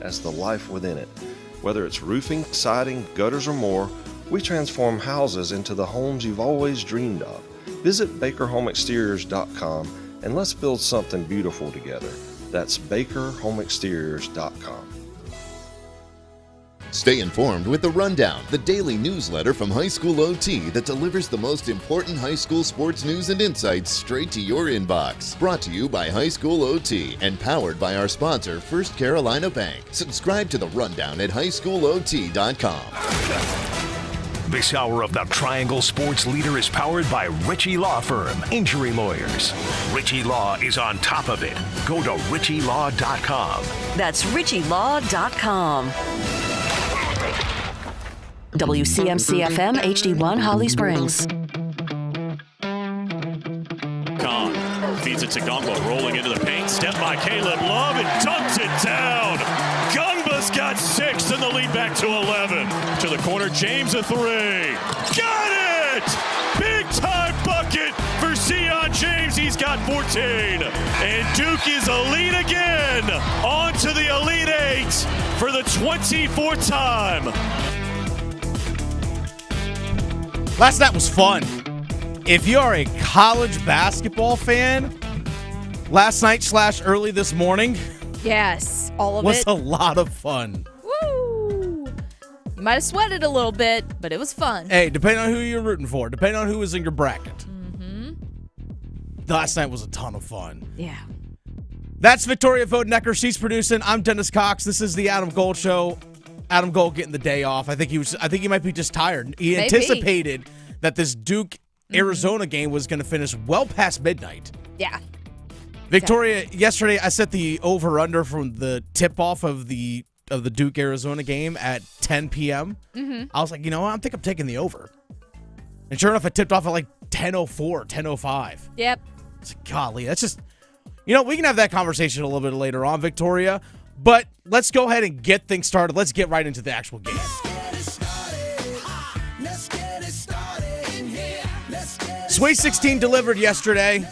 as the life within it. Whether it's roofing, siding, gutters, or more, we transform houses into the homes you've always dreamed of. Visit BakerHomeExteriors.com and let's build something beautiful together. That's BakerHomeExteriors.com. Stay informed with The Rundown, the daily newsletter from High School OT that delivers the most important high school sports news and insights straight to your inbox. Brought to you by High School OT and powered by our sponsor, First Carolina Bank. Subscribe to The Rundown at highschoolot.com. This hour of the Triangle Sports Leader is powered by Ritchie Law Firm, Injury Lawyers. Ritchie Law is on top of it. Go to ritchielaw.com. That's ritchielaw.com. WCMC-FM HD1 Holly Springs. Kahn feeds it to Gungba, rolling into the paint. Step by Caleb Love and dunks it down. Gungba's got 6 and the lead back to 11. To the corner, James a 3. Got it! Big time bucket for Sion James. He's got 14. And Duke is elite again. On to the Elite 8 for the 24th time. Last night was fun. If you are a college basketball fan, last night / early this morning, yes, all of was it a lot of fun. Woo! You might have sweated a little bit, but it was fun. Hey, depending on who you're rooting for, depending on who was in your bracket. Mm-hmm. Last night was a ton of fun. Yeah. That's Victoria Vodenecker. She's producing. I'm Dennis Cox. This is the Adam Gold Show. Adam Gold getting the day off. I think he might be just tired. He anticipated that this Duke-Arizona game was going to finish well past midnight. Yeah. Victoria, yesterday I set the over-under from the tip-off of the Duke-Arizona game at 10 p.m. Mm-hmm. I was like, you know what? I think I'm taking the over. And sure enough, it tipped off at like 10:04, 10:05. Yep. It's like, golly, that's just... we can have that conversation a little bit later on, Victoria. But let's go ahead and get things started. Let's get right into the actual game. Sweet 16 delivered yesterday.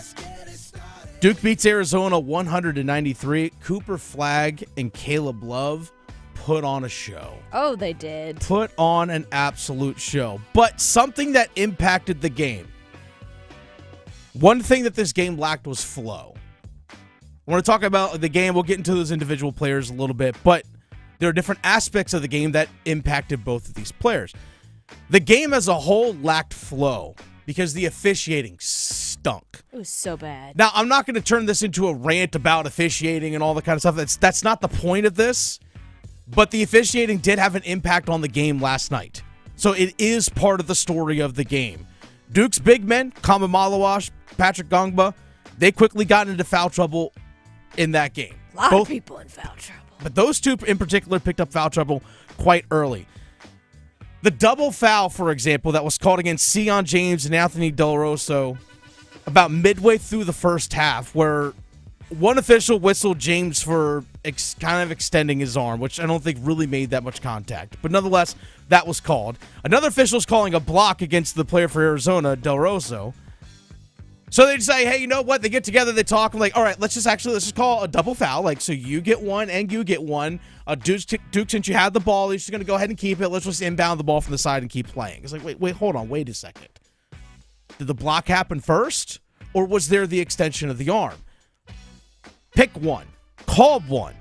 Duke beats Arizona 100-93. Cooper Flagg and Caleb Love put on a show. Oh, they did. Put on an absolute show. But something that impacted the game. One thing that this game lacked was flow. I want to talk about the game. We'll get into those individual players a little bit, but there are different aspects of the game that impacted both of these players. The game as a whole lacked flow because the officiating stunk. It was so bad. Now, I'm not going to turn this into a rant about officiating and all the kind of stuff. That's not the point of this, but the officiating did have an impact on the game last night. So it is part of the story of the game. Duke's big men, Kamba Malawash, Patrick Gongba, they quickly got into foul trouble in that game. A lot of people in foul trouble. But those two in particular picked up foul trouble quite early. The double foul, for example, that was called against Sion James and Anthony Del Rosso about midway through the first half, where one official whistled James for kind of extending his arm, which I don't think really made that much contact. But nonetheless, that was called. Another official is calling a block against the player for Arizona, Del Rosso. So they say, hey, you know what? They get together, they talk. I'm like, all right, let's just call a double foul. Like, so you get one and you get one. Duke, since you had the ball, you're just going to go ahead and keep it. Let's just inbound the ball from the side and keep playing. It's like, wait, hold on. Wait a second. Did the block happen first? Or was there the extension of the arm? Pick one. Call one.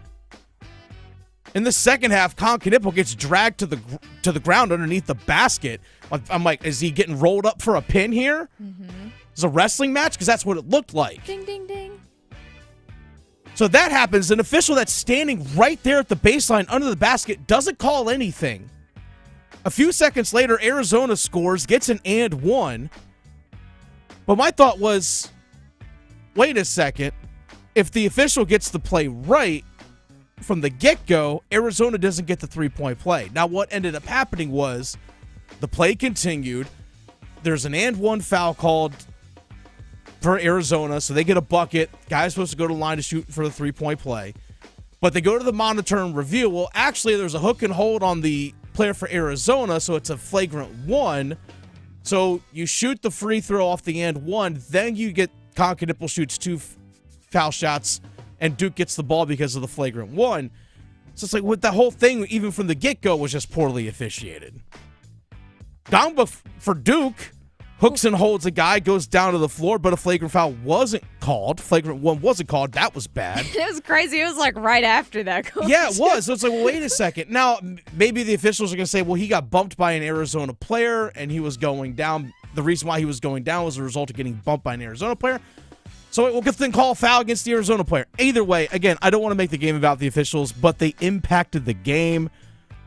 In the second half, Colin Knipple gets dragged to the ground underneath the basket. I'm like, is he getting rolled up for a pin here? Mm-hmm. Is it a wrestling match? Because that's what it looked like. Ding, ding, ding. So that happens. An official that's standing right there at the baseline under the basket doesn't call anything. A few seconds later, Arizona scores, gets an and one. But my thought was, wait a second. If the official gets the play right from the get-go, Arizona doesn't get the three-point play. Now, what ended up happening was the play continued. There's an and one foul called for Arizona, so they get a bucket. Guy's supposed to go to the line to shoot for the three-point play. But they go to the monitor and review. Well, actually, there's a hook and hold on the player for Arizona, so it's a flagrant one. So you shoot the free throw off the and one, then you get Colin Knipple shoots two foul shots, and Duke gets the ball because of the flagrant one. So it's like with the whole thing, even from the get-go, was just poorly officiated. Gamba for Duke hooks and holds a guy, goes down to the floor, but a flagrant foul wasn't called. Flagrant one wasn't called. That was bad. It was crazy. It was like right after that. Yeah, it was. So it's like, well, wait a second. Now, maybe the officials are going to say, well, he got bumped by an Arizona player and he was going down. The reason why he was going down was a result of getting bumped by an Arizona player. So we'll then call a foul against the Arizona player. Either way, again, I don't want to make the game about the officials, but they impacted the game.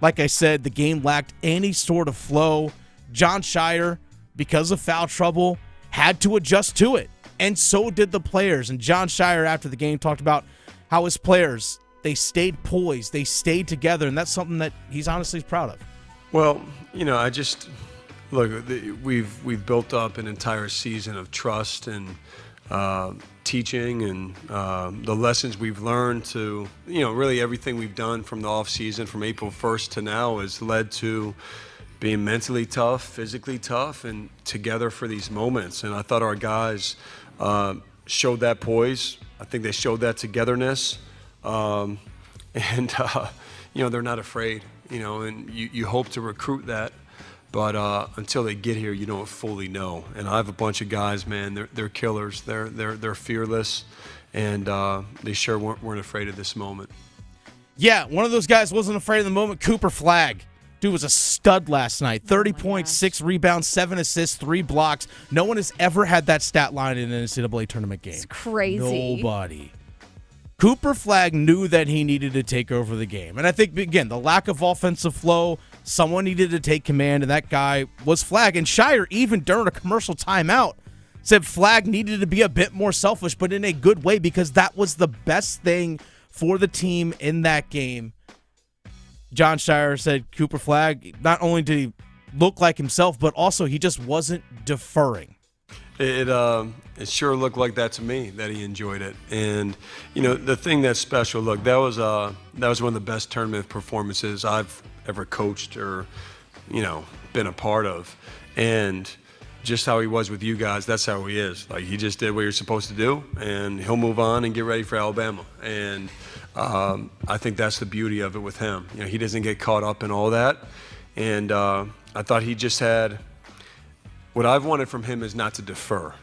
Like I said, the game lacked any sort of flow. John Shire, because of foul trouble, had to adjust to it. And so did the players. And John Shire, after the game, talked about how his players, they stayed poised, they stayed together, and that's something that he's honestly proud of. Well, I just look. We've built up an entire season of trust and teaching, and the lessons we've learned to, really everything we've done from the off season, from April 1st to now, has led to being mentally tough, physically tough, and together for these moments. And I thought our guys showed that poise. I think they showed that togetherness. They're not afraid, and you hope to recruit that. But until they get here, you don't fully know. And I have a bunch of guys, man. They're killers. They're fearless, and they sure weren't afraid of this moment. Yeah, one of those guys wasn't afraid of the moment. Cooper Flagg. Dude was a stud last night. 30 points, 6 rebounds, 7 assists, 3 blocks. No one has ever had that stat line in an NCAA tournament game. It's crazy. Nobody. Cooper Flagg knew that he needed to take over the game. And I think, again, the lack of offensive flow, someone needed to take command, and that guy was Flagg. And Shire, even during a commercial timeout, said Flagg needed to be a bit more selfish, but in a good way, because that was the best thing for the team in that game. John Shire said Cooper Flagg, not only did he look like himself, but also he just wasn't deferring. It sure looked like that to me, that he enjoyed it. And, the thing that's special, look, that was one of the best tournament performances I've ever coached or, been a part of. And just how he was with you guys, that's how he is. Like, he just did what you're supposed to do, and he'll move on and get ready for Alabama. And I think that's the beauty of it with him. He doesn't get caught up in all that. And I thought he just had – what I've wanted from him is not to defer.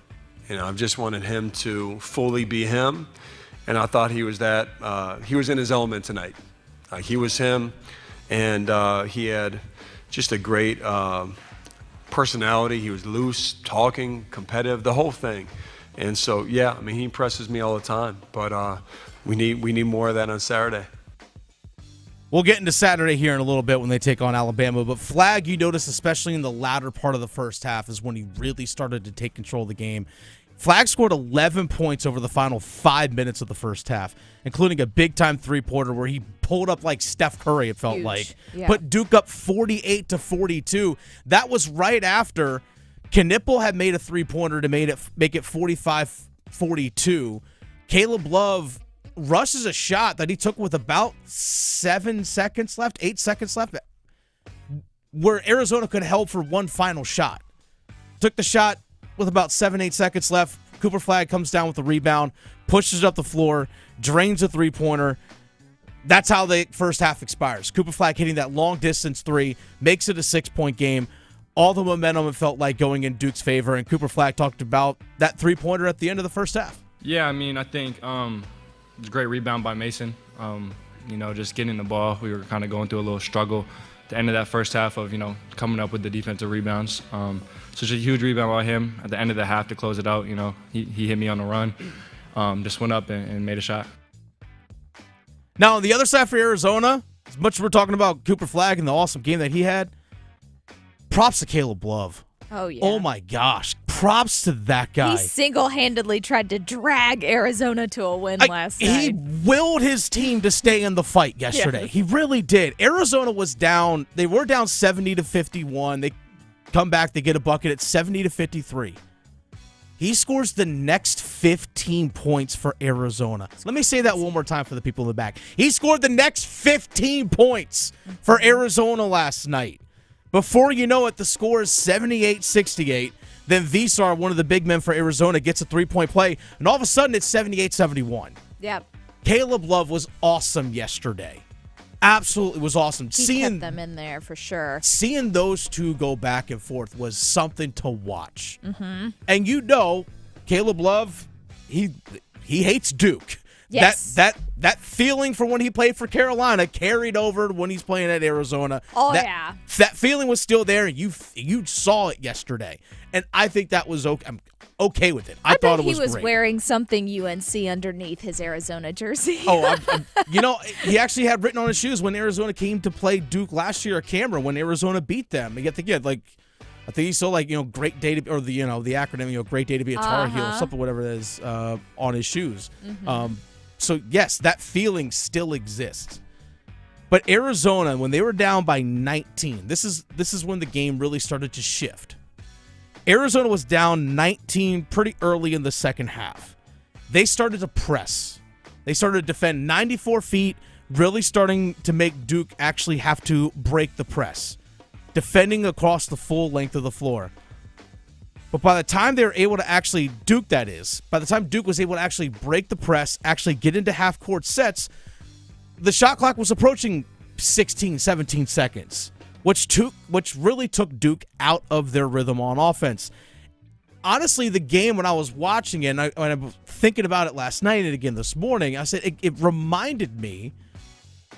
I've just wanted him to fully be him. And I thought he was that he was in his element tonight. He was him, and he had just a great personality. He was loose, talking, competitive, the whole thing. And so, yeah, he impresses me all the time. But we need more of that on Saturday. We'll get into Saturday here in a little bit when they take on Alabama. But Flagg, you notice, especially in the latter part of the first half, is when he really started to take control of the game. Flagg scored 11 points over the final 5 minutes of the first half, including a big-time three-pointer where he pulled up like Steph Curry, it felt like. Yeah. Put Duke up 48-42. That was right after Knipple had made a three-pointer to make it 45-42. Caleb Love rushes a shot that he took with about 8 seconds left, where Arizona could have held for one final shot. Took the shot with about 7-8 seconds left. Cooper Flagg comes down with the rebound, pushes it up the floor, drains a three-pointer. That's how the first half expires. Cooper Flagg hitting that long-distance three, makes it a 6-point game. All the momentum, it felt like, going in Duke's favor, and Cooper Flagg talked about that three-pointer at the end of the first half. Yeah, I think it was a great rebound by Mason. Just getting the ball. We were kind of going through a little struggle at the end of that first half of, coming up with the defensive rebounds. Such a huge rebound by him at the end of the half to close it out. He hit me on the run, just went up and made a shot. Now, on the other side for Arizona, as much as we're talking about Cooper Flagg and the awesome game that he had, props to Caleb Love. Oh, yeah. Oh, my gosh. Props to that guy. He single-handedly tried to drag Arizona to a win last night. He willed his team to stay in the fight yesterday. Yes. He really did. Arizona was down. They were down 70-51. They come back. They get a bucket at 70-53. He scores the next 15 points for Arizona. Let me say that one more time for the people in the back. He scored the next 15 points for Arizona last night. Before you know it, the score is 78-68. Then Visar, one of the big men for Arizona, gets a three-point play, and all of a sudden it's 78-71. Yep. Caleb Love was awesome yesterday. Absolutely was awesome. He kept them in there for sure. Seeing those two go back and forth was something to watch. Mm-hmm. And Caleb Love, he hates Duke. Yes. That feeling from when he played for Carolina carried over when he's playing at Arizona. Yeah. That feeling was still there. You saw it yesterday. And I think that was okay. I'm okay with it. I thought it was great. He was wearing something UNC underneath his Arizona jersey. He actually had written on his shoes when Arizona came to play Duke last year at Cameron when Arizona beat them. I think he saw great day to, or the acronym, great day to be a Tar Heel, something, whatever it is, on his shoes. Mm-hmm. So yes, that feeling still exists. But Arizona, when they were down by 19, this is when the game really started to shift. Arizona was down 19 pretty early in the second half. They started to press. They started to defend 94 feet, really starting to make Duke actually have to break the press, defending across the full length of the floor. But by the time they were able to actually, by the time Duke was able to actually break the press, actually get into half-court sets, the shot clock was approaching 16, 17 seconds, which really took Duke out of their rhythm on offense. Honestly, the game, when I was watching it, and I was thinking about it last night and again this morning, I said it reminded me,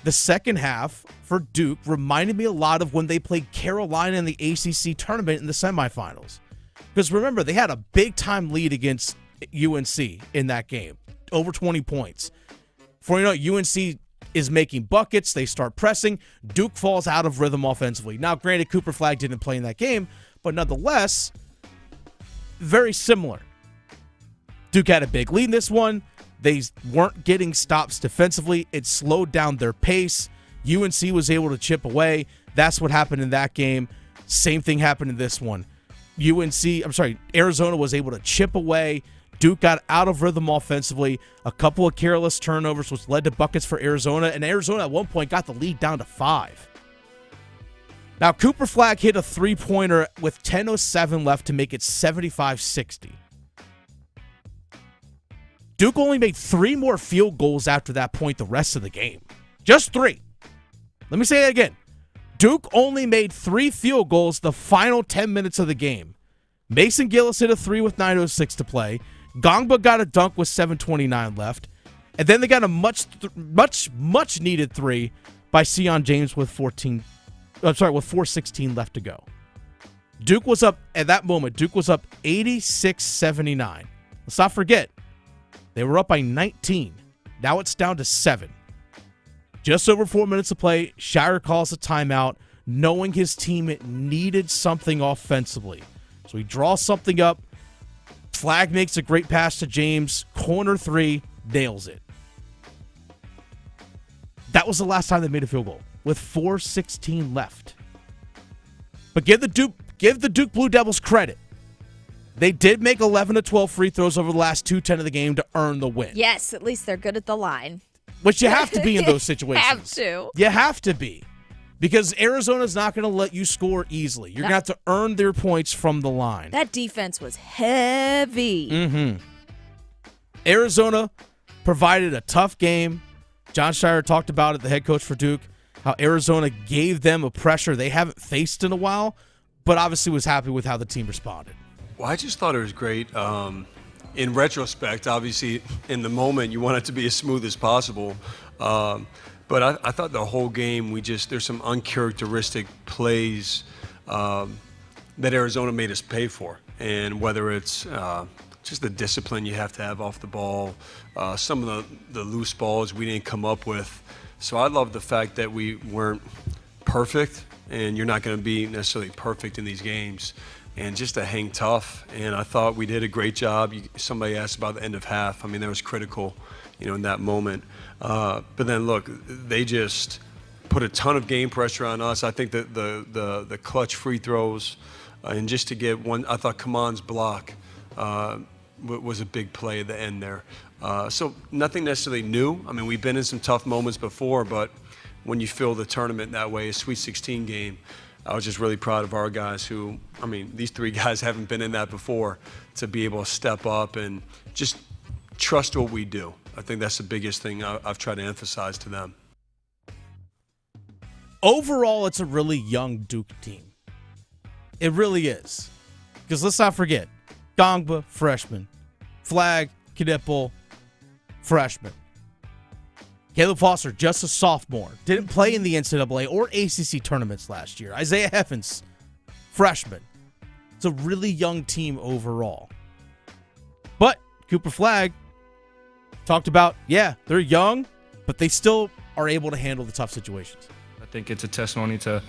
the second half for Duke reminded me a lot of when they played Carolina in the ACC tournament in the semifinals. Because remember, they had a big-time lead against UNC in that game, over 20 points. Before you know it, UNC is making buckets. They start pressing. Duke falls out of rhythm offensively. Now, granted, Cooper Flagg didn't play in that game, but nonetheless, very similar. Duke had a big lead in this one. They weren't getting stops defensively. It slowed down their pace. UNC was able to chip away. That's what happened in that game. Same thing happened in this one. Arizona was able to chip away. Duke got out of rhythm offensively. A couple of careless turnovers, which led to buckets for Arizona. And Arizona at one point got the lead down to 5. Now, Cooper Flagg hit a three-pointer with 10:07 left to make it 75-60. Duke only made 3 more field goals after that point the rest of the game. Just 3. Let me say that again. Duke only made 3 field goals the final 10 minutes of the game. Mason Gillis hit a 3 with 9:06 to play. Gongba got a dunk with 7:29 left. And then they got a much needed 3 by Sion James with 4:16 left to go. Duke was up at that moment. Duke was up 86-79. Let's not forget, they were up by 19. Now it's down to 7. Just over 4 minutes to play. Shire calls a timeout, knowing his team needed something offensively. So he draws something up. Flagg makes a great pass to James. Corner 3, nails it. That was the last time they made a field goal with 4:16 left. But give the Duke Blue Devils credit. They did make 11 of 12 free throws over the last 2:10 of the game to earn the win. Yes, at least they're good at the line. Which you have to be in those situations. Have to. You have to be. Because Arizona's not going to let you score easily. You're going to have to earn their points from the line. That defense was heavy. Mm-hmm. Arizona provided a tough game. John Shire talked about it, the head coach for Duke, how Arizona gave them a pressure they haven't faced in a while, but obviously was happy with how the team responded. Well, I just thought it was great. In retrospect, obviously, in the moment, you want it to be as smooth as possible. But I thought the whole game, there's some uncharacteristic plays that Arizona made us pay for. And whether it's just the discipline you have to have off the ball, some of the loose balls we didn't come up with. So I love the fact that we weren't perfect, and you're not going to be necessarily perfect in these games. And just to hang tough, and I thought we did a great job. Somebody asked about the end of half. I mean, that was critical, in that moment. But then look, they just put a ton of game pressure on us. I think that the clutch free throws, and just to get one, I thought Kaman's block was a big play at the end there. So nothing necessarily new. I mean, we've been in some tough moments before, but when you fill the tournament that way, a Sweet 16 game, I was just really proud of our guys who, these 3 guys haven't been in that before, to be able to step up and just trust what we do. I think that's the biggest thing I've tried to emphasize to them. Overall, it's a really young Duke team. It really is. Because let's not forget, Gongba, freshman. Flag, Knipple, freshman. Caleb Foster, just a sophomore. Didn't play in the NCAA or ACC tournaments last year. Isaiah Heffens, freshman. It's a really young team overall. But Cooper Flag talked about, yeah, they're young, but they still are able to handle the tough situations. I think it's a testimony to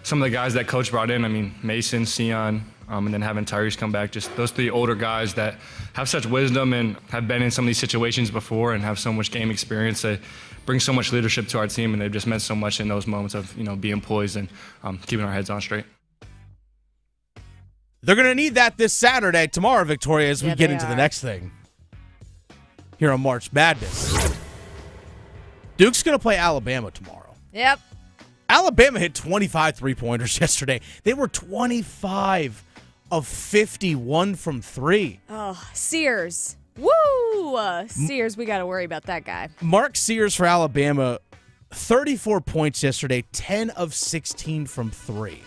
some of the guys that coach brought in. I mean, Mason, Sion, and then having Tyrese come back. Just those three older guys that have such wisdom and have been in some of these situations before and have so much game experience. They bring so much leadership to our team, and they've just meant so much in those moments of, being poised and keeping our heads on straight. They're going to need that this Saturday, tomorrow, Victoria, as we get into the next thing here on March Madness. Duke's going to play Alabama tomorrow. Yep. Alabama hit 25 three-pointers yesterday. They were 25 of 51 from three. Oh, Sears. Woo! Sears, we got to worry about that guy. Mark Sears for Alabama, 34 points yesterday, 10 of 16 from three.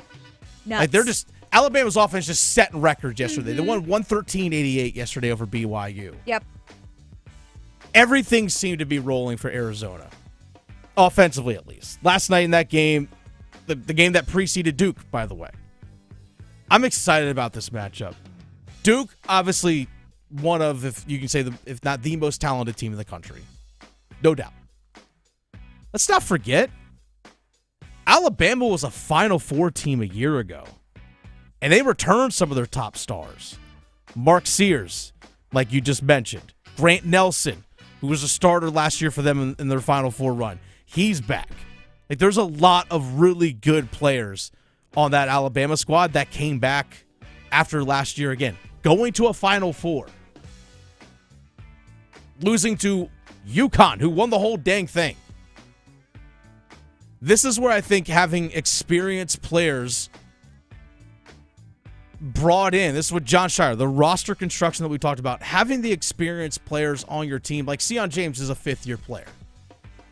Nuts. Like Alabama's offense just setting records yesterday. They won 113-88 yesterday over BYU. Yep. Everything seemed to be rolling for Arizona. Offensively, at least. Last night in that game, the game that preceded Duke, by the way. I'm excited about this matchup. Duke, obviously, one of, if you can say, if not the most talented team in the country. No doubt. Let's not forget, Alabama was a Final Four team a year ago. And they returned some of their top stars. Mark Sears, like you just mentioned. Grant Nelson, who was a starter last year for them in their Final Four run. He's back. Like, there's a lot of really good players on that Alabama squad that came back after last year again. Going to a Final Four. Losing to UConn, who won the whole dang thing. This is where I think having experienced players brought in, this is what John Shire, the roster construction that we talked about, having the experienced players on your team, like Sion James is a fifth-year player.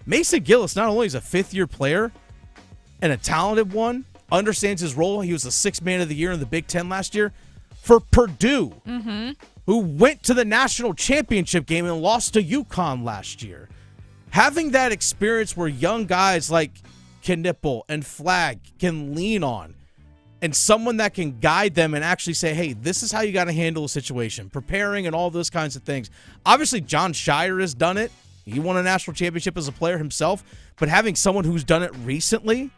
Mason Gillis not only is a fifth-year player and a talented one, understands his role. He was the sixth man of the year in the Big Ten last year for Purdue, who went to the national championship game and lost to UConn last year. Having that experience where young guys like Knipple and Flag can lean on, and someone that can guide them and actually say, hey, this is how you got to handle a situation, preparing and all those kinds of things. Obviously, John Shire has done it. He won a national championship as a player himself, but having someone who's done it recently,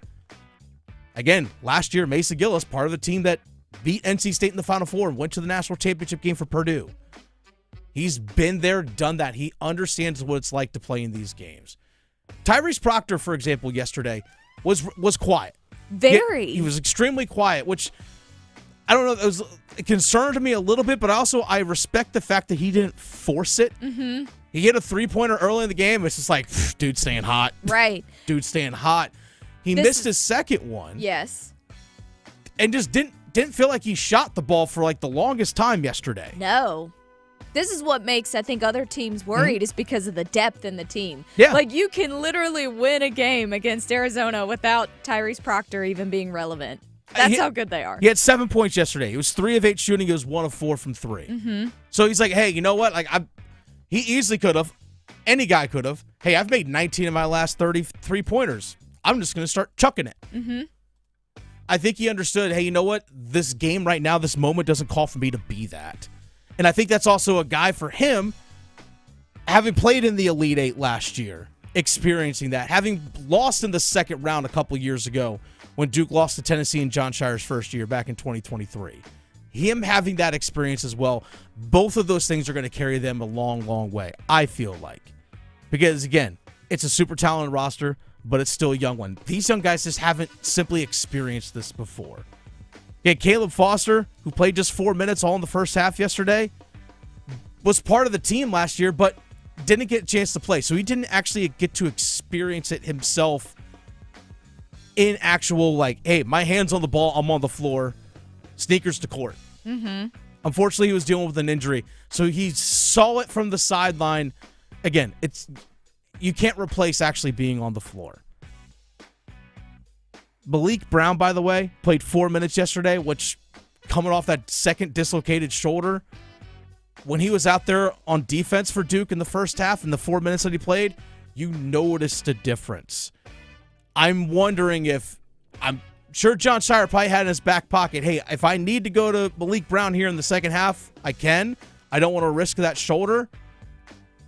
again, last year, Mason Gillis, part of the team that beat NC State in the Final Four and went to the national championship game for Purdue. He's been there, done that. He understands what it's like to play in these games. Tyrese Proctor, for example, yesterday was quiet. Very. He was extremely quiet, which I don't know. It concerned me a little bit, but also I respect the fact that he didn't force it. Mm-hmm. He hit a three-pointer early in the game. It's just like, dude, staying hot. Right. Dude, staying hot. He missed his second one. Yes. And just didn't feel like he shot the ball for like the longest time yesterday. No. This is what makes, I think, other teams worried is because of the depth in the team. Yeah. Like, you can literally win a game against Arizona without Tyrese Proctor even being relevant. That's how good they are. He had 7 points yesterday. He was 3 of 8 shooting. He was 1 of 4 from 3. Mm-hmm. So he's like, hey, you know what? Like, he easily could have. Any guy could have. Hey, I've made 19 of my last 33 pointers. I'm just going to start chucking it. Mm-hmm. I think he understood, hey, you know what? This game right now, this moment doesn't call for me to be that. And I think that's also a guy for him, having played in the Elite Eight last year, experiencing that, having lost in the second round a couple years ago when Duke lost to Tennessee in John Shire's first year back in 2023. Him having that experience as well, both of those things are going to carry them a long, long way, I feel like. Because, again, it's a super talented roster, but it's still a young one. These young guys just haven't simply experienced this before. Yeah, Caleb Foster, who played just 4 minutes all in the first half yesterday, was part of the team last year, but didn't get a chance to play. So he didn't actually get to experience it himself in actual, like, hey, my hand's on the ball, I'm on the floor, sneakers to court. Mm-hmm. Unfortunately, he was dealing with an injury, so he saw it from the sideline. Again, you can't replace actually being on the floor. Malik Brown, by the way, played 4 minutes yesterday, which coming off that second dislocated shoulder, when he was out there on defense for Duke in the first half, in the 4 minutes that he played, you noticed a difference. I'm wondering if, I'm sure John Shire probably had in his back pocket, hey, if I need to go to Malik Brown here in the second half, I can. I don't want to risk that shoulder.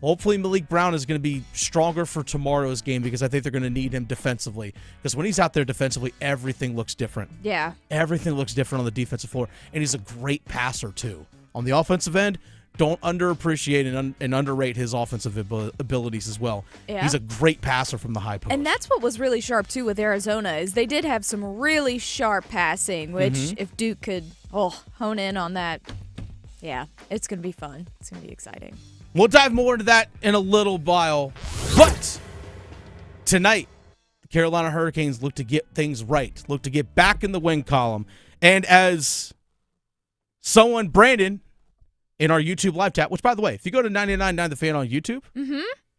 Hopefully Malik Brown is going to be stronger for tomorrow's game because I think they're going to need him defensively. Because when he's out there defensively, everything looks different. Yeah. Everything looks different on the defensive floor. And he's a great passer, too. On the offensive end, don't underappreciate and underrate his offensive abilities as well. Yeah. He's a great passer from the high post. And that's what was really sharp, too, with Arizona, is they did have some really sharp passing, which if Duke could hone in on that, yeah, it's going to be fun. It's going to be exciting. We'll dive more into that in a little while. But tonight, the Carolina Hurricanes look to get things right, look to get back in the win column. And as someone, Brandon, in our YouTube live chat, which, by the way, if you go to 99.9 The Fan on YouTube,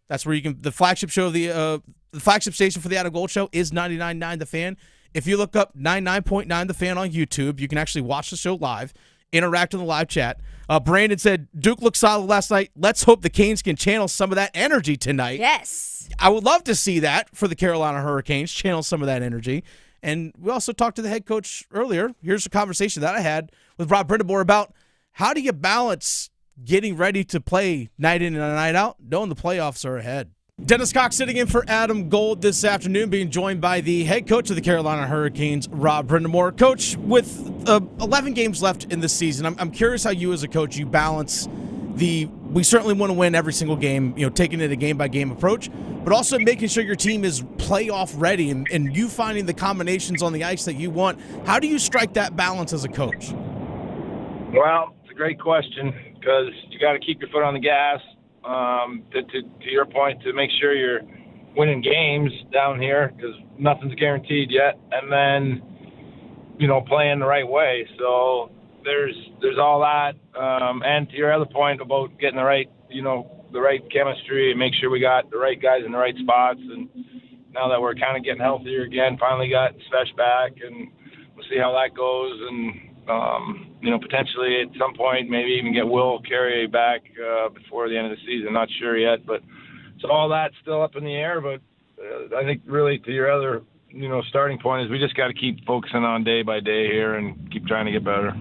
that's where you can, the flagship show of the flagship station for the Adam Gold Show is 99.9 The Fan. If you look up 99.9 The Fan on YouTube, you can actually watch the show live, interact in the live chat. Brandon said, Duke looked solid last night. Let's hope the Canes can channel some of that energy tonight. Yes. I would love to see that for the Carolina Hurricanes, channel some of that energy. And we also talked to the head coach earlier. Here's a conversation that I had with Rob Brind'Amour about how do you balance getting ready to play night in and night out, knowing the playoffs are ahead. Dennis Cox sitting in for Adam Gold this afternoon, being joined by the head coach of the Carolina Hurricanes, Rob Brind'Amour. Coach, with 11 games left in this season, I'm curious how you as a coach, you balance we certainly want to win every single game, taking it a game-by-game approach, but also making sure your team is playoff ready and you finding the combinations on the ice that you want. How do you strike that balance as a coach? Well, it's a great question because you got to keep your foot on the gas. To your point, to make sure you're winning games down here because nothing's guaranteed yet, and then playing the right way. So there's all that, and to your other point about getting the right chemistry and make sure we got the right guys in the right spots. And now that we're kind of getting healthier again, finally got Strech back, and we'll see how that goes. And potentially at some point, maybe even get Will Carrier back before the end of the season. Not sure yet, but so all that's still up in the air. But I think really to your other, starting point is we just got to keep focusing on day by day here and keep trying to get better.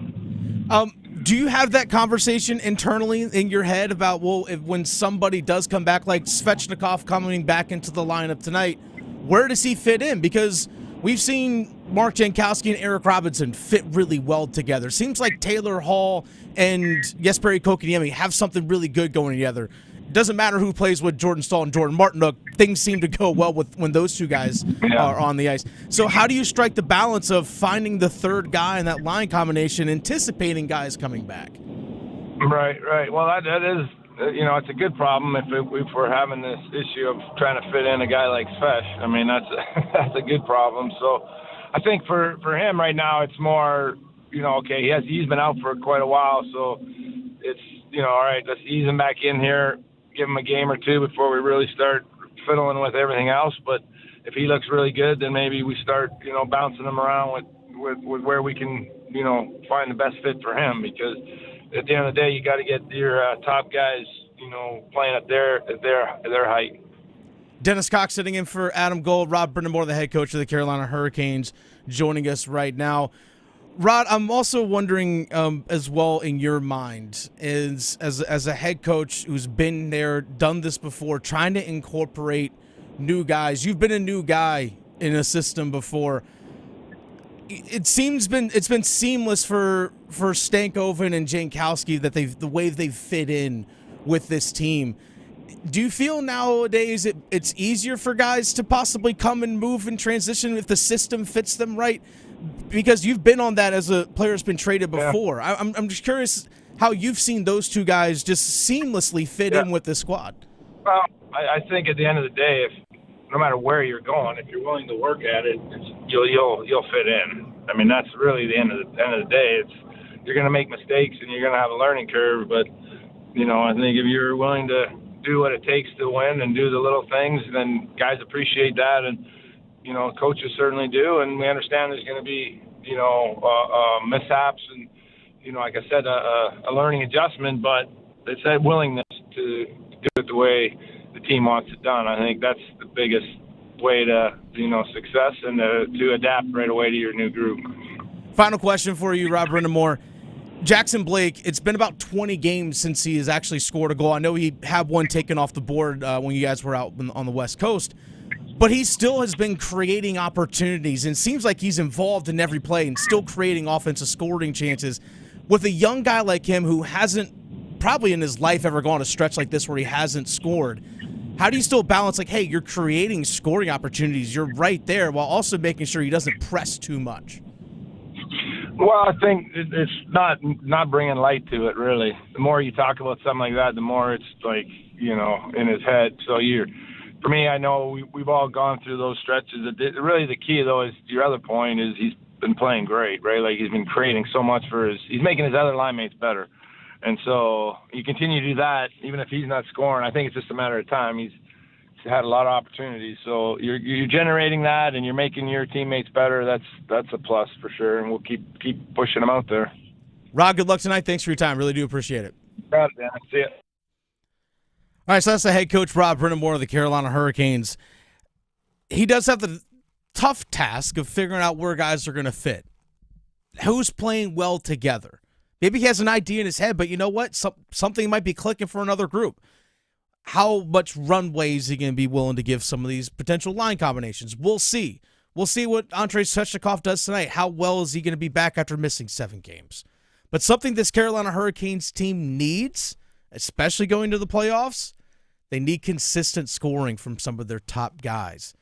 Do you have that conversation internally in your head about, when somebody does come back, like Svechnikov coming back into the lineup tonight, where does he fit in? Because we've seen Mark Jankowski and Eric Robinson fit really well together. Seems like Taylor Hall and Jesperi Kotkaniemi have something really good going together. It doesn't matter who plays with Jordan Staal and Jordan Martinook. Things seem to go well when those two guys are on the ice. So how do you strike the balance of finding the third guy in that line combination, anticipating guys coming back? Right. Well, that is, it's a good problem if we're having this issue of trying to fit in a guy like Svech. I mean, that's a good problem. So I think for him right now, it's more, okay, he's been out for quite a while, so it's, all right, let's ease him back in here, give him a game or two before we really start fiddling with everything else. But if he looks really good, then maybe we start, bouncing him around with where we can, find the best fit for him, because at the end of the day, you got to get your top guys, playing at their height. Dennis Cox sitting in for Adam Gold. Rob Brind'Amour, the head coach of the Carolina Hurricanes, joining us right now. Rod, I'm also wondering as well, in your mind, is as a head coach who's been there, done this before, trying to incorporate new guys. You've been a new guy in a system before. It's been seamless for Stankoven and Jankowski that the way they've fit in with this team. Do you feel nowadays it's easier for guys to possibly come and move and transition if the system fits them right? Because you've been on that as a player that's been traded before. Yeah. I'm just curious how you've seen those two guys just seamlessly fit in with the squad. Well, I think at the end of the day, no matter where you're going, if you're willing to work at it, you'll fit in. I mean, that's really the end of the day. You're going to make mistakes and you're going to have a learning curve, but I think if you're willing to do what it takes to win and do the little things, then guys appreciate that. And coaches certainly do, and we understand there's going to be, mishaps and, like I said, a learning adjustment, but it's that willingness to do it the way the team wants it done. I think that's the biggest way to, success and to adapt right away to your new group. Final question for you, Rob Brind'Amour. Jackson Blake, it's been about 20 games since he has actually scored a goal. I know he had one taken off the board when you guys were out on the West Coast, but he still has been creating opportunities and seems like he's involved in every play and still creating offensive scoring chances. With a young guy like him who hasn't probably in his life ever gone a stretch like this where he hasn't scored, how do you still balance, like, hey, you're creating scoring opportunities, you're right there, while also making sure he doesn't press too much? Well, I think it's not bringing light to it, really. The more you talk about something like that, the more it's like, in his head. So for me, I know we've all gone through those stretches. Really the key, though, is your other point is he's been playing great, right? Like, he's been creating so much he's making his other line mates better. And so you continue to do that, even if he's not scoring. I think it's just a matter of time. He's had a lot of opportunities. So you're generating that and you're making your teammates better. That's a plus for sure, and we'll keep pushing them out there. Rob, good luck tonight. Thanks for your time. Really do appreciate it. Got it, Dan. See ya. All right, so that's the head coach, Rob Brind'Amour of the Carolina Hurricanes. He does have the tough task of figuring out where guys are going to fit. Who's playing well together? Maybe he has an idea in his head, but you know what? Something might be clicking for another group. How much runway is he going to be willing to give some of these potential line combinations? We'll see. We'll see what Andrei Svechnikov does tonight. How well is he going to be back after missing 7 games? But something this Carolina Hurricanes team needs, especially going to the playoffs, they need consistent scoring from some of their top guys.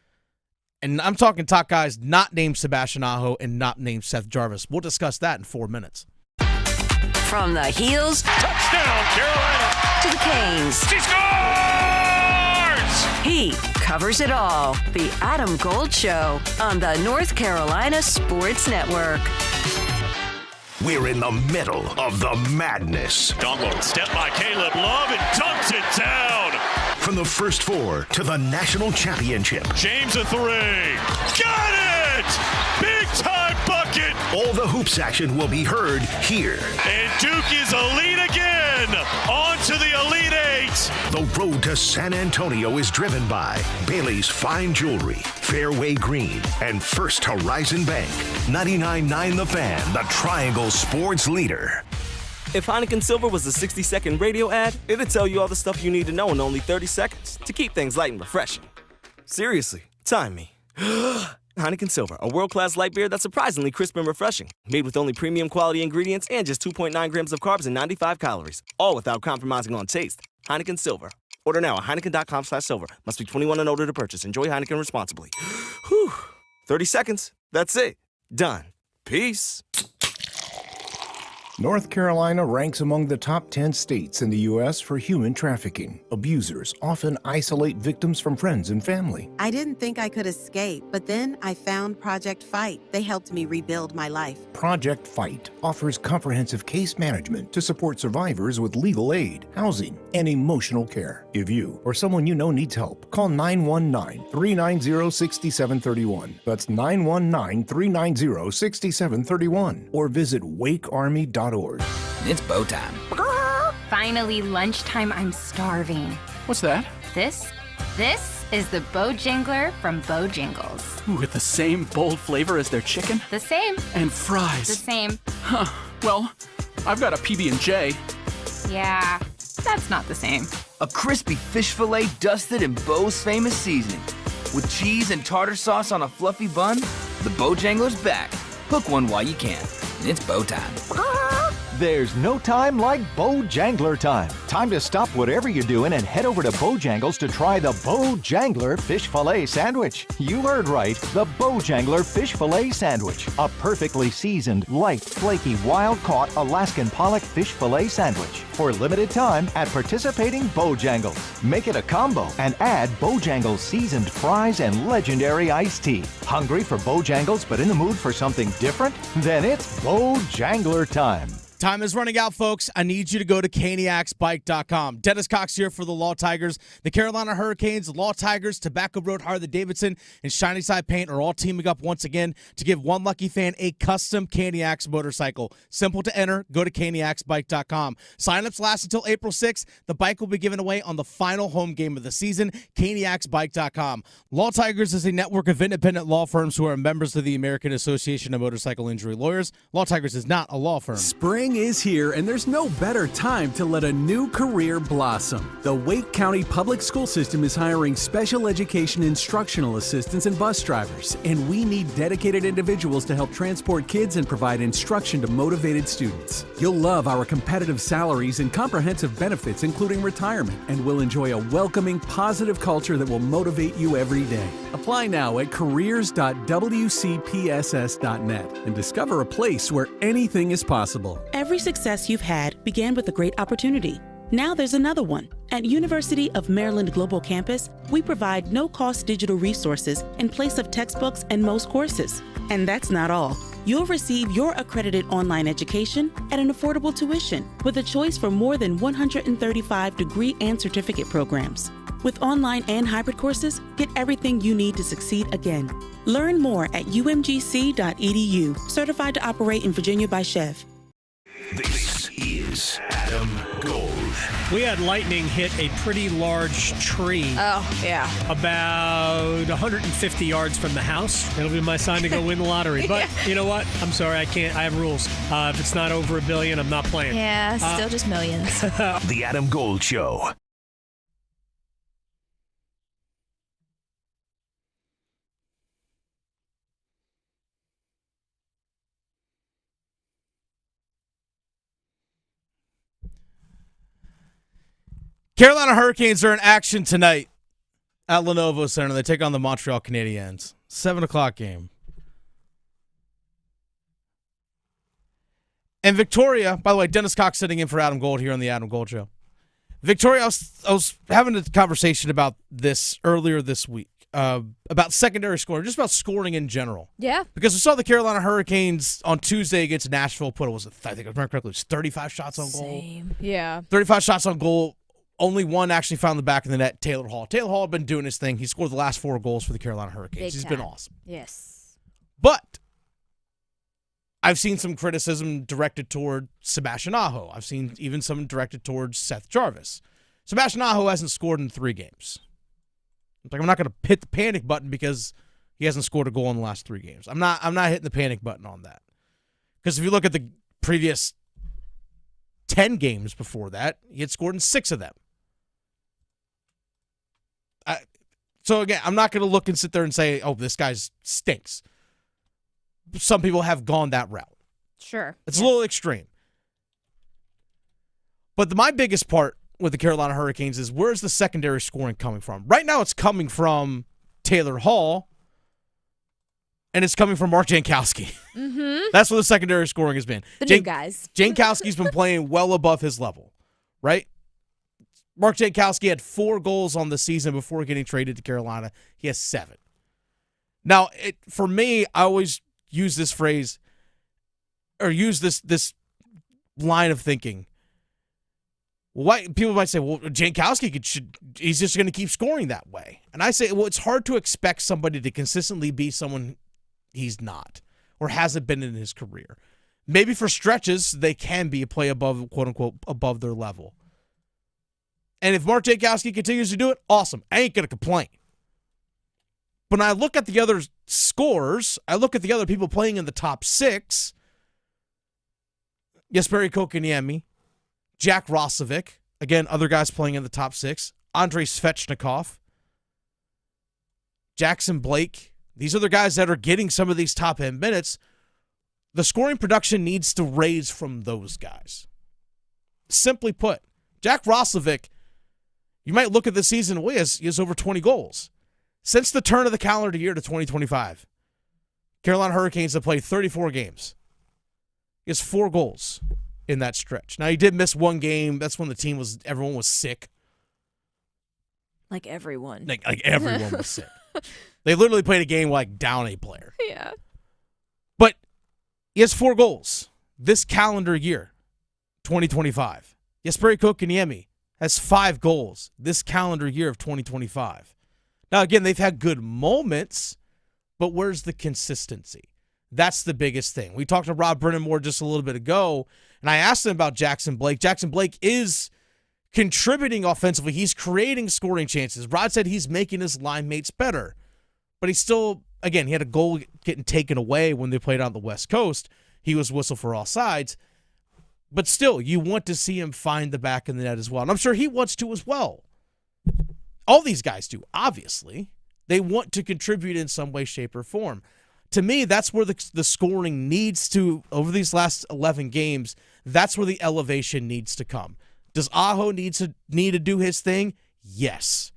And I'm talking top guys not named Sebastian Aho and not named Seth Jarvis. We'll discuss that in 4 minutes. From the heels Touchdown, Carolina! to the canes, She scores! he covers it all. The Adam Gold Show on the North Carolina Sports Network. We're in the middle of the madness. Dongo, step by Caleb Love and dunks it down. From the First Four to the national championship. James a 3. Got it! Big time bucket! All the hoops action will be heard here. And Duke is elite again! On to the Elite Eight! The road to San Antonio is driven by Bailey's Fine Jewelry, Fairway Green, and First Horizon Bank. 99.9 The Fan, the Triangle Sports Leader. If Heineken Silver was a 60-second radio ad, it'd tell you all the stuff you need to know in only 30 seconds to keep things light and refreshing. Seriously, time me. Heineken Silver, a world-class light beer that's surprisingly crisp and refreshing. Made with only premium quality ingredients and just 2.9 grams of carbs and 95 calories. All without compromising on taste. Heineken Silver. Order now at Heineken.com/silver. Must be 21 and older to purchase. Enjoy Heineken responsibly. Whew. 30 seconds. That's it. Done. Peace. North Carolina ranks among the top 10 states in the U.S. for human trafficking. Abusers often isolate victims from friends and family. I didn't think I could escape, but then I found Project Fight. They helped me rebuild my life. Project Fight offers comprehensive case management to support survivors with legal aid, housing, and emotional care. If you or someone you know needs help, call 919-390-6731. That's 919-390-6731. Or visit wakearmy.org. It's bow time. Finally, lunchtime. I'm starving. What's that? This is the Bojangler from Bojangles. Ooh, with the same bold flavor as their chicken? The same. And fries. The same. Huh. Well, I've got a PB&J. Yeah, that's not the same. A crispy fish fillet dusted in Bo's famous seasoning. With cheese and tartar sauce on a fluffy bun, the Bojangler's back. Hook one while you can. It's bow time. There's no time like Bojangler time. Time to stop whatever you're doing and head over to Bojangles to try the Bojangler Fish Fillet Sandwich. You heard right, the Bojangler Fish Fillet Sandwich. A perfectly seasoned, light, flaky, wild-caught Alaskan pollock fish fillet sandwich. For limited time at participating Bojangles. Make it a combo and add Bojangles seasoned fries and legendary iced tea. Hungry for Bojangles but in the mood for something different? Then it's Bojangler time. Time is running out, folks. I need you to go to caniacsbike.com. Dennis Cox here for the Law Tigers. The Carolina Hurricanes, Law Tigers, Tobacco Road, Harley-Davidson, and Shiny Side Paint are all teaming up once again to give one lucky fan a custom Caniacs motorcycle. Simple to enter. Go to caniacsbike.com. Sign-ups last until April 6th. The bike will be given away on the final home game of the season. caniacsbike.com. Law Tigers is a network of independent law firms who are members of the American Association of Motorcycle Injury Lawyers. Law Tigers is not a law firm. Spring is here, and there's no better time to let a new career blossom. The Wake County Public School System is hiring special education instructional assistants and bus drivers, and we need dedicated individuals to help transport kids and provide instruction to motivated students. You'll love our competitive salaries and comprehensive benefits, including retirement, and will enjoy a welcoming, positive culture that will motivate you every day. Apply now at careers.wcpss.net and discover a place where anything is possible. Every success you've had began with a great opportunity. Now there's another one. At University of Maryland Global Campus, we provide no-cost digital resources in place of textbooks and most courses. And that's not all. You'll receive your accredited online education at an affordable tuition with a choice for more than 135 degree and certificate programs. With online and hybrid courses, get everything you need to succeed again. Learn more at umgc.edu. Certified to operate in Virginia by Chev. This is Adam Gold. We had lightning hit a pretty large tree. Oh, yeah. About 150 yards from the house. It'll be my sign to go win the lottery. But you know what? I'm sorry, I can't. I have rules. If it's not over $1 billion, I'm not playing. Yeah, still just millions. The Adam Gold Show. Carolina Hurricanes are in action tonight at Lenovo Center. They take on the Montreal Canadiens. 7 o'clock game. And Victoria, by the way, Dennis Cox sitting in for Adam Gold here on the Adam Gold Show. Victoria, I was having a conversation about this earlier this week, about secondary scoring, just about scoring in general. Yeah. Because we saw the Carolina Hurricanes on Tuesday against Nashville put, I think if I remember correctly, it was 35 shots on goal. Same. Yeah. 35 shots on goal. Only one actually found the back of the net, Taylor Hall. Taylor Hall had been doing his thing. He scored the last 4 goals for the Carolina Hurricanes. He's been awesome. Yes. But I've seen some criticism directed toward Sebastian Aho. I've seen even some directed towards Seth Jarvis. Sebastian Aho hasn't scored in 3 games. I'm not going to hit the panic button because he hasn't scored a goal in the last 3 games. I'm not hitting the panic button on that. Because if you look at the previous 10 games before that, he had scored in 6 of them. So again, I'm not going to look and sit there and say, oh, this guy stinks. Some people have gone that route. Sure. It's a little extreme. But my biggest part with the Carolina Hurricanes is where's the secondary scoring coming from? Right now it's coming from Taylor Hall, and it's coming from Mark Jankowski. Mm-hmm. That's where the secondary scoring has been. The new guys. Jankowski's been playing well above his level, right? Mark Jankowski had 4 goals on the season before getting traded to Carolina. He has 7. Now, for me, I always use this phrase or use this line of thinking. Why people might say, well, Jankowski he's just going to keep scoring that way. And I say, well, it's hard to expect somebody to consistently be someone he's not or hasn't been in his career. Maybe for stretches, they can be a play above, quote unquote, above their level. And if Mark Jankowski continues to do it, awesome. I ain't going to complain. But when I look at the other scorers, I look at the other people playing in the top 6. Jesperi Kotkaniemi, Jack Roslovic, again, other guys playing in the top 6. Andrei Svechnikov, Jackson Blake. These are the guys that are getting some of these top-end minutes. The scoring production needs to raise from those guys. Simply put, Jack Roslovic, you might look at the season, well, he has over 20 goals. Since the turn of the calendar year to 2025, Carolina Hurricanes have played 34 games. He has 4 goals in that stretch. Now, he did miss 1 game. That's when everyone was sick. Like everyone. Like everyone was sick. They literally played a game down a player. Yeah. But he has 4 goals this calendar year. 2025. Jesperi Kotkaniemi has 5 goals this calendar year of 2025. Now, again, they've had good moments, but where's the consistency? That's the biggest thing. We talked to Rob Brind'Amour just a little bit ago, and I asked him about Jackson Blake. Jackson Blake is contributing offensively. He's creating scoring chances. Rod said he's making his line mates better, but he's still, again, he had a goal getting taken away when they played on the West Coast. He was whistled for all sides. But still, you want to see him find the back of the net as well. And I'm sure he wants to as well. All these guys do, obviously. They want to contribute in some way, shape, or form. To me, that's where the scoring needs to, over these last 11 games, that's where the elevation needs to come. Does Aho need to do his thing? Yes.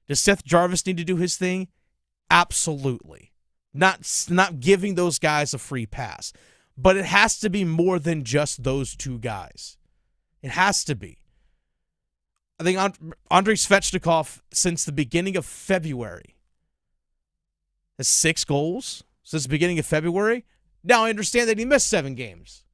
Does Seth Jarvis need to do his thing? Absolutely. Not giving those guys a free pass. But it has to be more than just those two guys. It has to be. I think Andrei Svechnikov, since the beginning of February, has 6 goals since the beginning of February. Now, I understand that he missed 7 games.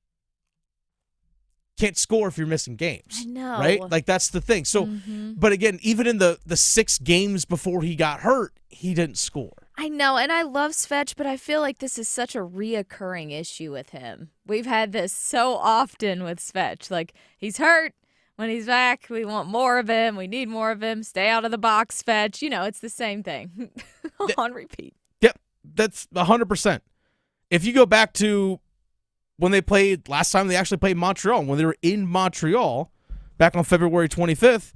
Can't score if you're missing games. I know. Right? Like, that's the thing. So, But again, even in the 6 games before he got hurt, he didn't score. I know, and I love Svech, but I feel like this is such a reoccurring issue with him. We've had this so often with Svech. Like, he's hurt. When he's back, we want more of him. We need more of him. Stay out of the box, Svech. You know, it's the same thing on repeat. Yep, that's 100%. If you go back to when they played, last time they actually played Montreal, when they were in Montreal, back on February 25th,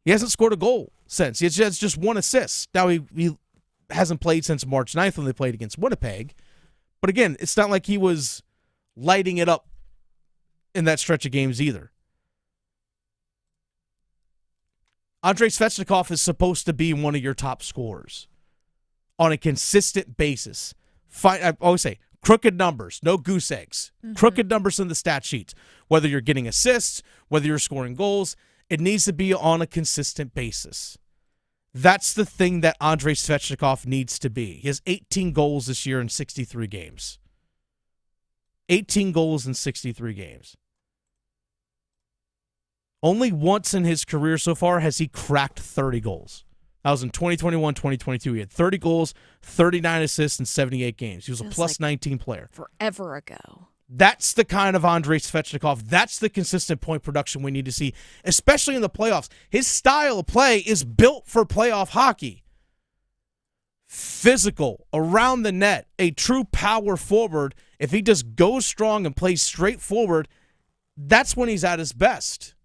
he hasn't scored a goal since. He has just 1 assist. Now, he hasn't played since March 9th when they played against Winnipeg. But again, it's not like he was lighting it up in that stretch of games either. Andrei Svechnikov is supposed to be one of your top scorers on a consistent basis. I always say, crooked numbers, no goose eggs. Crooked numbers in the stat sheets. Whether you're getting assists, whether you're scoring goals, it needs to be on a consistent basis. That's the thing that Andrei Svechnikov needs to be. He has 18 goals this year in 63 games. 18 goals in 63 games. Only once in his career so far has he cracked 30 goals. That was in 2021, 2022. He had 30 goals, 39 assists in 78 games. He was a plus 19 player. Forever ago. That's the kind of Andrei Svechnikov. That's the consistent point production we need to see, especially in the playoffs. His style of play is built for playoff hockey. Physical, around the net, a true power forward. If he just goes strong and plays straight forward, that's when he's at his best.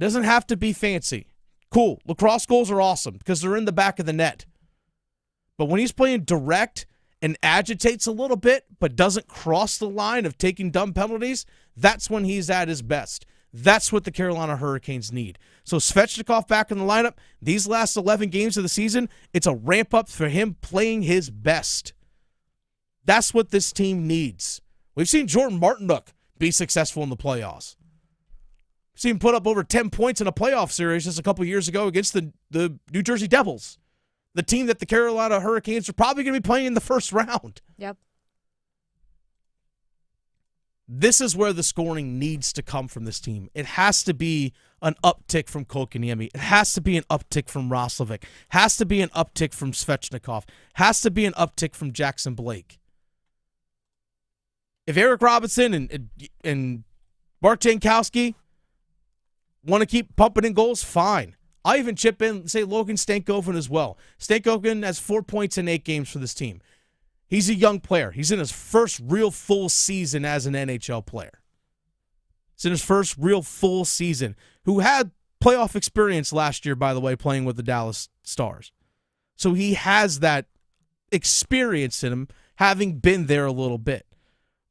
Doesn't have to be fancy. Cool. Lacrosse goals are awesome because they're in the back of the net. But when he's playing direct and agitates a little bit, but doesn't cross the line of taking dumb penalties, that's when he's at his best. That's what the Carolina Hurricanes need. So Svechnikov back in the lineup, these last 11 games of the season, it's a ramp up for him playing his best. That's what this team needs. We've seen Jordan Martinook be successful in the playoffs. We've seen him put up over 10 points in a playoff series just a couple years ago against the New Jersey Devils. The team that the Carolina Hurricanes are probably going to be playing in the first round. Yep. This is where the scoring needs to come from this team. It has to be an uptick from Kotkaniemi. It has to be an uptick from Roslovic. Has to be an uptick from Svechnikov. Has to be an uptick from Jackson Blake. If Eric Robinson and Mark Jankowski want to keep pumping in goals, fine. I'll even chip in, say, Logan Stankoven as well. Stankoven has 4 points in 8 games for this team. He's a young player. He's in his first real full season as an NHL player. He's in his first real full season. Who had playoff experience last year, by the way, playing with the Dallas Stars. So he has that experience in him, having been there a little bit.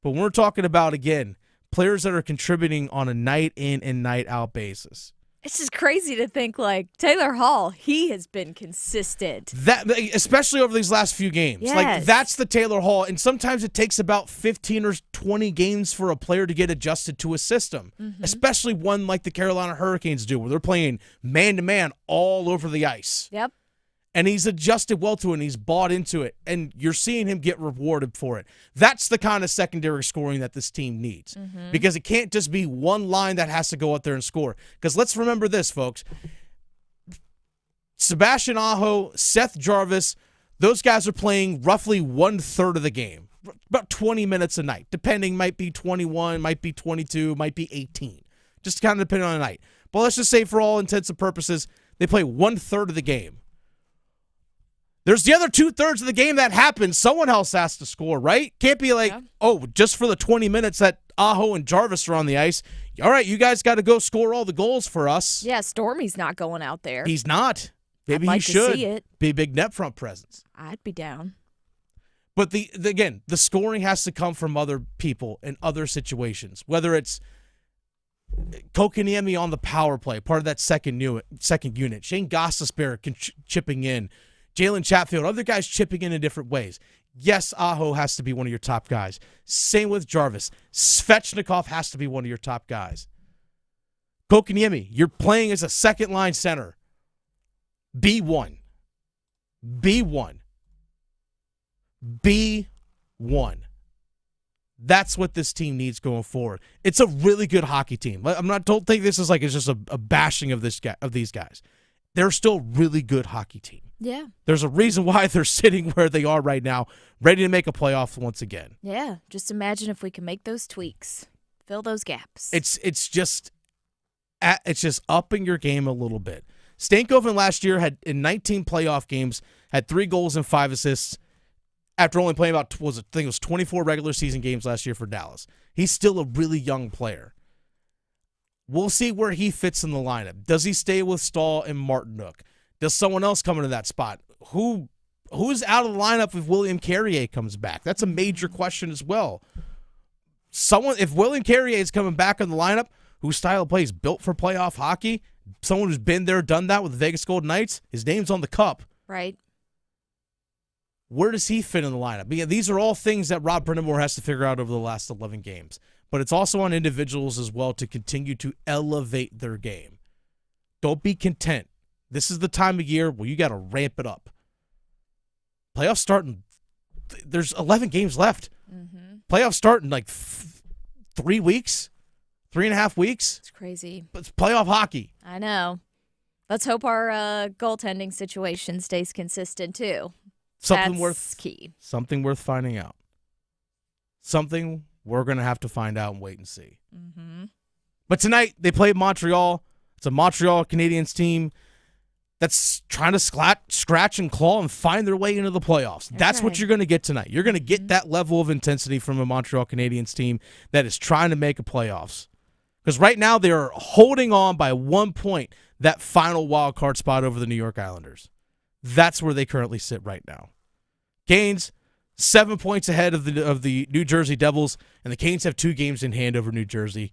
But when we're talking about, again, players that are contributing on a night in and night out basis. It's just crazy to think, like, Taylor Hall, he has been consistent. That, especially over these last few games. Yes. Like, that's the Taylor Hall. And sometimes it takes about 15 or 20 games for a player to get adjusted to a system, especially one like the Carolina Hurricanes do, where they're playing man-to-man all over the ice. Yep. And he's adjusted well to it, and he's bought into it, and you're seeing him get rewarded for it. That's the kind of secondary scoring that this team needs, because it can't just be one line that has to go out there and score. Because let's remember this, folks. Sebastian Aho, Seth Jarvis, those guys are playing roughly 1/3 of the game, about 20 minutes a night, depending, might be 21, might be 22, might be 18, just kind of depending on the night. But let's just say for all intents and purposes, they play 1/3 of the game. There's the other 2/3 of the game that happens. Someone else has to score, right? Can't be like, just for the 20 minutes that Aho and Jarvis are on the ice, all right, you guys got to go score all the goals for us. Yeah, Stormy's not going out there. He's not. Maybe I'd like he should to see it. be a big net front presence. I'd be down. But again, the scoring has to come from other people in other situations, whether it's Kokaniemi on the power play, part of that second unit, Shane Gostisbehere chipping in, Jalen Chatfield, other guys chipping in different ways. Yes, Aho has to be one of your top guys. Same with Jarvis. Svechnikov has to be one of your top guys. Kokaniemi, you're playing as a second-line center. B1. That's what this team needs going forward. It's a really good hockey team. Don't think this is like it's just a bashing of these guys. They're still a really good hockey team. Yeah. There's a reason why they're sitting where they are right now, ready to make a playoff once again. Yeah. Just imagine if we can make those tweaks, fill those gaps. It's just upping your game a little bit. Stankoven last year had in 19 playoff games had 3 goals and 5 assists after only playing about 24 regular season games last year for Dallas. He's still a really young player. We'll see where he fits in the lineup. Does he stay with Stahl and Martinook? Does someone else come into that spot? Who's out of the lineup if William Carrier comes back? That's a major question as well. If William Carrier is coming back in the lineup, whose style of play is built for playoff hockey, someone who's been there, done that with the Vegas Golden Knights, his name's on the cup. Right. Where does he fit in the lineup? Because these are all things that Rob Brind'Amour has to figure out over the last 11 games. But it's also on individuals as well to continue to elevate their game. Don't be content. This is the time of year where you got to ramp it up. Playoffs starting. There's 11 games left. Playoffs starting like 3 weeks, 3.5 weeks. It's crazy. It's playoff hockey. I know. Let's hope our goaltending situation stays consistent too. That's key. Something worth finding out. Something we're going to have to find out and wait and see. But tonight, they played Montreal. It's a Montreal Canadiens team that's trying to scratch and claw and find their way into the playoffs. That's what you're going to get tonight. You're going to get that level of intensity from a Montreal Canadiens team that is trying to make a playoffs. Because right now, they're holding on by 1 point that final wild card spot over the New York Islanders. That's where they currently sit right now. Canes, 7 points ahead of the New Jersey Devils, and the Canes have 2 games in hand over New Jersey.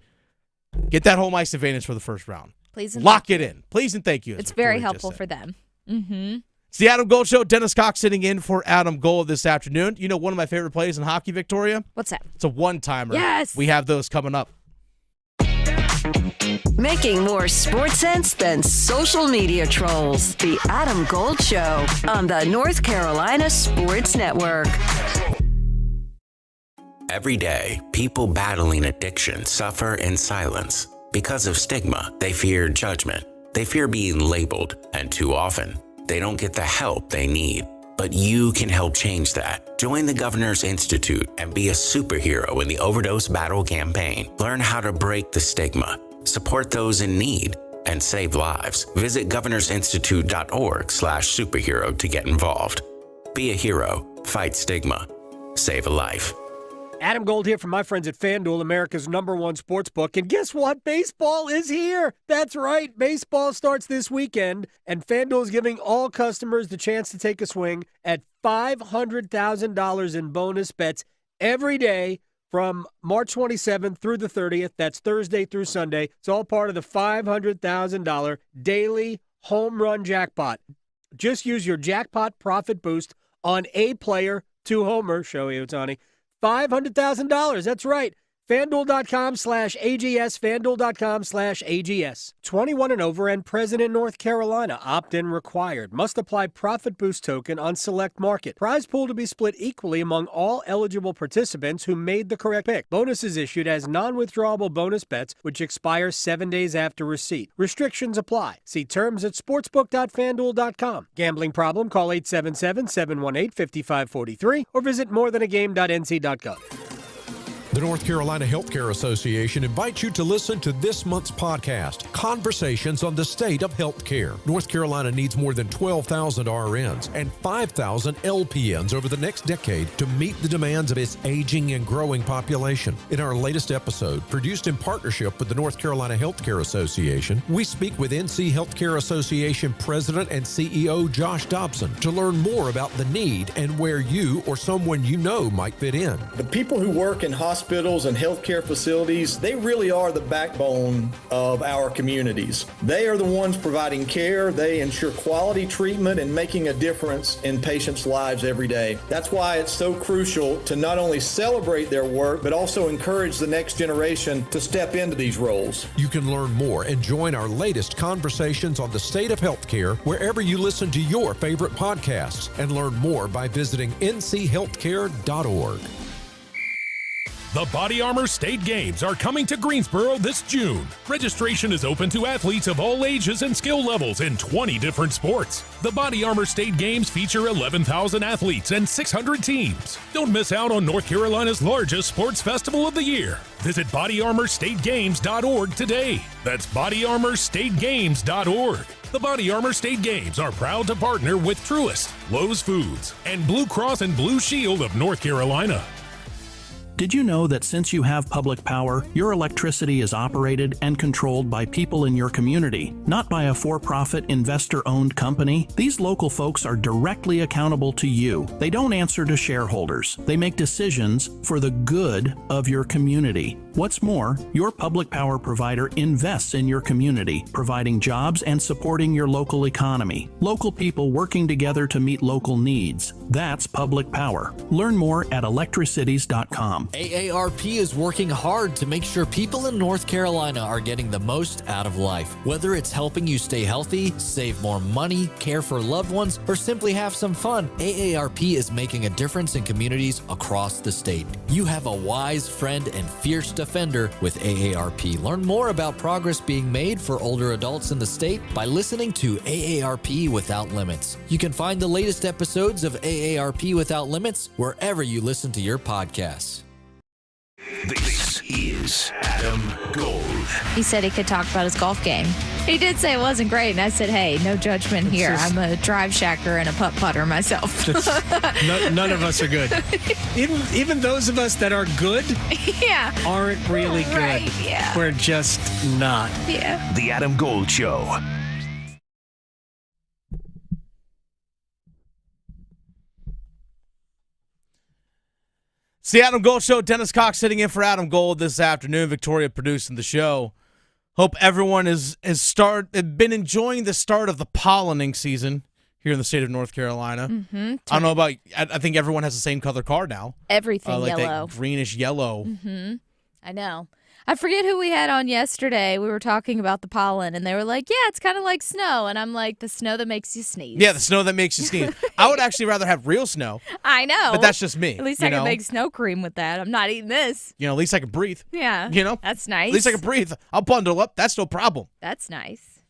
Get that home ice advantage for the first round. Please and lock it in. Please and thank you. It's very helpful for them. It's the Adam Gold Show. Dennis Cox sitting in for Adam Gold this afternoon. You know one of my favorite plays in hockey, Victoria? What's that? It's a one-timer. Yes. We have those coming up. Making more sports sense than social media trolls. The Adam Gold Show on the North Carolina Sports Network. Every day, people battling addiction suffer in silence. Because of stigma, they fear judgment. They fear being labeled, and too often, they don't get the help they need. But you can help change that. Join the Governor's Institute and be a superhero in the overdose battle campaign. Learn how to break the stigma, support those in need, and save lives. Visit governorsinstitute.org/superhero to get involved. Be a hero, fight stigma, save a life. Adam Gold here from my friends at FanDuel, America's #1 sportsbook. And guess what? Baseball is here. That's right. Baseball starts this weekend, and FanDuel is giving all customers the chance to take a swing at $500,000 in bonus bets every day from March 27th through the 30th. That's Thursday through Sunday. It's all part of the $500,000 daily home run jackpot. Just use your jackpot profit boost on a player, 2 homer, Shohei Ohtani. $500,000. That's right. FanDuel.com/AGS, FanDuel.com/AGS. 21 and over and present in North Carolina. Opt-in required. Must apply Profit Boost token on select market. Prize pool to be split equally among all eligible participants who made the correct pick. Bonuses issued as non-withdrawable bonus bets, which expire 7 days after receipt. Restrictions apply. See terms at sportsbook.fanduel.com. Gambling problem? Call 877-718-5543 or visit morethanagame.nc.gov. The North Carolina Healthcare Association invites you to listen to this month's podcast, Conversations on the State of Healthcare. North Carolina needs more than 12,000 RNs and 5,000 LPNs over the next decade to meet the demands of its aging and growing population. In our latest episode, produced in partnership with the North Carolina Healthcare Association, we speak with NC Healthcare Association President and CEO Josh Dobson to learn more about the need and where you or someone you know might fit in. The people who work in hospitals and healthcare facilities, they really are the backbone of our communities. They are the ones providing care. They ensure quality treatment and making a difference in patients' lives every day. That's why it's so crucial to not only celebrate their work, but also encourage the next generation to step into these roles. You can learn more and join our latest Conversations on the State of Healthcare wherever you listen to your favorite podcasts, and learn more by visiting nchealthcare.org. The Body Armor State Games are coming to Greensboro this June. Registration is open to athletes of all ages and skill levels in 20 different sports. The Body Armor State Games feature 11,000 athletes and 600 teams. Don't miss out on North Carolina's largest sports festival of the year. Visit bodyarmorstategames.org today. That's bodyarmorstategames.org. The Body Armor State Games are proud to partner with Truist, Lowe's Foods, and Blue Cross and Blue Shield of North Carolina. Did you know that since you have public power, your electricity is operated and controlled by people in your community, not by a for-profit, investor-owned company? These local folks are directly accountable to you. They don't answer to shareholders. They make decisions for the good of your community. What's more, your public power provider invests in your community, providing jobs and supporting your local economy. Local people working together to meet local needs. That's public power. Learn more at electricities.com. AARP is working hard to make sure people in North Carolina are getting the most out of life. Whether it's helping you stay healthy, save more money, care for loved ones, or simply have some fun, AARP is making a difference in communities across the state. You have a wise friend and fierce defender with AARP. Learn more about progress being made for older adults in the state by listening to AARP Without Limits. You can find the latest episodes of AARP Without Limits wherever you listen to your podcasts. This is Adam Gold. He said he could talk about his golf game. He did say it wasn't great, and I said, hey, no judgment here. I'm a drive shacker and a putt-putter myself. None of us are good. Even those of us that are good aren't really good. Right, yeah. We're just not. Yeah. The Adam Gold Show. It's the Adam Gold Show. Dennis Cox sitting in for Adam Gold this afternoon. Victoria producing the show. Hope everyone has been enjoying the start of the pollinating season here in the state of North Carolina. Mm-hmm. I don't know about. I think everyone has the same color car now. Everything like yellow. That greenish yellow. Mm-hmm. I know. I forget who we had on yesterday. We were talking about the pollen, and they were like, yeah, it's kind of like snow. And I'm like, the snow that makes you sneeze. Yeah, the snow that makes you sneeze. I would actually rather have real snow. I know. But that's just me. At least I can make snow cream with that. I'm not eating this. At least I can breathe. Yeah. That's nice. At least I can breathe. I'll bundle up. That's no problem. That's nice.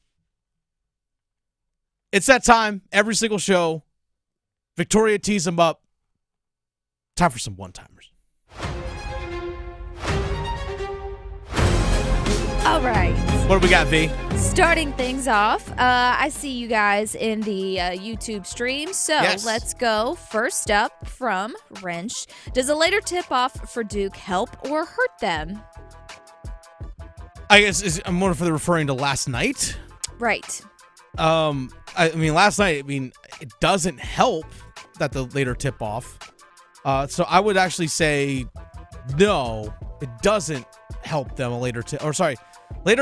It's that time. Every single show. Victoria tees them up. Time for some one-timers. All right. What do we got, V? Starting things off, I see you guys in the YouTube stream, so Let's go. First up from Wrench. Does a later tip-off for Duke help or hurt them? I guess I'm more for the referring to last night. Right. Last night, it doesn't help that the later tip-off. So I would actually say no, it doesn't help them. Later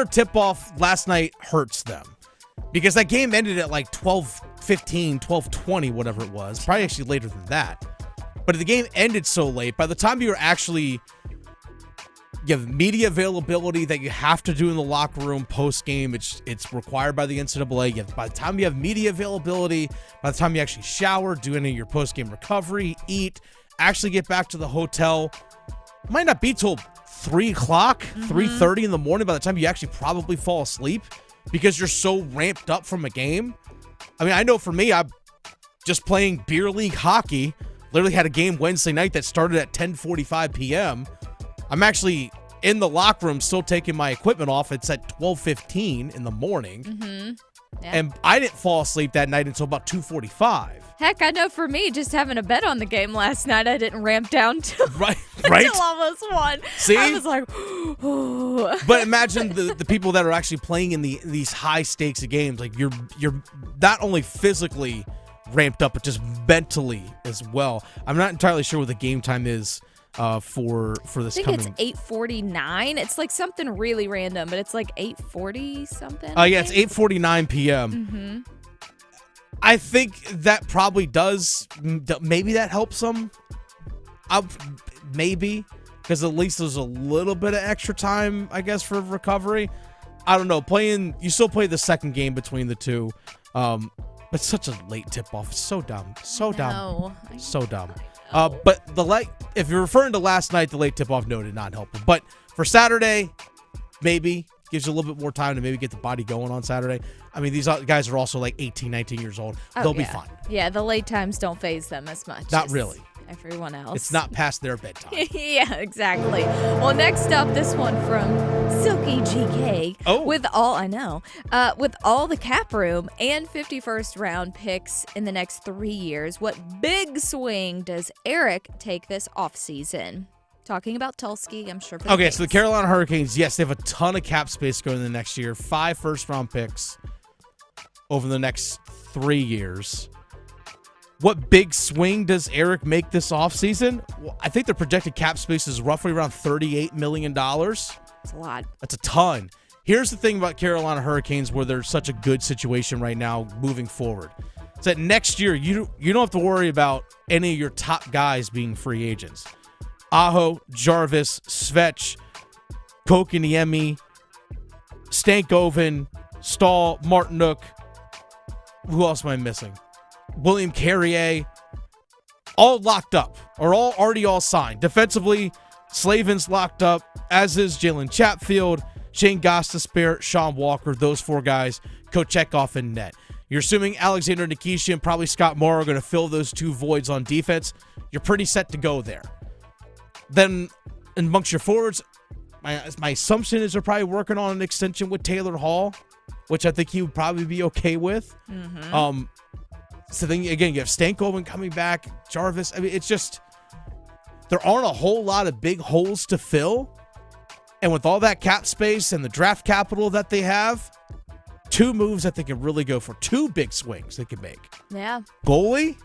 tip-off last night hurts them because that game ended at like 12:15, 12:20, whatever it was. Probably actually later than that. But the game ended so late. By the time you were actually You have media availability that you have to do in the locker room post game. It's required by the NCAA. By the time you have media availability, by the time you actually shower, do any of your post game recovery, eat, actually get back to the hotel, might not be till 3 o'clock, 3:30 in the morning by the time you actually probably fall asleep because you're so ramped up from a game. I mean, I know for me, I'm just playing beer league hockey. Literally had a game Wednesday night that started at 10:45 p.m. I'm actually in the locker room still taking my equipment off. It's at 12:15 in the morning. Yeah. And I didn't fall asleep that night until about 2:45. Heck, I know for me, just having a bet on the game last night, I didn't ramp down till, right? until almost 1. See? I was like, oh. But imagine the people that are actually playing in these high stakes of games. Like you're not only physically ramped up, but just mentally as well. I'm not entirely sure what the game time is for this I think coming. it's 8:49. It's like something really random, but it's like 8:40 something. Yeah, it's 8:49 p.m. I think that probably does. Maybe that helps them. Maybe because at least there's a little bit of extra time, I guess, for recovery. I don't know. You still play the second game between the two. It's such a late tip-off. It's so dumb. So dumb. But if you're referring to last night, the late tip-off, no, did not help. But for Saturday, maybe gives you a little bit more time to maybe get the body going on Saturday. I mean, these guys are also like 18, 19 years old. They'll be fine. Yeah, the late times don't faze them as much. Not as really. Everyone else. It's not past their bedtime. Yeah, exactly. Well, next up, this one from Silky GK. With all the cap room and 51st round picks in the next 3 years, what big swing does Eric take this offseason? Talking about Tulski, I'm sure. Okay, so the Carolina Hurricanes, yes, they have a ton of cap space going in the next year. 5 first-round picks over the next 3 years. What big swing does Eric make this offseason? Well, I think the projected cap space is roughly around $38 million. That's a lot. That's a ton. Here's the thing about Carolina Hurricanes where they're such a good situation right now moving forward. It's that next year, you don't have to worry about any of your top guys being free agents. Aho, Jarvis, Svech, Kokiniemi, Stankoven, Stahl, Martinook. Who else am I missing? William Carrier, all locked up, or already signed. Defensively, Slavin's locked up, as is Jalen Chatfield, Shane Gostisbehere, Sean Walker, those 4 guys, Kochetkov in net. You're assuming Alexander Nikishin and probably Scott Morrow are going to fill those 2 voids on defense. You're pretty set to go there. Then amongst your forwards, my assumption is they're probably working on an extension with Taylor Hall, which I think he would probably be okay with. So then, again, you have Stankoven coming back, Jarvis. I mean, it's just, there aren't a whole lot of big holes to fill. And with all that cap space and the draft capital that they have, 2 moves that they can really go for. 2 big swings they can make. Yeah. Goalie,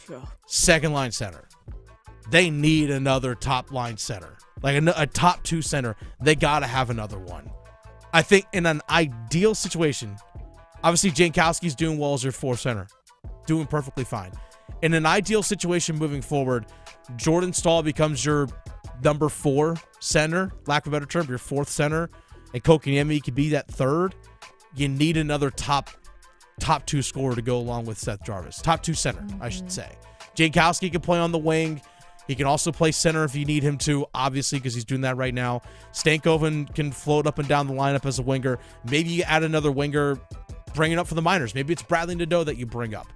Sure. second line center. They need another top line center. Like a top 2 center. They got to have another one. I think in an ideal situation, obviously Jankowski's doing well as your 4th center. Doing perfectly fine. In an ideal situation moving forward, Jordan Stahl becomes your number 4 center, lack of a better term, your 4th center, and Kokiniemi could be that 3rd. You need another top 2 scorer to go along with Seth Jarvis. Top 2 center, I should say. Jankowski can play on the wing. He can also play center if you need him to, obviously, because he's doing that right now. Stankoven can float up and down the lineup as a winger. Maybe you add another winger, bring it up for the minors. Maybe it's Bradley Nadeau that you bring up.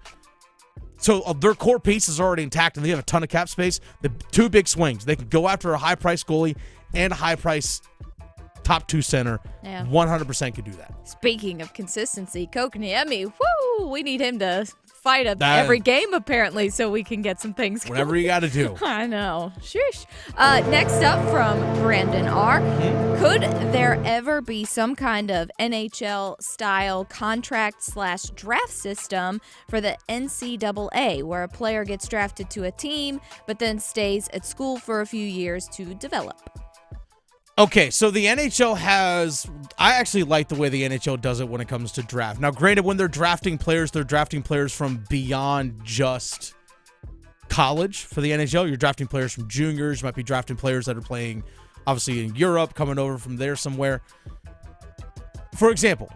So their core piece is already intact, and they have a ton of cap space. The 2 big swings. They can go after a high-price goalie and a high-price top 2 center. Yeah. 100% could do that. Speaking of consistency, Kokiniemi, woo! We need him to fight every game, apparently, so we can get some things going. Whatever you got to do. I know. Shush. Next up from Brind'Amour. Could there ever be some kind of NHL-style contract/draft system for the NCAA where a player gets drafted to a team but then stays at school for a few years to develop? Okay, so the NHL I actually like the way the NHL does it when it comes to draft. Now, granted, when they're drafting players from beyond just college for the NHL. You're drafting players from juniors. You might be drafting players that are playing obviously in Europe, coming over from there somewhere. For example,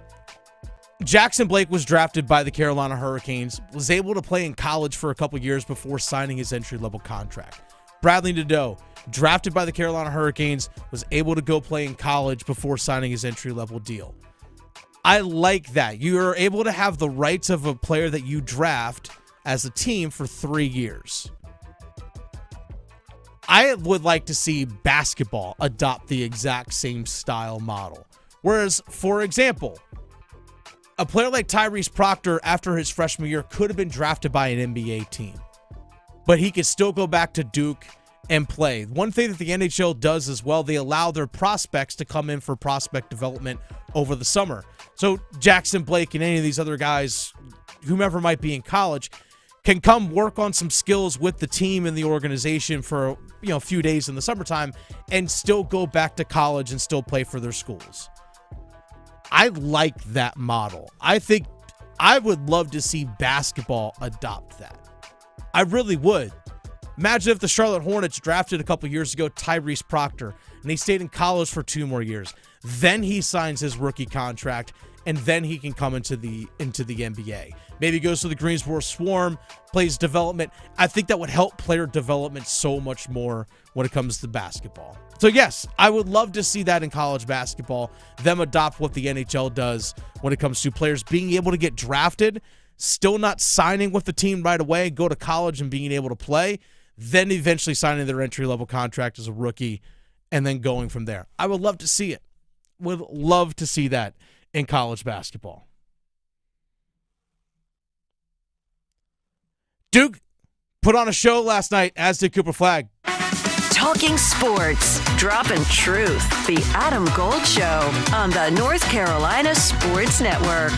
Jackson Blake was drafted by the Carolina Hurricanes, was able to play in college for a couple years before signing his entry-level contract. Bradley Nadeau, drafted by the Carolina Hurricanes, was able to go play in college before signing his entry-level deal. I like that. You are able to have the rights of a player that you draft as a team for 3 years. I would like to see basketball adopt the exact same style model. Whereas, for example, a player like Tyrese Proctor, after his freshman year, could have been drafted by an NBA team, but he could still go back to Duke and play. One thing that the NHL does as well, they allow their prospects to come in for prospect development over the summer. So Jackson Blake and any of these other guys, whomever might be in college, can come work on some skills with the team and the organization for a few days in the summertime and still go back to college and still play for their schools. I like that model. I think I would love to see basketball adopt that. I really would. Imagine if the Charlotte Hornets drafted a couple years ago Tyrese Proctor and he stayed in college for 2 more years. Then he signs his rookie contract and then he can come into the NBA. Maybe goes to the Greensboro Swarm, plays development. I think that would help player development so much more when it comes to basketball. So yes, I would love to see that in college basketball, them adopt what the NHL does when it comes to players being able to get drafted, still not signing with the team right away, go to college and being able to play, then eventually signing their entry-level contract as a rookie and then going from there. I would love to see it. Would love to see that in college basketball. Duke put on a show last night, as did Cooper Flagg. Talking sports, dropping truth. The Adam Gold Show on the North Carolina Sports Network.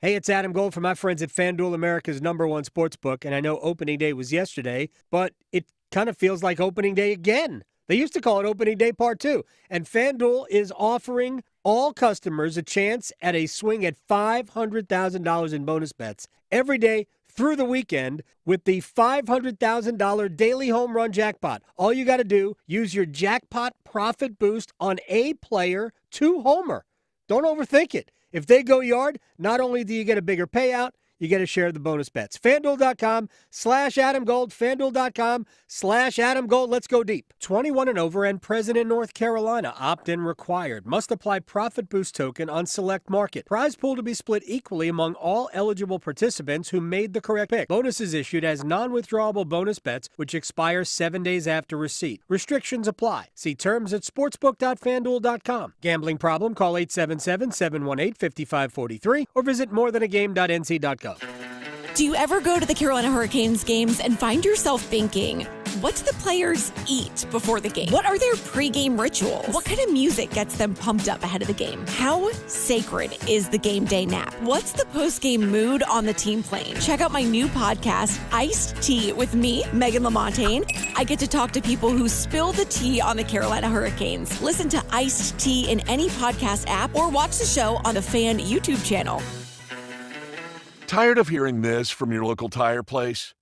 Hey, it's Adam Gold from my friends at FanDuel, America's #1 sportsbook, and I know opening day was yesterday, but it kind of feels like opening day again. They used to call it opening day part 2, and FanDuel is offering all customers a chance at a swing at $500,000 in bonus bets every day through the weekend with the $500,000 daily home run jackpot. All you got to do, use your jackpot profit boost on a player to homer. Don't overthink it. If they go yard, not only do you get a bigger payout, you get a share of the bonus bets. FanDuel.com/AdamGold. FanDuel.com/AdamGold. Let's go deep. 21 and over and present in North Carolina. Opt-in required. Must apply profit boost token on select market. Prize pool to be split equally among all eligible participants who made the correct pick. Bonuses issued as non-withdrawable bonus bets, which expire 7 days after receipt. Restrictions apply. See terms at sportsbook.fanduel.com. Gambling problem? Call 877-718-5543 or visit morethanagame.nc.gov. Do you ever go to the Carolina Hurricanes games and find yourself thinking, what do the players eat before the game? What are their pregame rituals? What kind of music gets them pumped up ahead of the game? How sacred is the game day nap? What's the postgame mood on the team plane? Check out my new podcast, Iced Tea, with me, Megan LaMontagne. I get to talk to people who spill the tea on the Carolina Hurricanes. Listen to Iced Tea in any podcast app or watch the show on the Fan YouTube channel. Tired of hearing this from your local tire place?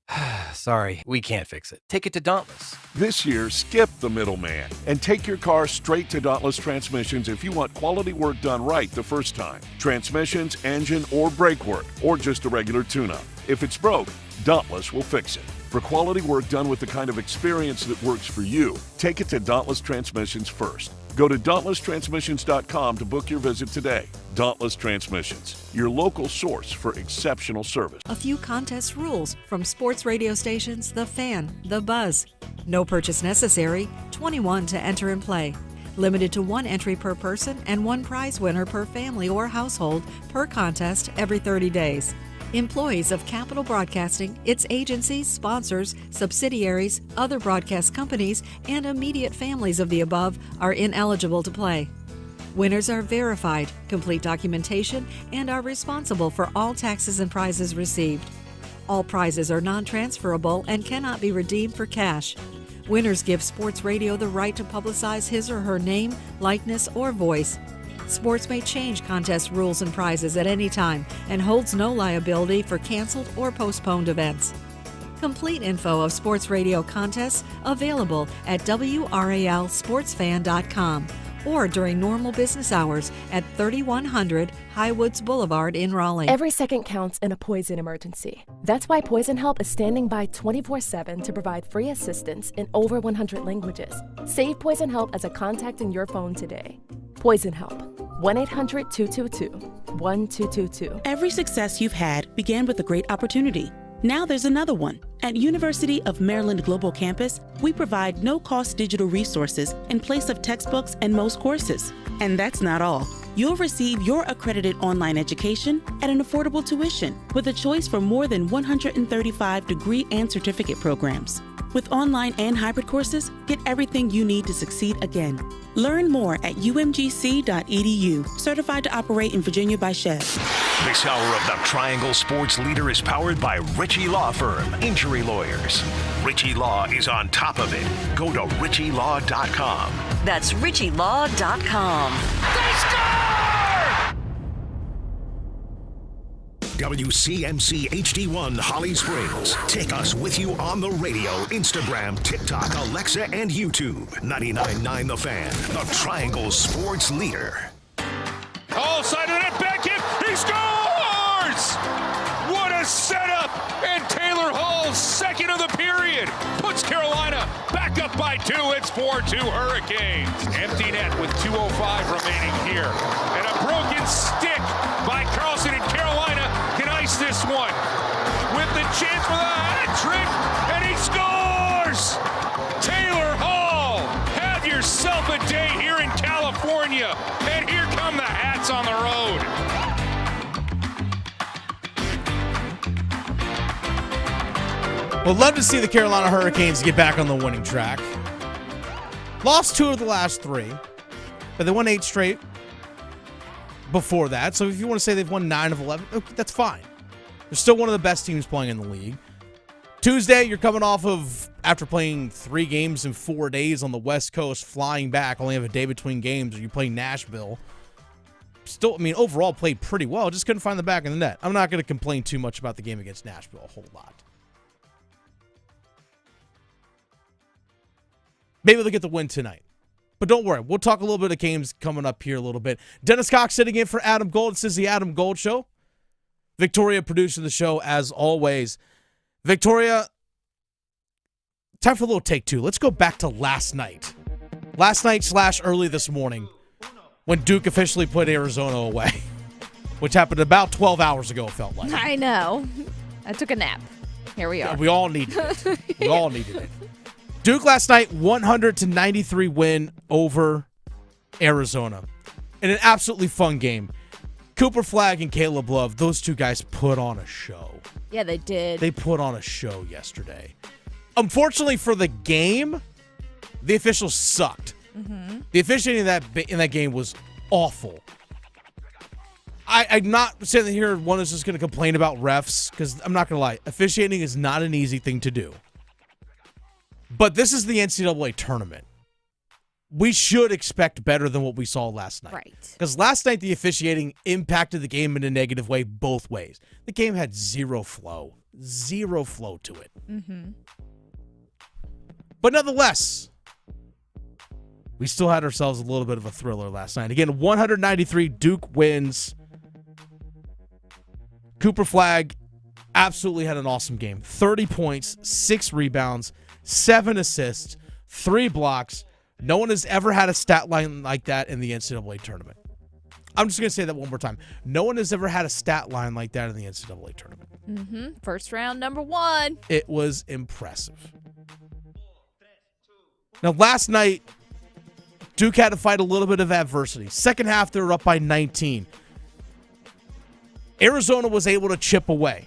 Sorry, we can't fix it. Take it to Dauntless. This year, skip the middleman and take your car straight to Dauntless Transmissions if you want quality work done right the first time. Transmissions, engine, or brake work, or just a regular tune-up. If it's broke, Dauntless will fix it. For quality work done with the kind of experience that works for you, take it to Dauntless Transmissions first. Go to DauntlessTransmissions.com to book your visit today. Dauntless Transmissions, your local source for exceptional service. A few contest rules from sports radio stations The Fan, The Buzz. No purchase necessary, 21 to enter and play. Limited to 1 entry per person and 1 prize winner per family or household per contest every 30 days. Employees of Capital Broadcasting, its agencies, sponsors, subsidiaries, other broadcast companies, and immediate families of the above are ineligible to play. Winners are verified, complete documentation, and are responsible for all taxes and prizes received. All prizes are non-transferable and cannot be redeemed for cash. Winners give sports radio the right to publicize his or her name, likeness, or voice. Sports may change contest rules and prizes at any time and holds no liability for canceled or postponed events. Complete info of sports radio contests available at WRALSportsFan.com or during normal business hours at 3100 Highwoods Boulevard in Raleigh. Every second counts in a poison emergency. That's why Poison Help is standing by 24/7 to provide free assistance in over 100 languages. Save Poison Help as a contact in your phone today. Poison Help. 1-800-222-1222. Every success you've had began with a great opportunity. Now there's another one. At University of Maryland Global Campus, we provide no-cost digital resources in place of textbooks and most courses. And that's not all. You'll receive your accredited online education at an affordable tuition with a choice from more than 135 degree and certificate programs. With online and hybrid courses, get everything you need to succeed again. Learn more at umgc.edu. Certified to operate in Virginia by Chev. This hour of the Triangle Sports Leader is powered by Ritchie Law Firm, injury lawyers. Ritchie Law is on top of it. Go to ritchielaw.com. That's ritchielaw.com. They score! WCMC HD1 Holly Springs. Take us with you on the radio, Instagram, TikTok, Alexa, and YouTube. 99.9 The Fan, the Triangle Sports Leader. All side of that back hit. He scores! What a setup! And Taylor Hall's second of the period puts Carolina back up by 2. It's 4-2 Hurricanes. Empty net with 2:05 remaining here. And a broken stick by Carlson, and Carolina can ice this one with the chance for the hat trick, and he scores! Taylor Hall, have yourself a day here in California, and here come the Hats on the road. We'd love to see the Carolina Hurricanes get back on the winning track. Lost 2 of the last 3, but they won 8 straight before that. So if you want to say they've won 9 of 11, okay, that's fine. They're still one of the best teams playing in the league. Tuesday, you're coming off of, after playing 3 games in 4 days on the West Coast, flying back, only have a day between games, or you play Nashville. Still, I mean, overall played pretty well. Just couldn't find the back of the net. I'm not going to complain too much about the game against Nashville a whole lot. Maybe they'll get the win tonight. But don't worry, we'll talk a little bit of games coming up here a little bit. Dennis Cox sitting in for Adam Gold. This is the Adam Gold Show. Victoria producing the show as always. Victoria, time for a little take 2. Let's go back to last night. Last night / early this morning when Duke officially put Arizona away, which happened about 12 hours ago, it felt like. I know. I took a nap. Here we are. We all needed it. We all needed it. Duke last night, 100-93 win over Arizona. In an absolutely fun game. Cooper Flagg and Caleb Love, those 2 guys put on a show. Yeah, they did. They put on a show yesterday. Unfortunately for the game, the officials sucked. Mm-hmm. The officiating in that game was awful. I'm not sitting here one is just going to complain about refs, because I'm not going to lie. Officiating is not an easy thing to do. But this is the NCAA tournament. We should expect better than what we saw last night. Right. Because last night the officiating impacted the game in a negative way both ways. The game had zero flow to it. Mm-hmm. But nonetheless, we still had ourselves a little bit of a thriller last night. Again, 193, Duke wins. Cooper Flagg absolutely had an awesome game. 30 points, 6 rebounds, 7 assists, 3 blocks. No one has ever had a stat line like that in the NCAA tournament. I'm just going to say that one more time. No one has ever had a stat line like that in the NCAA tournament. Mm-hmm. First round, number 1. It was impressive. Now, last night, Duke had to fight a little bit of adversity. Second half, they were up by 19. Arizona was able to chip away.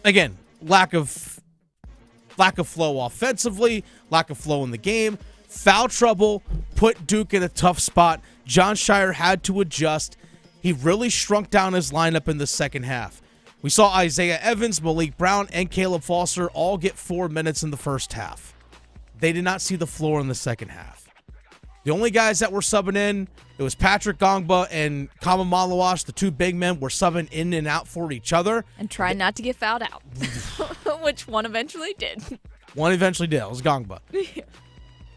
Again, lack of flow offensively, lack of flow in the game. Foul trouble put Duke in a tough spot. John Shire had to adjust. He really shrunk down his lineup in the second half. We saw Isaiah Evans, Malik Brown, and Caleb Foster all get 4 minutes in the first half. They did not see the floor in the second half. The only guys that were subbing in, it was Patrick Gongba and Kama Malawash, the two big men, were subbing in and out for each other. And trying not to get fouled out, which one eventually did. One eventually did. It was Gongba.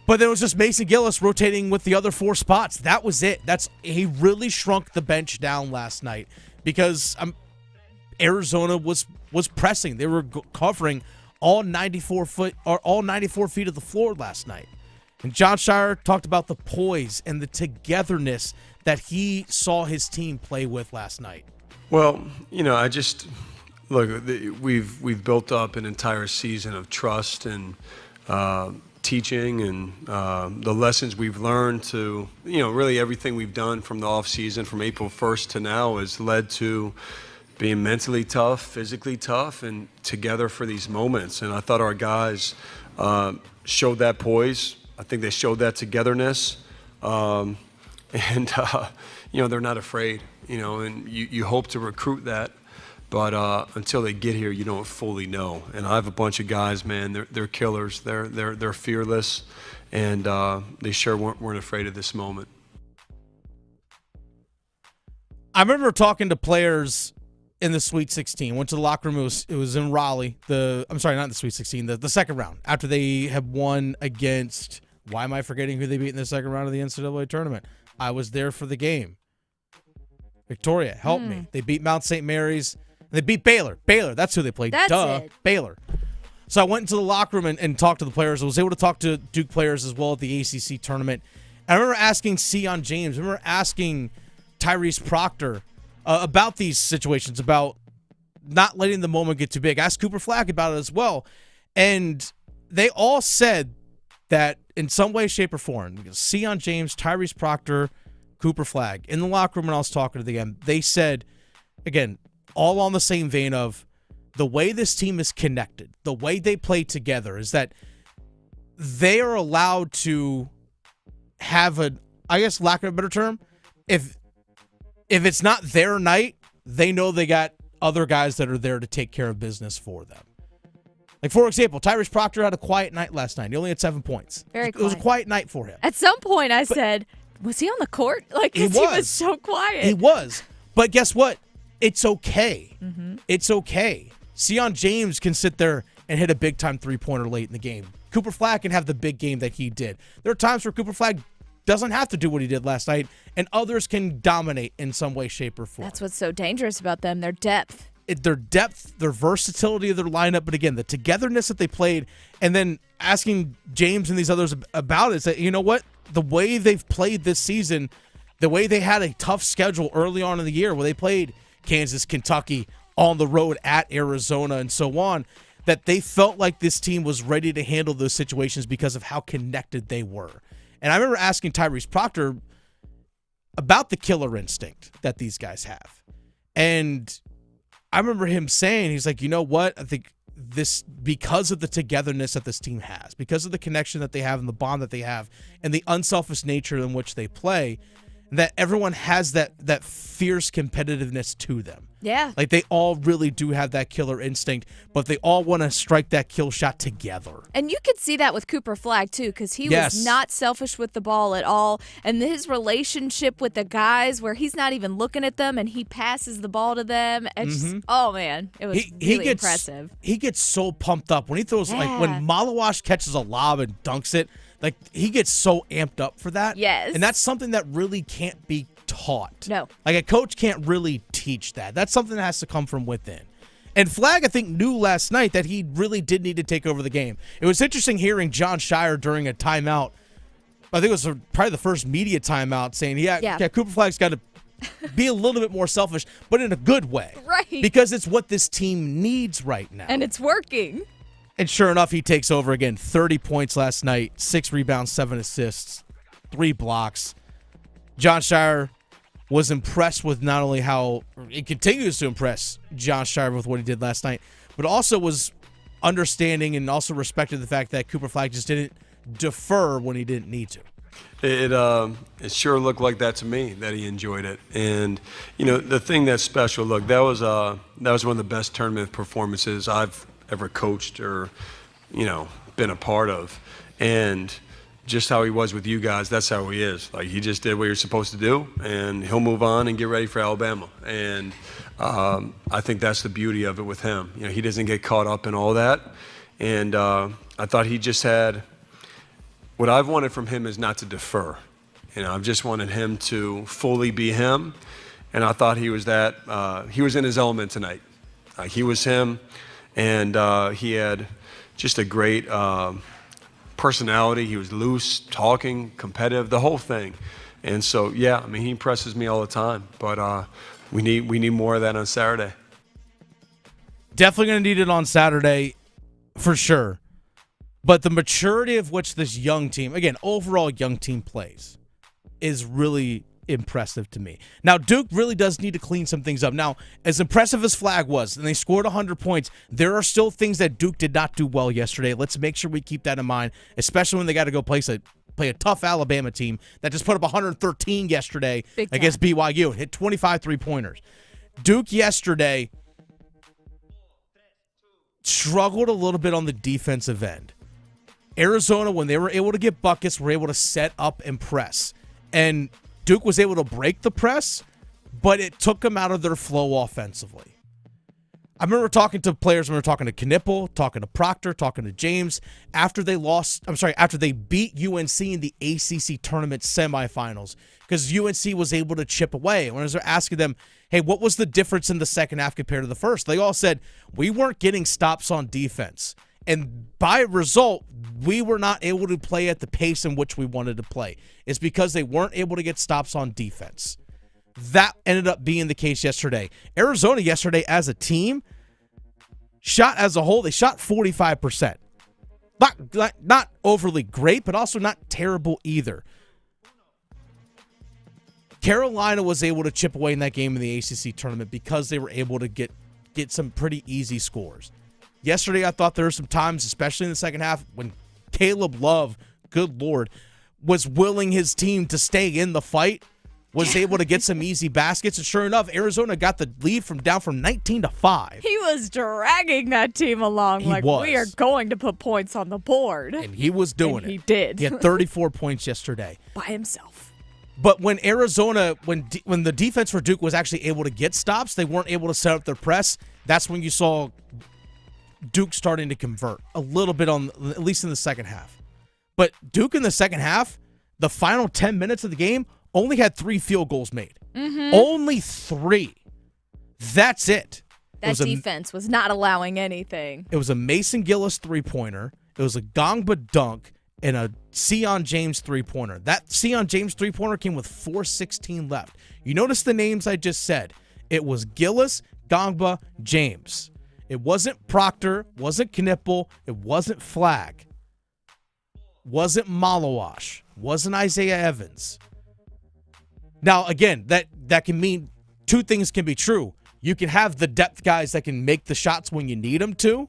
But then it was just Mason Gillis rotating with the other 4 spots. That was it. He really shrunk the bench down last night because Arizona was pressing. They were covering all 94 feet of the floor last night. And Jon Scheyer talked about the poise and the togetherness that he saw his team play with last night. Well, we've built up an entire season of trust and teaching and the lessons we've learned to, really everything we've done from the off season from April 1st to now has led to being mentally tough, physically tough, and together for these moments. And I thought our guys showed that poise. I think they showed that togetherness. They're not afraid, and you hope to recruit that. But until they get here, you don't fully know. And I have a bunch of guys, man. They're killers. They're fearless, and they sure weren't afraid of this moment. I remember talking to players in the Sweet 16. Went to the locker room. It was in Raleigh. I'm sorry, not the Sweet 16. The second round after they had won against. Why am I forgetting who they beat in the second round of the NCAA tournament? I was there for the game. Victoria, help me. They beat Mount St. Mary's. They beat Baylor. That's who they played. That's it. Baylor. So I went into the locker room and talked to the players. I was able to talk to Duke players as well at the ACC tournament. And I remember asking Sion James, I remember asking Tyrese Proctor about these situations, about not letting the moment get too big. I asked Cooper Flagg about it as well. And they all said that in some way, shape, or form, Sion James, Tyrese Proctor, Cooper Flagg, in the locker room when I was talking to them, they said, again, all on the same vein of the way this team is connected, the way they play together is that they are allowed to have lack of a better term, if it's not their night, they know they got other guys that are there to take care of business for them. Like, for example, Tyrese Proctor had a quiet night last night. He only had 7 points. It was a quiet night for him. At some point, I said, was he on the court? He was so quiet. He was. But guess what? It's okay. Mm-hmm. It's okay. Sion James can sit there and hit a big-time three-pointer late in the game. Cooper Flagg can have the big game that he did. There are times where Cooper Flagg doesn't have to do what he did last night, and others can dominate in some way, shape, or form. That's what's so dangerous about them, their depth. Their depth, their versatility of their lineup, but again, the togetherness that they played, and then asking James and these others about it is that, you know what? The way they've played this season, the way they had a tough schedule early on in the year where they played Kansas, Kentucky, on the road at Arizona, and so on, that they felt like this team was ready to handle those situations because of how connected they were. And I remember asking Tyrese Proctor about the killer instinct that these guys have. And I remember him saying, he's like, you know what? I think this, because of the togetherness that this team has, because of the connection that they have and the bond that they have and the unselfish nature in which they play, that everyone has that fierce competitiveness to them. Yeah. Like, they all really do have that killer instinct, but they all want to strike that kill shot together. And you could see that with Cooper Flagg, too, because he was not selfish with the ball at all. And his relationship with the guys where he's not even looking at them and he passes the ball to them. It's just, oh, man, it was really impressive. He gets so pumped up when he throws, like when Malawash catches a lob and dunks it, like, he gets so amped up for that. Yes. And that's something that really can't be taught. No. Like, a coach can't really teach that. That's something that has to come from within. And Flagg, I think, knew last night that he really did need to take over the game. It was interesting hearing Jon Scheyer during a timeout. I think it was probably the first media timeout, saying, yeah, Cooper Flagg's got to be a little bit more selfish, but in a good way. Right. Because it's what this team needs right now. And it's working. And sure enough, he takes over again. 30 points last night, 6 rebounds, 7 assists, 3 blocks. Jon Scheyer was impressed with not only how he continues to impress Jon Scheyer with what he did last night, but also was understanding and also respected the fact that Cooper Flagg just didn't defer when he didn't need to. It sure looked like that to me, that he enjoyed it. And, you know, the thing that's special, look, that was one of the best tournament performances I've ever coached or, you know, been a part of. And just how he was with you guys, that's how he is. Like, he just did what you're supposed to do, and he'll move on and get ready for Alabama. And I think that's the beauty of it with him. You know, he doesn't get caught up in all that. And I thought he just had – what I've wanted from him is not to defer. You know, I've just wanted him to fully be him. And I thought he was that he was in his element tonight. He was him, and he had just a great personality. He was loose, talking, competitive, the whole thing. And so, yeah, I mean, he impresses me all the time. But we need more of that on Saturday. Definitely going to need it on Saturday, for sure. But the maturity of which this young team, again, overall young team plays, is really impressive to me. Now, Duke really does need to clean some things up. Now, as impressive as Flag was, and they scored 100 points, there are still things that Duke did not do well yesterday. Let's make sure we keep that in mind, especially when they got to go play a tough Alabama team that just put up 113 yesterday against BYU and hit 25 3-pointers. Duke yesterday struggled a little bit on the defensive end. Arizona, when they were able to get buckets, were able to set up and press. And Duke was able to break the press, but it took them out of their flow offensively. I remember talking to players, when we were talking to Knipple, talking to Proctor, talking to James, after they beat UNC in the ACC tournament semifinals, because UNC was able to chip away. When I was asking them, hey, what was the difference in the second half compared to the first? They all said, we weren't getting stops on defense. And by result, we were not able to play at the pace in which we wanted to play. It's because they weren't able to get stops on defense. That ended up being the case yesterday. Arizona yesterday as a team, shot as a whole, they shot 45%. Not overly great, but also not terrible either. Carolina was able to chip away in that game in the ACC tournament because they were able to get some pretty easy scores. Yesterday, I thought there were some times, especially in the second half, when Caleb Love, good Lord, was willing his team to stay in the fight, was able to get some easy baskets, and sure enough, Arizona got the lead down from 19 to 5. He was dragging that team along we are going to put points on the board. And he was doing it. He did. He had 34 points yesterday. By himself. But when Arizona, when the defense for Duke was actually able to get stops, they weren't able to set up their press. That's when you saw Duke starting to convert a little bit at least in the second half. But Duke in the second half, the final 10 minutes of the game, only had 3 field goals made. Mm-hmm. Only 3. That's it. That defense was not allowing anything. It was a Mason Gillis 3-pointer. It was a Gongba dunk and a Sion James 3-pointer. That Sion James 3-pointer came with 4:16 left. You notice the names I just said. It was Gillis, Gongba, James. It wasn't Proctor, wasn't Knipple, it wasn't Flag, wasn't Malawash, wasn't Isaiah Evans. Now, again, that can mean two things can be true. You can have the depth guys that can make the shots when you need them to,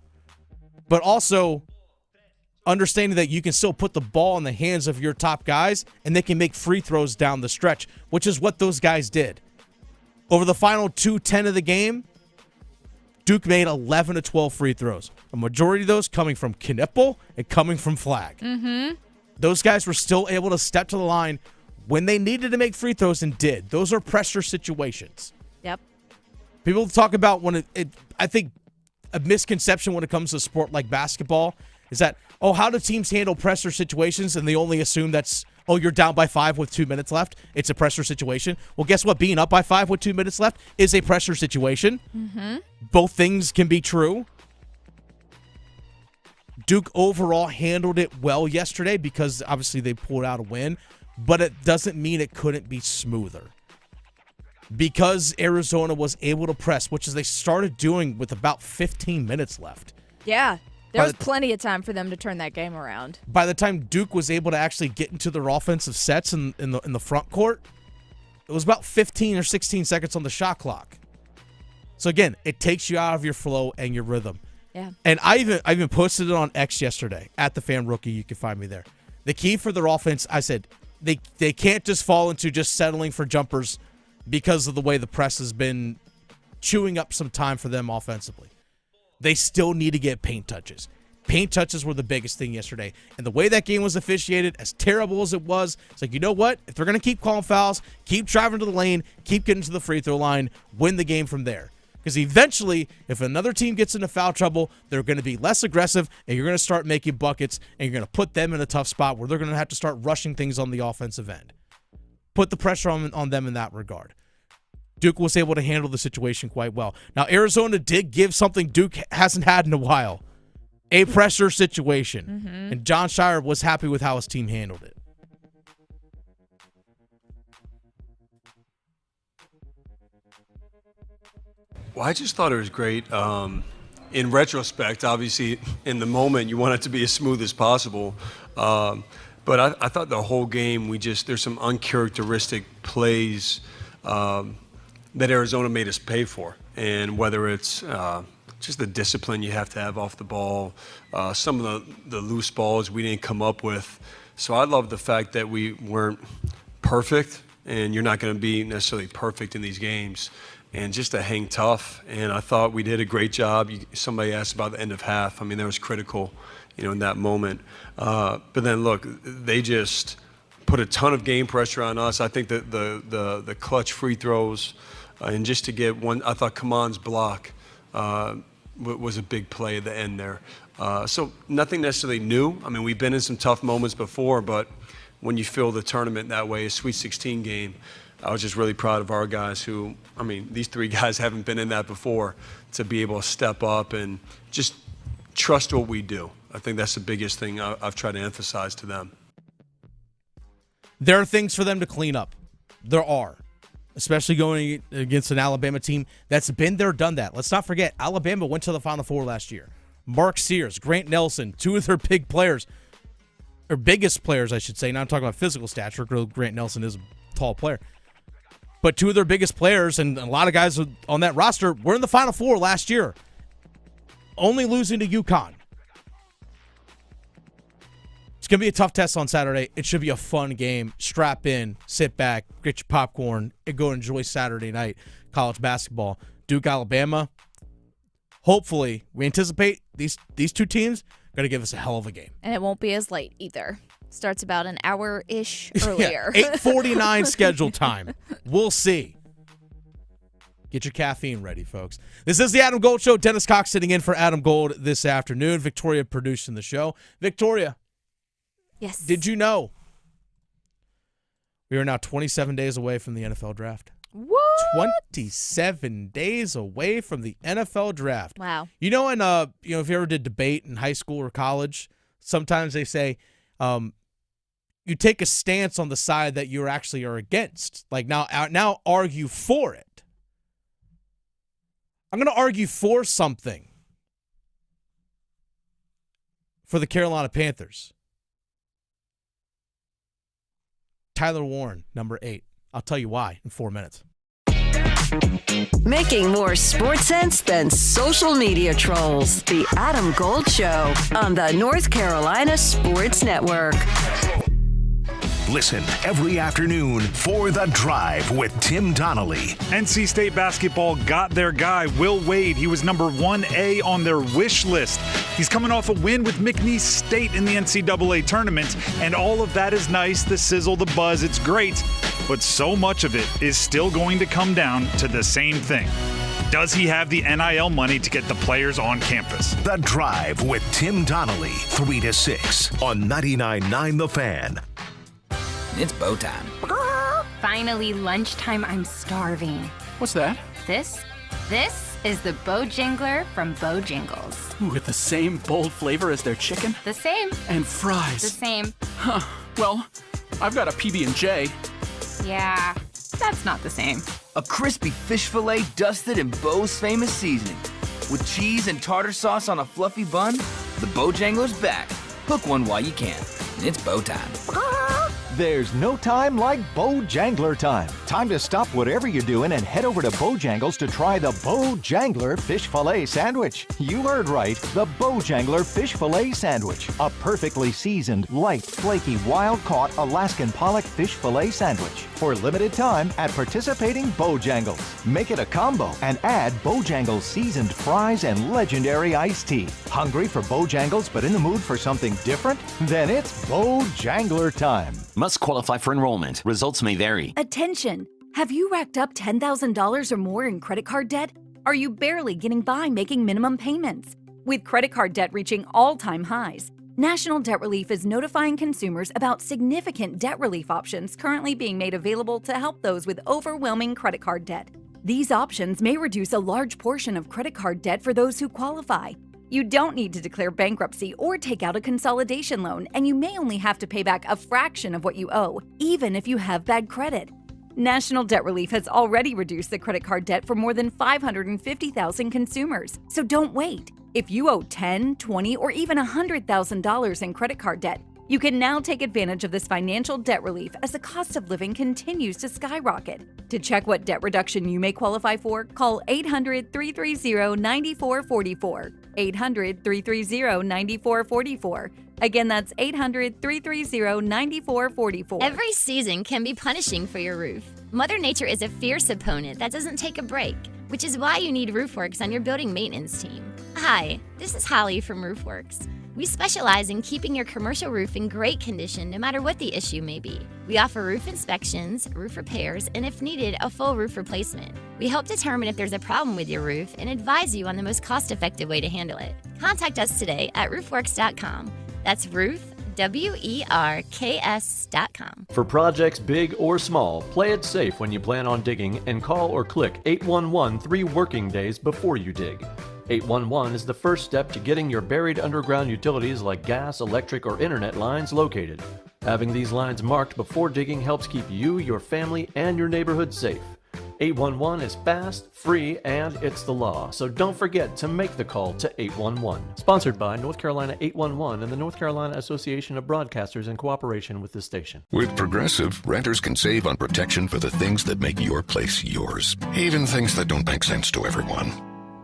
but also understanding that you can still put the ball in the hands of your top guys and they can make free throws down the stretch, which is what those guys did. Over the final 2:10 of the game, Duke made 11 to 12 free throws. A majority of those coming from Knipple and coming from Flag. Mm-hmm. Those guys were still able to step to the line when they needed to make free throws and did. Those are pressure situations. Yep. People talk about I think a misconception when it comes to a sport like basketball is that, how do teams handle pressure situations? And they only assume that's, you're down by 5 with 2 minutes left. It's a pressure situation. Well, guess what? Being up by 5 with 2 minutes left is a pressure situation. Mm-hmm. Both things can be true. Duke overall handled it well yesterday because obviously they pulled out a win, but it doesn't mean it couldn't be smoother. Because Arizona was able to press, which is they started doing with about 15 minutes left. Yeah. There was plenty of time for them to turn that game around. By the time Duke was able to actually get into their offensive sets in the front court, it was about 15 or 16 seconds on the shot clock. So again, it takes you out of your flow and your rhythm. Yeah. And I even posted it on X yesterday at the Fan Rookie. You can find me there. The key for their offense, I said, they can't just fall into just settling for jumpers because of the way the press has been chewing up some time for them offensively. They still need to get paint touches. Paint touches were the biggest thing yesterday. And the way that game was officiated, as terrible as it was, it's like, you know what? If they're going to keep calling fouls, keep driving to the lane, keep getting to the free throw line, win the game from there. Because eventually, if another team gets into foul trouble, they're going to be less aggressive, and you're going to start making buckets, and you're going to put them in a tough spot where they're going to have to start rushing things on the offensive end. Put the pressure on them in that regard. Duke was able to handle the situation quite well. Now, Arizona did give something Duke hasn't had in a while. A pressure situation. And John Shire was happy with how his team handled it. Well, I just thought it was great. In retrospect, obviously, in the moment, you want it to be as smooth as possible. But I thought the whole game, there's some uncharacteristic plays that Arizona made us pay for. And whether it's just the discipline you have to have off the ball, some of the loose balls we didn't come up with. So I love the fact that we weren't perfect, and you're not going to be necessarily perfect in these games. And just to hang tough, and I thought we did a great job. Somebody asked about the end of half. I mean, that was critical, in that moment. But then, look, they just put a ton of game pressure on us. I think that the clutch free throws, and just to get one, I thought Kaman's block was a big play at the end there. So nothing necessarily new. I mean, we've been in some tough moments before, but when you fill the tournament that way, a Sweet 16 game, I was just really proud of our guys who, I mean, these three guys haven't been in that before, to be able to step up and just trust what we do. I think that's the biggest thing I've tried to emphasize to them. There are things for them to clean up. There are. Especially going against an Alabama team that's been there, done that. Let's not forget, Alabama went to the Final Four last year. Mark Sears, Grant Nelson, two of their big players, or biggest players, I should say. Now I'm talking about physical stature. Grant Nelson is a tall player. But two of their biggest players and a lot of guys on that roster were in the Final Four last year, only losing to UConn. It's going to be a tough test on Saturday. It should be a fun game. Strap in, sit back, get your popcorn, and go enjoy Saturday night college basketball. Duke, Alabama. Hopefully, we anticipate these two teams are going to give us a hell of a game. And it won't be as late either. Starts about an hour-ish earlier. 8:49 schedule time. We'll see. Get your caffeine ready, folks. This is the Adam Gold Show. Dennis Cox sitting in for Adam Gold this afternoon. Victoria producing the show. Victoria. Yes. Did you know we are now 27 days away from the NFL draft? What? 27 days away from the NFL draft. Wow. You know, if you ever did debate in high school or college, sometimes they say, you take a stance on the side that you actually are against. Like now argue for it. I'm going to argue for something for the Carolina Panthers. Tyler Warren, number 8. I'll tell you why in 4 minutes. Making more sports sense than social media trolls. The Adam Gold Show on the North Carolina Sports Network. Listen every afternoon for The Drive with Tim Donnelly. NC State basketball got their guy, Will Wade. He was number 1A on their wish list. He's coming off a win with McNeese State in the NCAA tournament, and all of that is nice, the sizzle, the buzz, it's great. But so much of it is still going to come down to the same thing. Does he have the NIL money to get the players on campus? The Drive with Tim Donnelly, 3 to 6 on 99.9 The Fan. It's bow time. Finally, lunchtime. I'm starving. What's that? This is the Bojangler from Bojangles. Ooh, with the same bold flavor as their chicken? The same. And fries. The same. Huh. Well, I've got a PB&J. Yeah, that's not the same. A crispy fish fillet dusted in Bo's famous seasoning. With cheese and tartar sauce on a fluffy bun, the Bojangler's back. Hook one while you can. It's bow time. There's no time like Bojangler time. Time to stop whatever you're doing and head over to Bojangles to try the Bojangler Fish Fillet Sandwich. You heard right, the Bojangler Fish Fillet Sandwich. A perfectly seasoned, light, flaky, wild-caught Alaskan pollock fish fillet sandwich. For limited time at participating Bojangles. Make it a combo and add Bojangles seasoned fries and legendary iced tea. Hungry for Bojangles but in the mood for something different? Then it's Bojangler time. Must qualify for enrollment. Results may vary. Attention! Have you racked up $10,000 or more in credit card debt? Are you barely getting by making minimum payments? With credit card debt reaching all-time highs, National Debt Relief is notifying consumers about significant debt relief options currently being made available to help those with overwhelming credit card debt. These options may reduce a large portion of credit card debt for those who qualify. You don't need to declare bankruptcy or take out a consolidation loan, and you may only have to pay back a fraction of what you owe, even if you have bad credit. National Debt Relief has already reduced the credit card debt for more than 550,000 consumers, so don't wait. If you owe $10,000, $20,000, or even $100,000 in credit card debt, you can now take advantage of this financial debt relief as the cost of living continues to skyrocket. To check what debt reduction you may qualify for, call 800-330-9444. 800-330-9444. Again, that's 800-330-9444. Every season can be punishing for your roof. Mother Nature is a fierce opponent that doesn't take a break, which is why you need RoofWorks on your building maintenance team. Hi, this is Holly from RoofWorks. We specialize in keeping your commercial roof in great condition no matter what the issue may be. We offer roof inspections, roof repairs, and if needed, a full roof replacement. We help determine if there's a problem with your roof and advise you on the most cost-effective way to handle it. Contact us today at roofworks.com. That's roofwerks.com. For projects big or small, play it safe when you plan on digging and call or click 811 3 working days before you dig. 811 is the first step to getting your buried underground utilities like gas, electric, or internet lines located. Having these lines marked before digging helps keep you, your family, and your neighborhood safe. 811 is fast, free, and it's the law, so don't forget to make the call to 811. Sponsored by North Carolina 811 and the North Carolina Association of Broadcasters in cooperation with this station. With Progressive, renters can save on protection for the things that make your place yours, even things that don't make sense to everyone.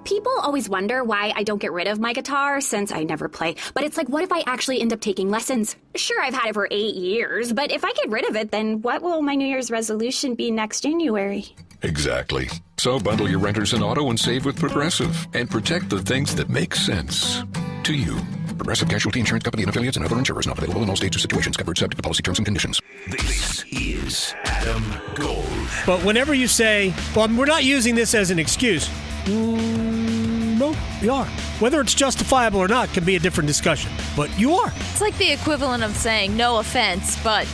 People always wonder why I don't get rid of my guitar since I never play. But it's like, what if I actually end up taking lessons? Sure, I've had it for 8 years, but if I get rid of it, then what will my New Year's resolution be next January? Exactly. So bundle your renters and auto and save with Progressive and protect the things that make sense to you. Progressive Casualty Insurance Company and affiliates and other insurers not available in all states or situations covered subject to policy terms and conditions. This is Adam Gold. But whenever you say, well, we're not using this as an excuse, no, we are. Whether it's justifiable or not can be a different discussion, but you are. It's like the equivalent of saying no offense, but ...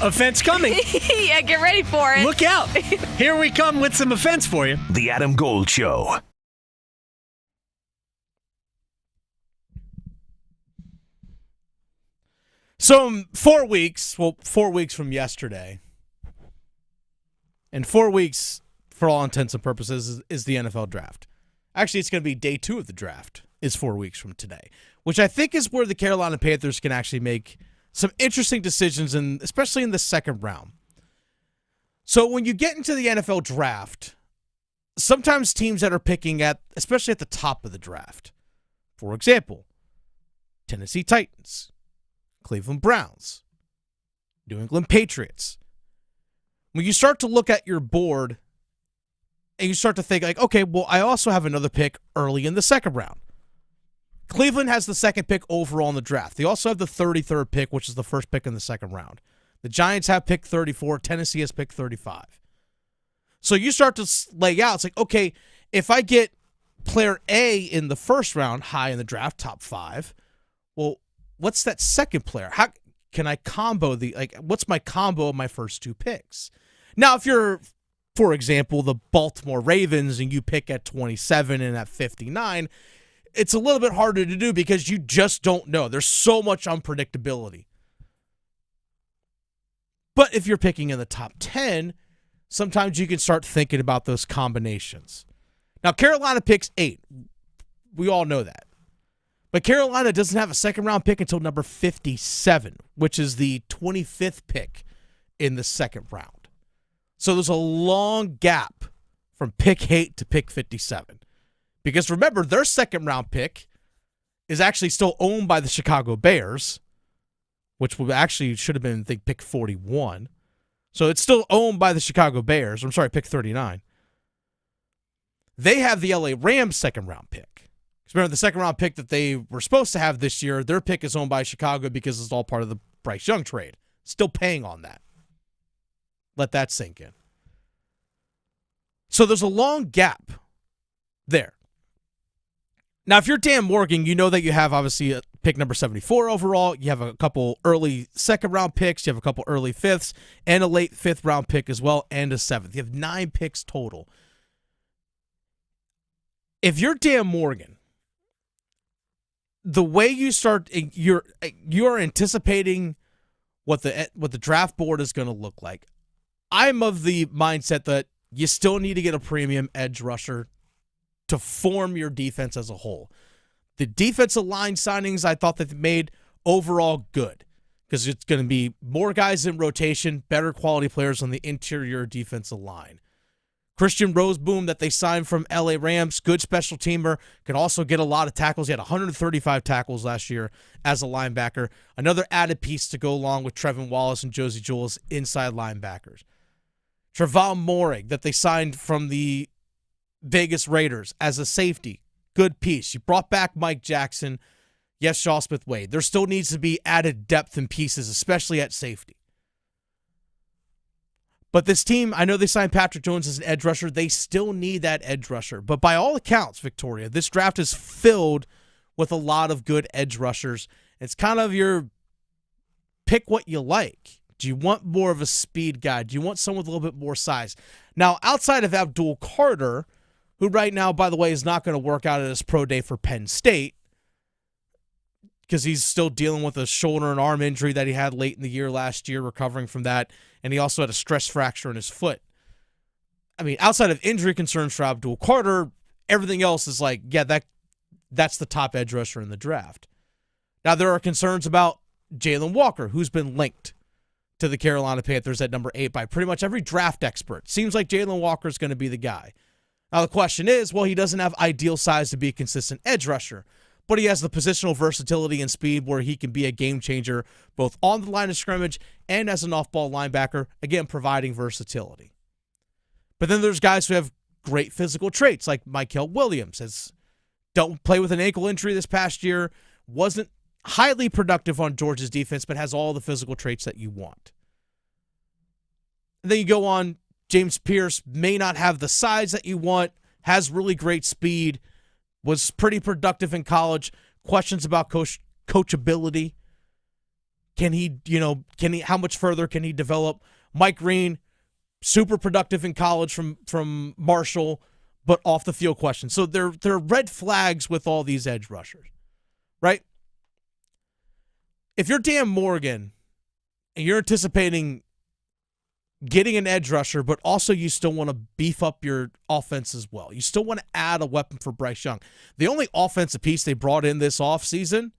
Offense coming. Yeah, get ready for it. Look out. Here we come with some offense for you. The Adam Gold Show. So in 4 weeks, 4 weeks from yesterday, and 4 weeks, for all intents and purposes, is the NFL draft. Actually, it's going to be day 2 of the draft is 4 weeks from today, which I think is where the Carolina Panthers can actually make some interesting decisions, especially in the second round. So when you get into the NFL draft, sometimes teams that are picking especially at the top of the draft, for example, Tennessee Titans, Cleveland Browns, New England Patriots. When you start to look at your board and you start to think like, okay, well, I also have another pick early in the second round. Cleveland has the second pick overall in the draft. They also have the 33rd pick, which is the first pick in the second round. The Giants have pick 34. Tennessee has pick 35. So you start to lay out. It's like, okay, if I get player A in the first round, high in the draft, top 5, well, what's that second player? How can I combo what's my combo of my first 2 picks? Now, if you're, for example, the Baltimore Ravens and you pick at 27 and at 59, it's a little bit harder to do because you just don't know. There's so much unpredictability. But if you're picking in the top 10, sometimes you can start thinking about those combinations. Now, Carolina picks 8. We all know that. But Carolina doesn't have a second-round pick until number 57, which is the 25th pick in the second round. So there's a long gap from pick 8 to pick 57. Because remember, their second-round pick is actually still owned by the Chicago Bears, which actually should have been, I think, pick 41. So it's still owned by the Chicago Bears. I'm sorry, pick 39. They have the LA Rams second-round pick. Remember, the second-round pick that they were supposed to have this year, their pick is owned by Chicago because it's all part of the Bryce Young trade. Still paying on that. Let that sink in. So there's a long gap there. Now, if you're Dan Morgan, you know that you have, obviously, a pick number 74 overall. You have a couple early second-round picks. You have a couple early fifths and a late fifth-round pick as well, and a seventh. You have 9 picks total. If you're Dan Morgan, the way you start, you're anticipating what the draft board is going to look like. I'm of the mindset that you still need to get a premium edge rusher to form your defense as a whole. The defensive line signings, I thought that they made overall good because it's going to be more guys in rotation, better quality players on the interior defensive line. Christian Roseboom that they signed from LA Rams, good special teamer, can also get a lot of tackles. He had 135 tackles last year as a linebacker. Another added piece to go along with Trevin Wallace and Josie Jewell as inside linebackers. Trevon Moehrig that they signed from the Vegas Raiders as a safety, good piece. You brought back Mike Jackson. Yes, Shaw Smith-Wade. There still needs to be added depth and pieces, especially at safety. But this team, I know they signed Patrick Jones as an edge rusher. They still need that edge rusher. But by all accounts, Victoria, this draft is filled with a lot of good edge rushers. It's kind of your pick what you like. Do you want more of a speed guy? Do you want someone with a little bit more size? Now, outside of Abdul Carter, who right now, by the way, is not going to work out at his pro day for Penn State because he's still dealing with a shoulder and arm injury that he had late in the year last year, recovering from that. And he also had a stress fracture in his foot. I mean, outside of injury concerns for Abdul Carter, everything else is like, yeah, that's the top edge rusher in the draft. Now, there are concerns about Jalen Walker, who's been linked to the Carolina Panthers at number 8 by pretty much every draft expert. Seems like Jalen Walker is going to be the guy. Now, the question is, well, he doesn't have ideal size to be a consistent edge rusher, but he has the positional versatility and speed where he can be a game changer both on the line of scrimmage and as an off-ball linebacker, again, providing versatility. But then there's guys who have great physical traits, like Mykel Williams. Don't play with an ankle injury this past year, wasn't highly productive on Georgia's defense, but has all the physical traits that you want. And then you go on, James Pierce may not have the size that you want, has really great speed, was pretty productive in college. Questions about coachability. How much further can he develop? Mike Green, super productive in college from Marshall, but off the field questions. So there are red flags with all these edge rushers, right? If you're Dan Morgan and you're anticipating getting an edge rusher, but also you still want to beef up your offense as well. You still want to add a weapon for Bryce Young. The only offensive piece they brought in this offseason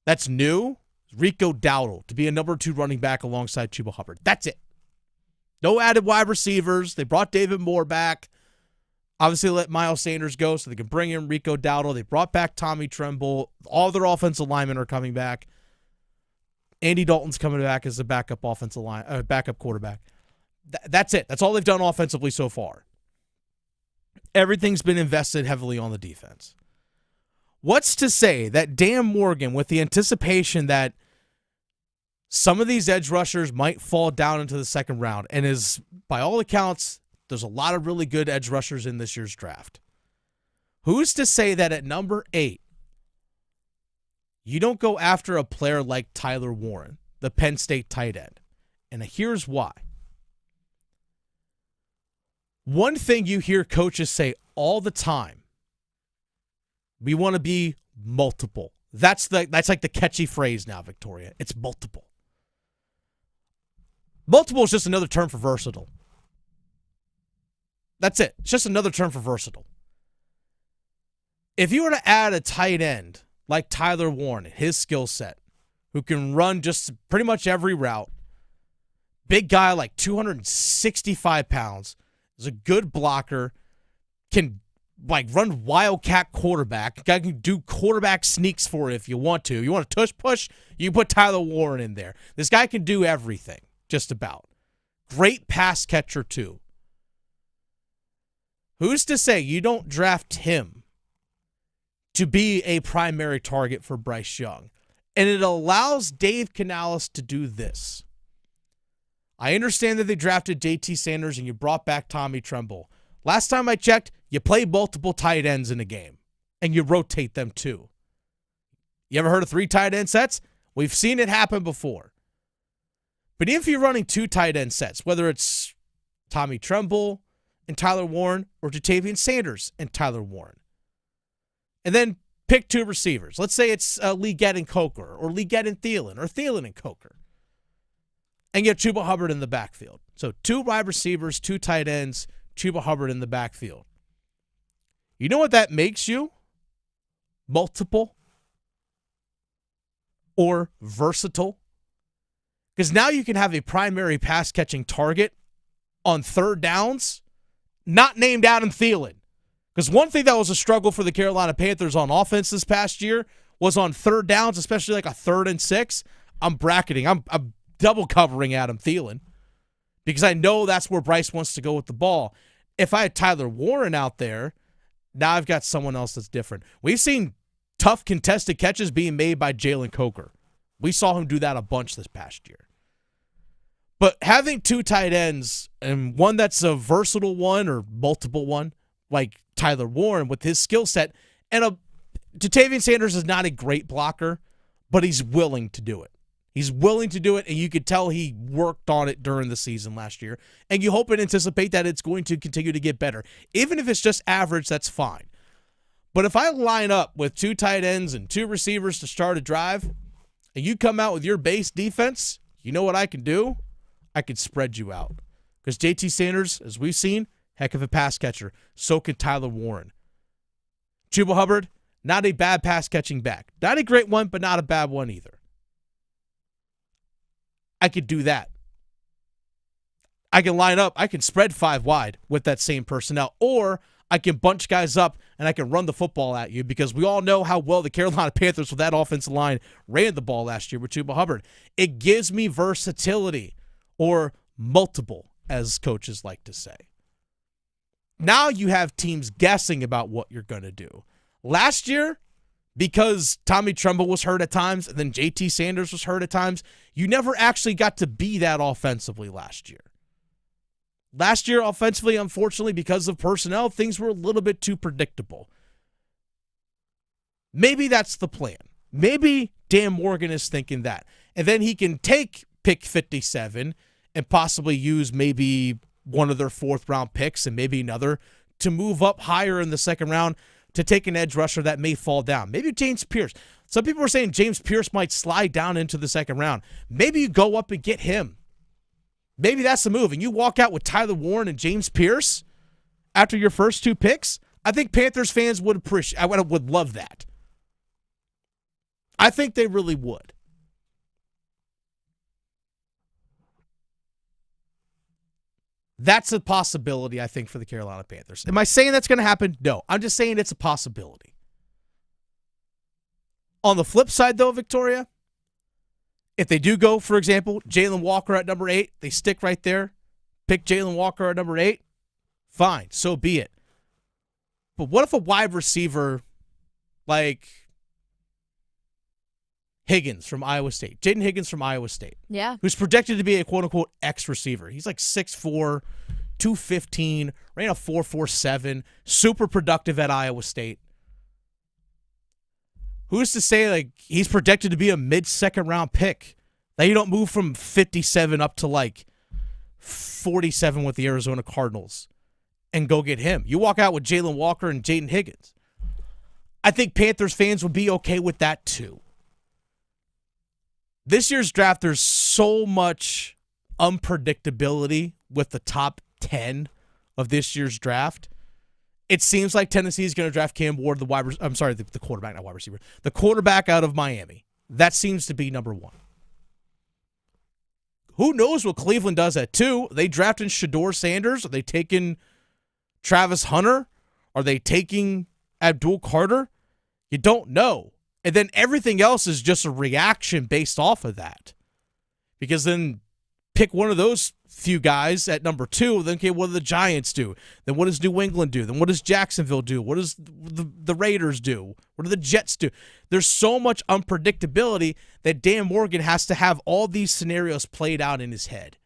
that's new is Rico Dowdle to be a number 2 running back alongside Chuba Hubbard. That's it. No added wide receivers. They brought David Moore back. Obviously let Miles Sanders go so they can bring in Rico Dowdle. They brought back Tommy Tremble. All their offensive linemen are coming back. Andy Dalton's coming back as a backup backup quarterback. That's it. That's all they've done offensively so far. Everything's been invested heavily on the defense. What's to say that Dan Morgan, with the anticipation that some of these edge rushers might fall down into the second round, and is, by all accounts, there's a lot of really good edge rushers in this year's draft. Who's to say that at number 8, you don't go after a player like Tyler Warren, the Penn State tight end? And here's why. One thing you hear coaches say all the time, we want to be multiple. That's like the catchy phrase now, Victoria. It's multiple. Multiple is just another term for versatile. That's it. It's just another term for versatile. If you were to add a tight end like Tyler Warren, his skill set, who can run just pretty much every route. Big guy, like 265 pounds, is a good blocker, can like run wildcat quarterback. Guy can do quarterback sneaks for you if you want to. You want to tush push, you put Tyler Warren in there. This guy can do everything, just about. Great pass catcher, too. Who's to say you don't draft him to be a primary target for Bryce Young? And it allows Dave Canales to do this. I understand that they drafted JT Sanders and you brought back Tommy Tremble. Last time I checked, you play multiple tight ends in a game, and you rotate them too. You ever heard of 3 tight end sets? We've seen it happen before. But if you're running 2 tight end sets, whether it's Tommy Tremble and Tyler Warren or Jatavian Sanders and Tyler Warren, and then pick 2 receivers. Let's say it's Legette and Coker, or Legette and Thielen, or Thielen and Coker, and get Chuba Hubbard in the backfield. So 2 wide receivers, 2 tight ends, Chuba Hubbard in the backfield. You know what that makes you? Multiple or versatile. Because now you can have a primary pass-catching target on 3rd downs, not named Adam Thielen. Because one thing that was a struggle for the Carolina Panthers on offense this past year was on 3rd downs, especially like a 3rd and 6. I'm bracketing. I'm double covering Adam Thielen because I know that's where Bryce wants to go with the ball. If I had Tyler Warren out there, now I've got someone else that's different. We've seen tough contested catches being made by Jalen Coker. We saw him do that a bunch this past year. But having 2 tight ends and one that's a versatile one or multiple one, like Tyler Warren with his skill set, and Jatavian Sanders is not a great blocker, but he's willing to do it. He's willing to do it, and you could tell he worked on it during the season last year. And you hope and anticipate that it's going to continue to get better. Even if it's just average, that's fine. But if I line up with 2 tight ends and 2 receivers to start a drive, and you come out with your base defense, you know what I can do? I can spread you out. Because JT Sanders, as we've seen, heck of a pass catcher. So can Tyler Warren. Chuba Hubbard, not a bad pass-catching back. Not a great one, but not a bad one either. I could do that. I can line up. I can spread 5 wide with that same personnel. Or I can bunch guys up and I can run the football at you because we all know how well the Carolina Panthers with that offensive line ran the ball last year with Chuba Hubbard. It gives me versatility, or multiple, as coaches like to say. Now you have teams guessing about what you're going to do. Last year, because Tommy Tremble was hurt at times and then JT Sanders was hurt at times, you never actually got to be that offensively last year. Last year, offensively, unfortunately, because of personnel, things were a little bit too predictable. Maybe that's the plan. Maybe Dan Morgan is thinking that. And then he can take pick 57 and possibly use maybe one of their 4th-round picks and maybe another to move up higher in the 2nd round to take an edge rusher that may fall down. Maybe James Pierce. Some people are saying James Pierce might slide down into the 2nd round. Maybe you go up and get him. Maybe that's the move. And you walk out with Tyler Warren and James Pierce after your first 2 picks. I think Panthers fans would appreciate. I would love that. I think they really would. That's a possibility, I think, for the Carolina Panthers. Am I saying that's going to happen? No. I'm just saying it's a possibility. On the flip side, though, Victoria, if they do go, for example, Jalen Walker at number 8, they stick right there, pick Jalen Walker at number 8, fine, so be it. But what if a wide receiver like Higgins from Iowa State, Jaden Higgins from Iowa State, yeah, who's projected to be a quote-unquote X receiver. He's like 6'4", 215, ran a 4.47, super productive at Iowa State. Who's to say like he's projected to be a mid-2nd round pick? That you don't move from 57 up to like 47 with the Arizona Cardinals and go get him. You walk out with Jalen Walker and Jaden Higgins. I think Panthers fans would be okay with that too. This year's draft, there's so much unpredictability with the top 10 of this year's draft. It seems like Tennessee is going to draft Cam Ward, the quarterback, not wide receiver. The quarterback out of Miami. That seems to be number one. Who knows what Cleveland does at 2? Are they drafting Shedeur Sanders? Are they taking Travis Hunter? Are they taking Abdul Carter? You don't know. And then everything else is just a reaction based off of that. Because then pick one of those few guys at number 2. Then, okay, what do the Giants do? Then what does New England do? Then what does Jacksonville do? What does the Raiders do? What do the Jets do? There's so much unpredictability that Dan Morgan has to have all these scenarios played out in his head.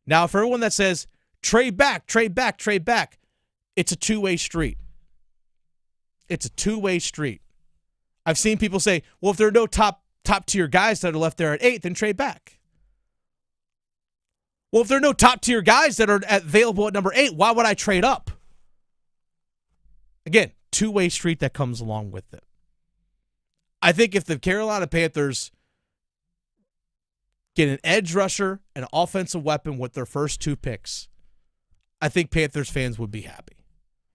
Now, for everyone that says, trade back, it's a two-way street. It's a two-way street. I've seen people say, well, if there are no top-tier guys that are left there at 8, then trade back. Well, if there are no top-tier guys that are available at number 8, why would I trade up? Again, two-way street that comes along with it. I think if the Carolina Panthers get an edge rusher and an offensive weapon with their first 2 picks, I think Panthers fans would be happy.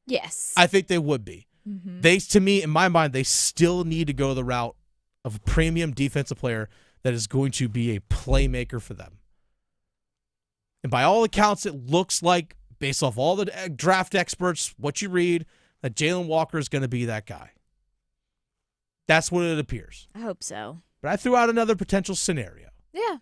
Yes. I think they would be. Mm-hmm. They, to me, in my mind, they still need to go the route of a premium defensive player that is going to be a playmaker for them. And by all accounts, it looks like, based off all the draft experts, what you read, that Jalen Walker is going to be that guy. That's what it appears. I hope so. But I threw out another potential scenario. Yeah.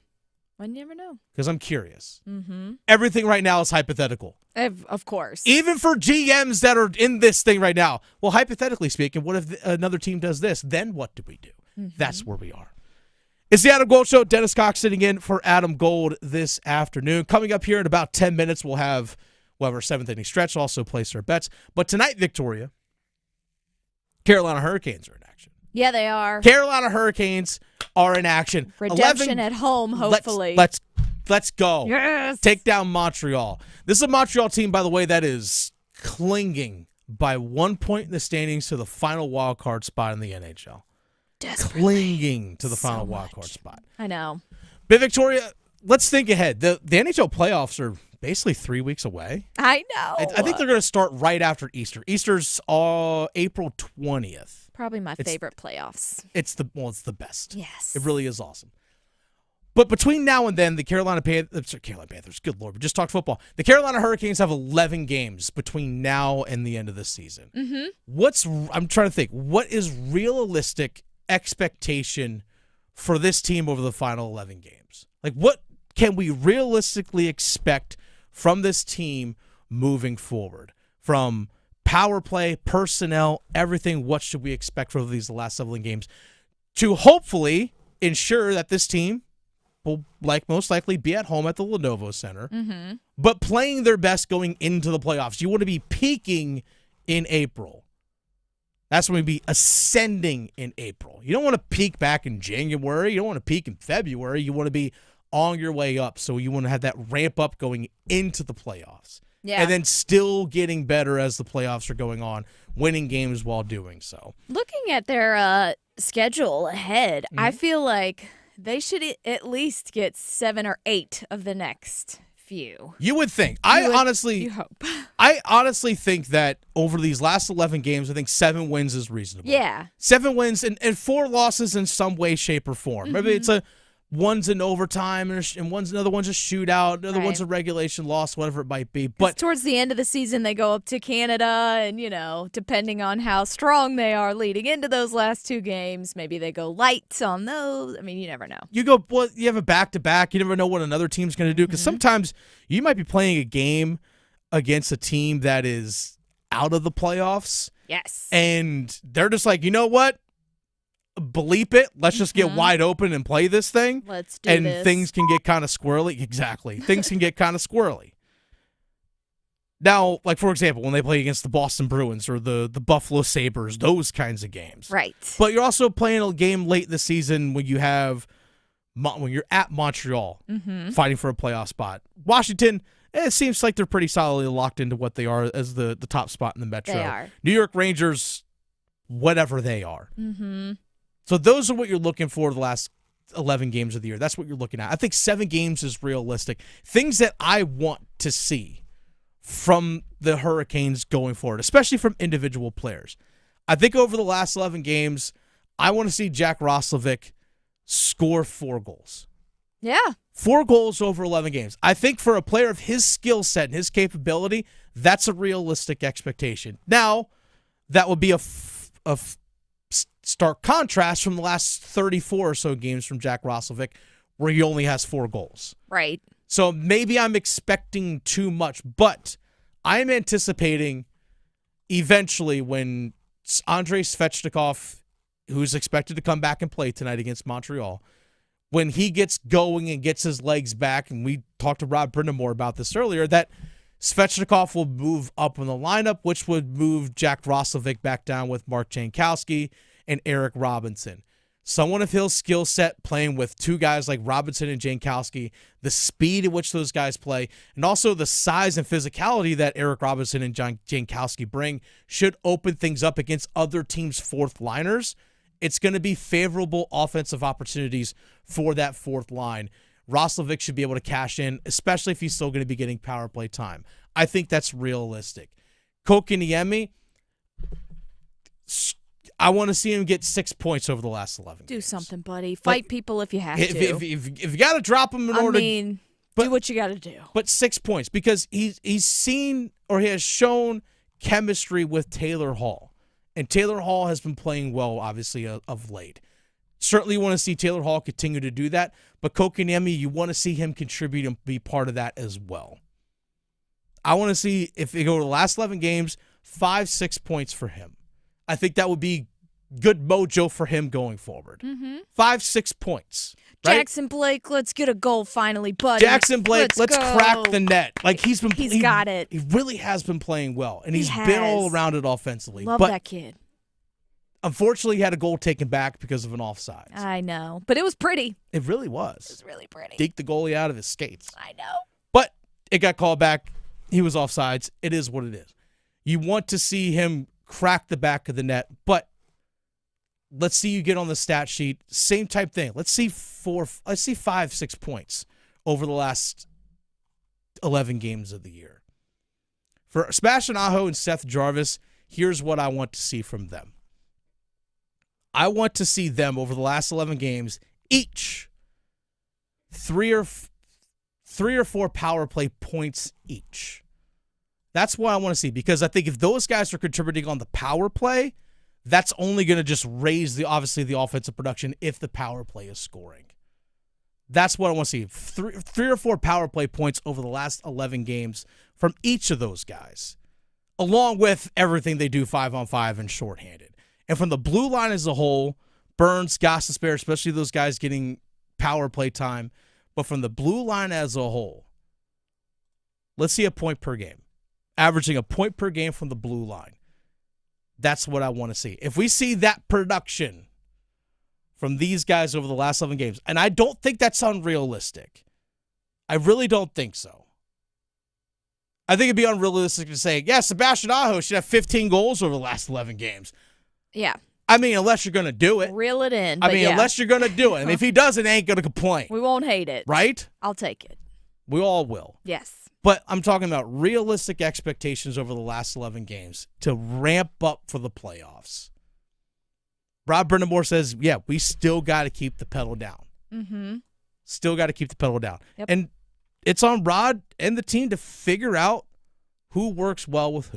I never know. Because I'm curious. Mm-hmm. Everything right now is hypothetical. Of course. Even for GMs that are in this thing right now. Well, hypothetically speaking, what if another team does this? Then what do we do? Mm-hmm. That's where we are. It's the Adam Gold Show. Dennis Cox sitting in for Adam Gold this afternoon. Coming up here in about 10 minutes, we'll have our 7th inning stretch, also place our bets. But tonight, Victoria, Carolina Hurricanes are in action. Yeah, they are. Carolina Hurricanes are in action. Redemption at home, hopefully. Let's go. Yes. Take down Montreal. This is a Montreal team, by the way, that is clinging by 1 point in the standings to the final wild card spot in the NHL. Desperately. Clinging to the final wild card spot. I know. But Victoria, let's think ahead. The NHL playoffs are basically 3 weeks away. I know. I think they're going to start right after Easter. Easter's April 20th. Probably my favorite playoffs. It's the best. Yes. It really is awesome. But between now and then, the Carolina Panthers, good Lord, we just talked football. The Carolina Hurricanes have 11 games between now and the end of the season. Mm-hmm. I'm trying to think, what is realistic expectation for this team over the final 11 games? Like, what can we realistically expect from this team moving forward? From power play, personnel, everything, what should we expect for these last 7 games to hopefully ensure that this team will most likely be at home at the Lenovo Center, but playing their best going into the playoffs. You want to be peaking in April. That's when we be ascending in April. You don't want to peak back in January. You don't want to peak in February. You want to be on your way up. So you want to have that ramp up going into the playoffs. Yeah. And then still getting better as the playoffs are going on, winning games while doing so. Looking at their schedule ahead, I feel like they should at least get 7 or 8 of the next few. You would think. You hope. I honestly think that over these last 11 games, I think 7 wins is reasonable. Yeah. 7 wins and 4 losses in some way, shape, or form. Maybe it's one's in overtime and another one's a shootout, another one's a regulation loss, whatever it might be. But towards the end of the season, they go up to Canada, and depending on how strong they are leading into those last 2 games, maybe they go light on those. I mean, you never know. You have a back-to-back. You never know what another team's going to do because sometimes you might be playing a game against a team that is out of the playoffs. Yes. And they're just like, you know what? Bleep it. Let's just get wide open and play this thing. Let's do this. And things can get kind of squirrely. Exactly. Things can get kind of squirrely. Now, like, for example, when they play against the Boston Bruins or the Buffalo Sabres, those kinds of games. Right. But you're also playing a game late in the season when you're at Montreal fighting for a playoff spot. Washington, it seems like they're pretty solidly locked into what they are as the top spot in the Metro. They are. New York Rangers, whatever they are. Mm-hmm. So those are what you're looking for the last 11 games of the year. That's what you're looking at. I think 7 games is realistic. Things that I want to see from the Hurricanes going forward, especially from individual players. I think over the last 11 games, I want to see Jack Roslovic score 4 goals. Yeah. 4 goals over 11 games. I think for a player of his skill set and his capability, that's a realistic expectation. Now, that would be a stark contrast from the last 34 or so games from Jack Roslovic, where he only has 4 goals. Right. So maybe I'm expecting too much, but I'm anticipating eventually when Andrei Svechnikov, who's expected to come back and play tonight against Montreal, when he gets going and gets his legs back, and we talked to Rob Brind'Amour about this earlier, that Svechnikov will move up in the lineup, which would move Jack Roslovic back down with Mark Jankowski and Eric Robinson. Someone of his skill set playing with 2 guys like Robinson and Jankowski, the speed at which those guys play, and also the size and physicality that Eric Robinson and Jankowski bring should open things up against other teams' fourth liners. It's going to be favorable offensive opportunities for that fourth line. Roslovic should be able to cash in, especially if he's still going to be getting power play time. I think that's realistic. Kotkaniemi, I want to see him get 6 points over the last 11 Do games. something, buddy. Fight people if you have to. If you got to drop him in order do what you got to do. But 6 points, because he's seen or he has shown chemistry with Taylor Hall. And Taylor Hall has been playing well, obviously, of late. Certainly want to see Taylor Hall continue to do that, but Kotkaniemi, you want to see him contribute and be part of that as well. I want to see, if they go to the last 11 games, 5-6 points for him. I think that would be good mojo for him going forward. 5-6 points. Right? Jackson Blake, let's get a goal finally, buddy. Jackson Blake, let's go. crack the net. Like he's got it. He really has been playing well, and he's He been has. all around it offensively. Love but that kid. unfortunately, he had a goal taken back because of an offside. I know, but it was pretty. It really was. It was really pretty. Deked the goalie out of his skates. I know. But it got called back. He was offsides. It is what it is. You want to see him crack the back of the net, but let's see you get on the stat sheet. Same type thing. Let's see 5-6 points over the last 11 games of the year. For Sebastian Aho and Seth Jarvis, here's what I want to see from them. I want to see them over the last 11 games, each 3 or 4 power play points each. That's what I want to see, because I think if those guys are contributing on the power play, that's only going to just raise the offensive production if the power play is scoring. That's what I want to see. 3 or 4 power play points over the last 11 games from each of those guys, along with everything they do 5-on-5 and shorthanded. And from the blue line as a whole, Burns, Gostisbehere, especially those guys getting power play time, but from the blue line as a whole, let's see a point per game. Averaging a point per game from the blue line. That's what I want to see. If we see that production from these guys over the last 11 games, and I don't think that's unrealistic. I really don't think so. I think it'd be unrealistic to say, yeah, Sebastian Aho should have 15 goals over the last 11 games. Yeah. I mean, unless you're going to do it. Reel it in. Unless you're going to do it. I mean, if he doesn't, ain't going to complain. We won't hate it. Right? I'll take it. We all will. Yes. But I'm talking about realistic expectations over the last 11 games to ramp up for the playoffs. Rob Brind'Amour says, yeah, we still got to keep the pedal down. Mm-hmm. Still got to keep the pedal down. Yep. And it's on Rod and the team to figure out who works well with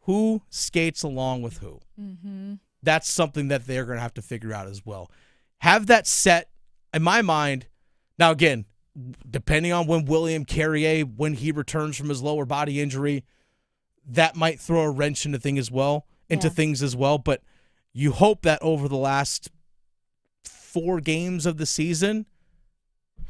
who skates along with who. Mm-hmm. That's something that they're going to have to figure out as well. Have that set, in my mind. Now, again, depending on when William Carrier, when he returns from his lower body injury, that might throw a wrench into things as well. But you hope that over the last 4 games of the season,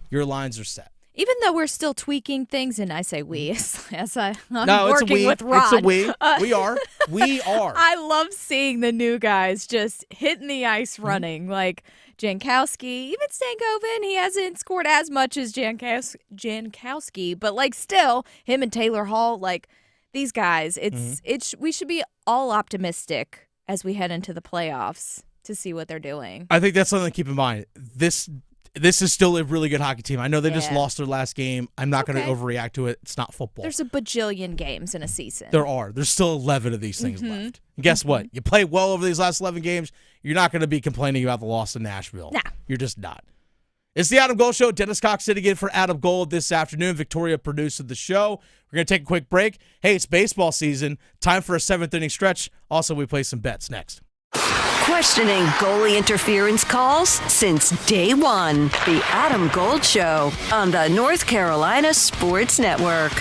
your lines are set. Even though we're still tweaking things, and I say we, as I'm no, working it's a we. with Rod. It's a we. We are. We are. I love seeing the new guys just hitting the ice running. Like Jankowski, even Stankoven, he hasn't scored as much as Jankowski, but like still, him and Taylor Hall, like these guys, we should be all optimistic as we head into the playoffs to see what they're doing. I think that's something to keep in mind. this is still a really good hockey team. I know they just Yeah. lost their last game. I'm not going to Okay. overreact to it. It's not football. There's a bajillion games in a season. There's still 11 of these things Mhm. left. And guess what? You play well over these last 11 games, you're not going to be complaining about the loss to Nashville. Nah. You're just not. It's the Adam Gold Show. Dennis Cox sitting in for Adam Gold this afternoon. Victoria produced the show. We're going to take a quick break. Hey, it's baseball season. Time for a 7th inning stretch. Also, we play some bets next. Questioning goalie interference calls since day one. The Adam Gold Show on the North Carolina Sports Network.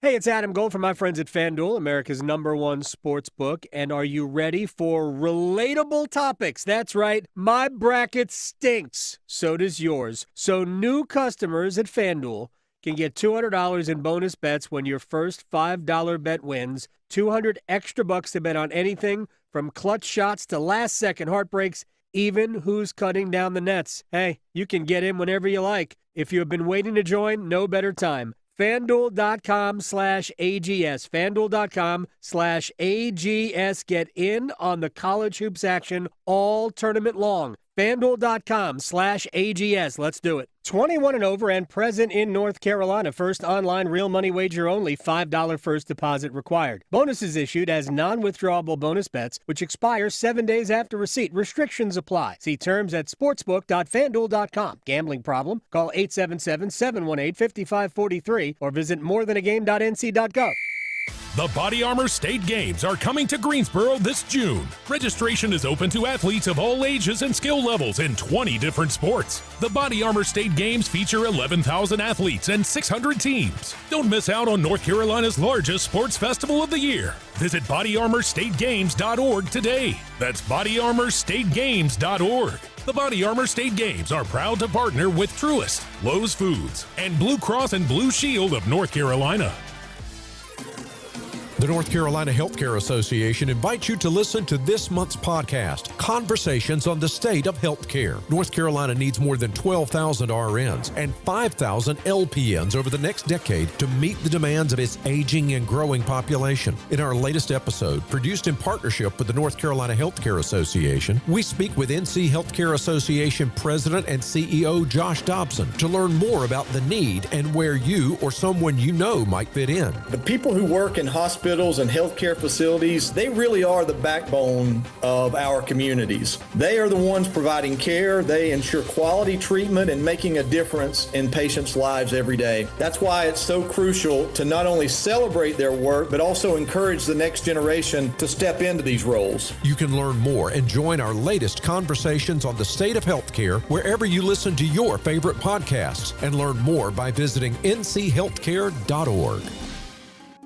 Hey, it's Adam Gold from my friends at FanDuel, America's #1 sports book. And are you ready for relatable topics? That's right. My bracket stinks. So does yours. So new customers at FanDuel can get $200 in bonus bets when your first $5 bet wins, $200 extra bucks to bet on anything from clutch shots to last-second heartbreaks, even who's cutting down the nets. Hey, you can get in whenever you like. If you have been waiting to join, no better time. FanDuel.com/AGS. FanDuel.com/AGS. Get in on the college hoops action all tournament long. FanDuel.com/AGS. Let's do it. 21 and over and present in North Carolina. First online real money wager only. $5 first deposit required. Bonuses issued as non-withdrawable bonus bets, which expire 7 days after receipt. Restrictions apply. See terms at sportsbook.fanduel.com. Gambling problem? Call 877-718-5543 or visit morethanagame.nc.gov. The Body Armor State Games are coming to Greensboro this June. Registration is open to athletes of all ages and skill levels in 20 different sports. The Body Armor State Games feature 11,000 athletes and 600 teams. Don't miss out on North Carolina's largest sports festival of the year. Visit bodyarmorstategames.org today. That's bodyarmorstategames.org. The Body Armor State Games are proud to partner with Truist, Lowe's Foods, and Blue Cross and Blue Shield of North Carolina. The North Carolina Healthcare Association invites you to listen to this month's podcast, Conversations on the State of Healthcare. North Carolina needs more than 12,000 RNs and 5,000 LPNs over the next decade to meet the demands of its aging and growing population. In our latest episode, produced in partnership with the North Carolina Healthcare Association, we speak with NC Healthcare Association President and CEO Josh Dobson to learn more about the need and where you or someone you know might fit in. The people who work in hospitals and healthcare facilities, they really are the backbone of our communities. They are the ones providing care. They ensure quality treatment and making a difference in patients' lives every day. That's why it's so crucial to not only celebrate their work, but also encourage the next generation to step into these roles. You can learn more and join our latest Conversations on the State of Healthcare wherever you listen to your favorite podcasts, and learn more by visiting nchealthcare.org.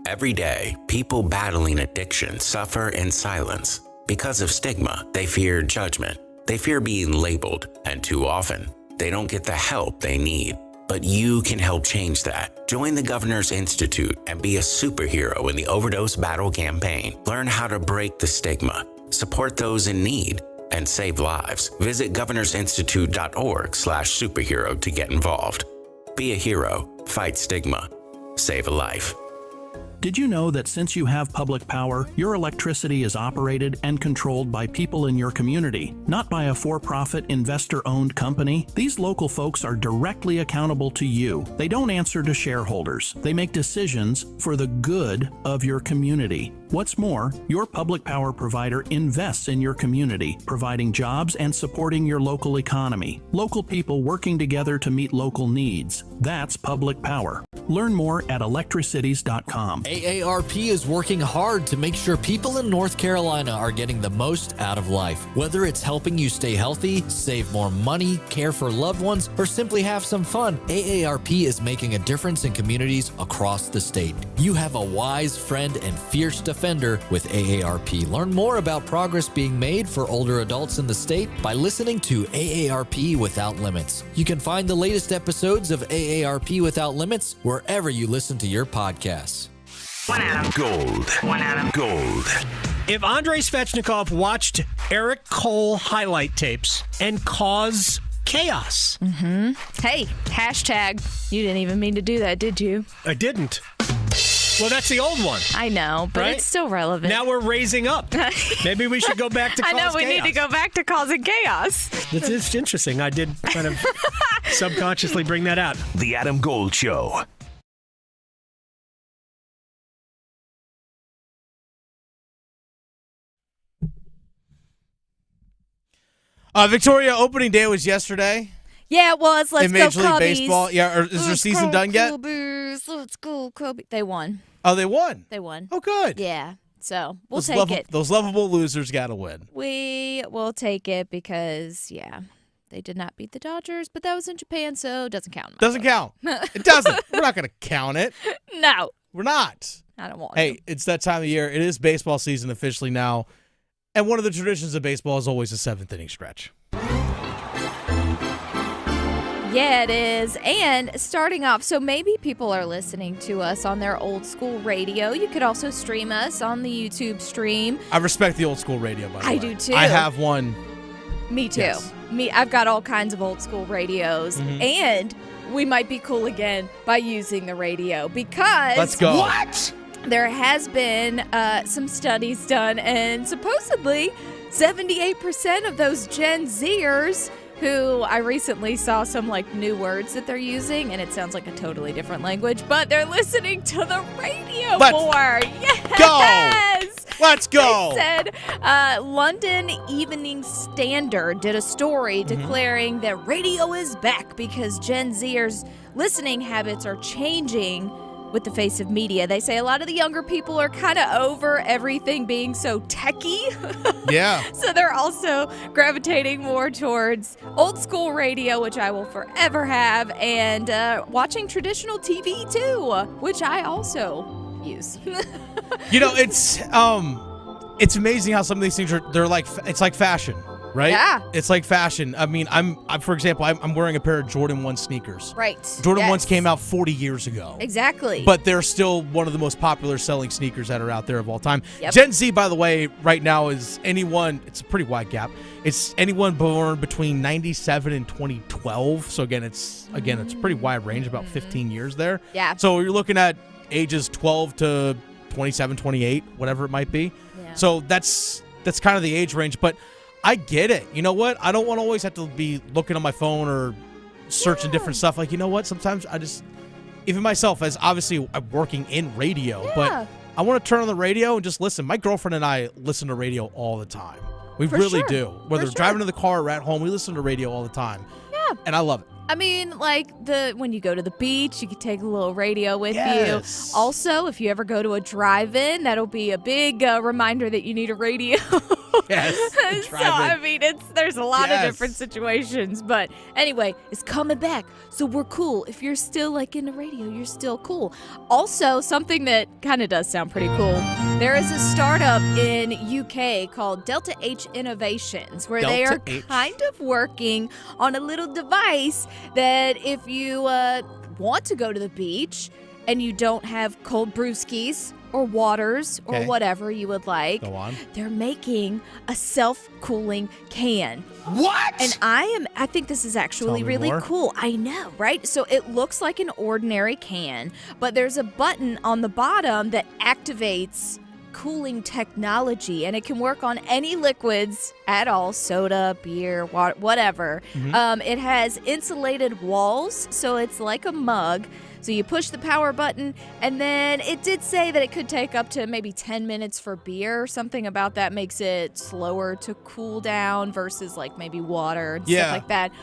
Every day, people battling addiction suffer in silence. Because of stigma, they fear judgment. They fear being labeled, and too often, they don't get the help they need. But you can help change that. Join the Governor's Institute and be a superhero in the overdose battle campaign. Learn how to break the stigma, support those in need, and save lives. Visit governorsinstitute.org/superhero to get involved. Be a hero, fight stigma, save a life. Did you know that since you have public power, your electricity is operated and controlled by people in your community, not by a for-profit, investor-owned company? These local folks are directly accountable to you. They don't answer to shareholders. They make decisions for the good of your community. What's more, your public power provider invests in your community, providing jobs and supporting your local economy. Local people working together to meet local needs. That's public power. Learn more at electricities.com. AARP is working hard to make sure people in North Carolina are getting the most out of life. Whether it's helping you stay healthy, save more money, care for loved ones, or simply have some fun, AARP is making a difference in communities across the state. You have a wise friend and fierce defender with AARP. Learn more about progress being made for older adults in the state by listening to AARP Without Limits. You can find the latest episodes of AARP Without Limits wherever you listen to your podcasts. One Adam Gold. If Andrei Svechnikov watched Eric Cole highlight tapes and cause chaos. Hey, hashtag, you didn't even mean to do that, did you? I didn't. Well, that's the old one. I know, but Right? it's still relevant. Now we're raising up. Maybe we should go back to I cause know we need to chaos. go back to causing chaos. It's interesting. I did kind of subconsciously bring that out. The Adam Gold Show. Victoria, opening day was yesterday. Yeah, it was. Let's in go Major League Cubbies. Baseball. Yeah, is their season done yet? Let's go Cubbies. They won. Oh, they won. They won. Oh, good. Yeah. So we'll Those take it. Those lovable losers got to win. We will take it because, they did not beat the Dodgers, but that was in Japan, so it doesn't count. Doesn't count. It doesn't. We're not going to count it. No. We're not. I don't want Hey, it's that time of year. It is baseball season officially now. And one of the traditions of baseball is always a seventh inning stretch. Yeah, it is. And starting off, so maybe people are listening to us on their old school radio. You could also stream us on the YouTube stream. I respect the old school radio, by the way. I do too. I have one. Me too. Yes. I've got all kinds of old school radios. Mhm. And we might be cool again by using the radio because Let's go. What? There has been some studies done, and supposedly 78% of those Gen Zers who I recently saw some new words that they're using, and it sounds like a totally different language, but they're listening to the radio more. Yes! Let's go. They said London Evening Standard did a story declaring that radio is back because Gen Zers' listening habits are changing with the face of media. They say a lot of the younger people are kind of over everything being so techie. Yeah. So they're also gravitating more towards old school radio, which I will forever have, and watching traditional TV too, which I also use. It's amazing how some of these things it's like fashion, right? Yeah. It's like fashion. I mean, for example, I'm wearing a pair of Jordan 1 sneakers. Right. Jordan Yes. 1s came out 40 years ago. Exactly. But they're still one of the most popular selling sneakers that are out there of all time. Yep. Gen Z, by the way, right now is anyone, it's a pretty wide gap. It's anyone born between 97 and 2012. So again, it's a pretty wide range, about 15 years there. Yeah. So you're looking at ages 12 to 27, 28, whatever it might be. Yeah. So that's kind of the age range, but I get it. You know what? I don't want to always have to be looking on my phone or searching different stuff. Like, you know what? Sometimes even myself, as obviously I'm working in radio, but I want to turn on the radio and just listen. My girlfriend and I listen to radio all the time. We really do. Whether we're driving in the car or at home, we listen to radio all the time. Yeah. And I love it. I mean, when you go to the beach, you can take a little radio with Yes. you. Also, if you ever go to a drive-in, that'll be a big reminder that you need a radio. Yes. So, I mean, there's a lot of different situations. But anyway, it's coming back. So we're cool. If you're still in the radio, you're still cool. Also, something that kind of does sound pretty cool. There is a startup in UK called Delta H Innovations where they are kind of working on a little device that if you want to go to the beach and you don't have cold brewskis or waters or whatever you would like, go on. They're making a self-cooling can. What? And I think this is actually really cool. I know, right? So it looks like an ordinary can, but there's a button on the bottom that activates cooling technology, and it can work on any liquids at all, soda, beer, water, whatever. It has insulated walls, so it's like a mug. So you push the power button, and then it did say that it could take up to maybe 10 minutes for beer. Something about that makes it slower to cool down versus maybe water and stuff like that.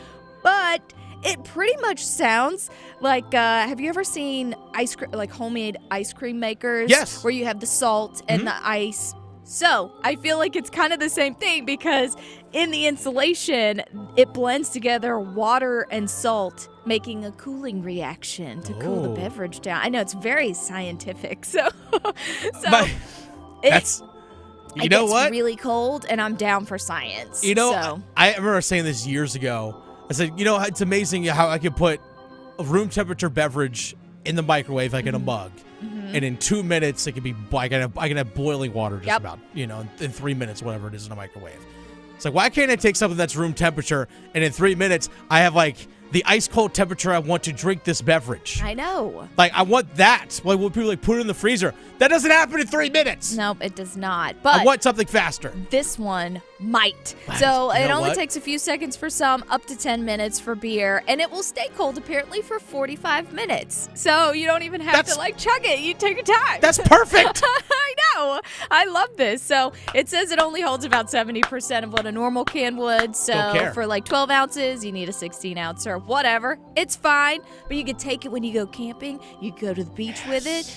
But it pretty much sounds like, have you ever seen ice cream, homemade ice cream makers? Yes. Where you have the salt and the ice. So I feel like it's kind of the same thing because in the insulation, it blends together water and salt, making a cooling reaction to cool the beverage down. I know it's very scientific. So That's, you know what? It's really cold, and I'm down for science. I remember saying this years ago. I said, it's amazing how I could put a room temperature beverage in the microwave, in a mug. And in 2 minutes, it could be, I can have boiling water just about, in 3 minutes, whatever it is in a microwave. It's like, why can't I take something that's room temperature and in 3 minutes, I have the ice cold temperature I want to drink this beverage. I know. Like, I want that. Like, when people put it in the freezer. That doesn't happen in 3 minutes. Nope, it does not. But I want something faster. This one might. So You it know only what? takes a few seconds for some, up to 10 minutes for beer, and it will stay cold apparently for 45 minutes. So you don't even have to chug it. You take your time. That's perfect. I know. I love this. So it says it only holds about 70% of what a normal can would. So for like 12 ounces, you need a 16 ounce or whatever. It's fine, but you can take it when you go camping. You can go to the beach with it.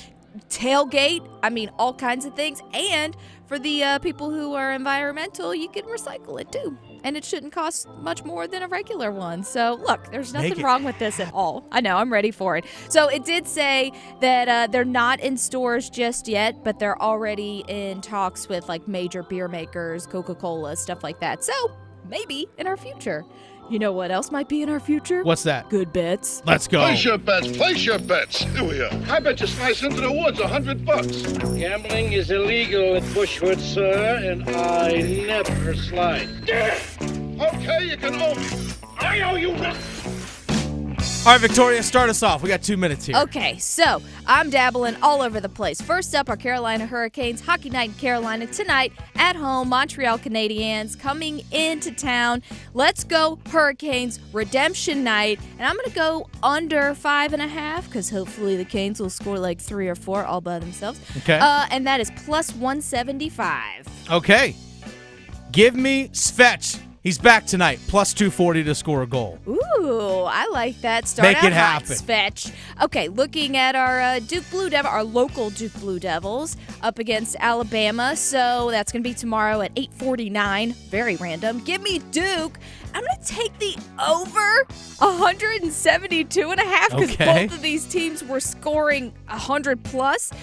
Tailgate, I mean, all kinds of things. And for the people who are environmental, you can recycle it too. And it shouldn't cost much more than a regular one. So look, there's nothing wrong with this at all. I know, I'm ready for it. So it did say that they're not in stores just yet, but they're already in talks with like major beer makers, Coca-Cola, stuff like that. So maybe in our future. You know what else might be in our future? What's that? Good bets. Let's go. Place your bets. Place your bets. Here we are. I bet you slice into the woods $100. Gambling is illegal at Bushwood, sir, and I never slide. Okay, you can owe me. I owe you nothing. All right, Victoria, start us off. We got 2 minutes here. Okay, so I'm dabbling all over the place. First up, our Carolina Hurricanes. Hockey night in Carolina tonight at home. Montreal Canadiens coming into town. Let's go Hurricanes redemption night. And I'm going to go under 5.5 because hopefully the Canes will score like 3 or 4 all by themselves. Okay. And that is plus 175. Okay. Give me Svech. He's back tonight, plus 240 to score a goal. Ooh, I like that. Start Make out it hot, happen. Svech. Okay, looking at our Duke Blue Devil, our local Duke Blue Devils up against Alabama. So that's going to be tomorrow at 8:49. Very random. Give me Duke. I'm going to take the over 172.5 because Okay. both of these teams were scoring 100 plus.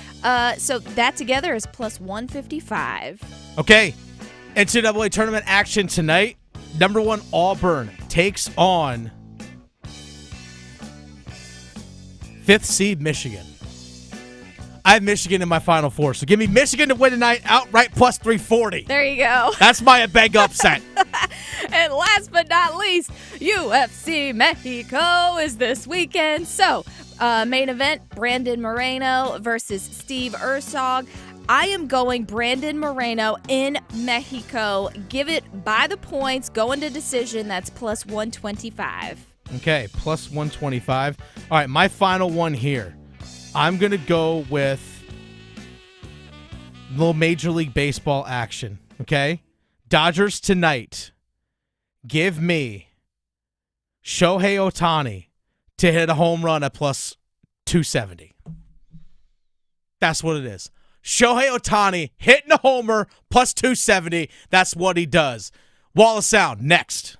So that together is plus 155. Okay. NCAA tournament action tonight. Number 1 Auburn takes on 5th seed Michigan. I have Michigan in my Final Four, so give me Michigan to win tonight outright plus 340. There you go. That's my big upset. And last but not least, UFC Mexico is this weekend. So, main event, Brandon Moreno versus Steve Ursog. I am going Brandon Moreno in Mexico. Give it by the points. Go into decision. That's plus 125. Okay, plus 125. All right, my final one here. I'm going to go with a little Major League Baseball action, okay? Dodgers tonight. Give me Shohei Ohtani to hit a home run at plus 270. That's what it is. Shohei Ohtani hitting a homer plus 270. That's what he does. Wall of Sound next.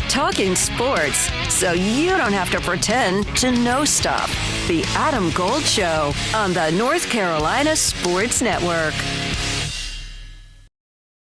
Talking sports so you don't have to pretend to know stuff. The Adam Gold Show on the North Carolina Sports Network.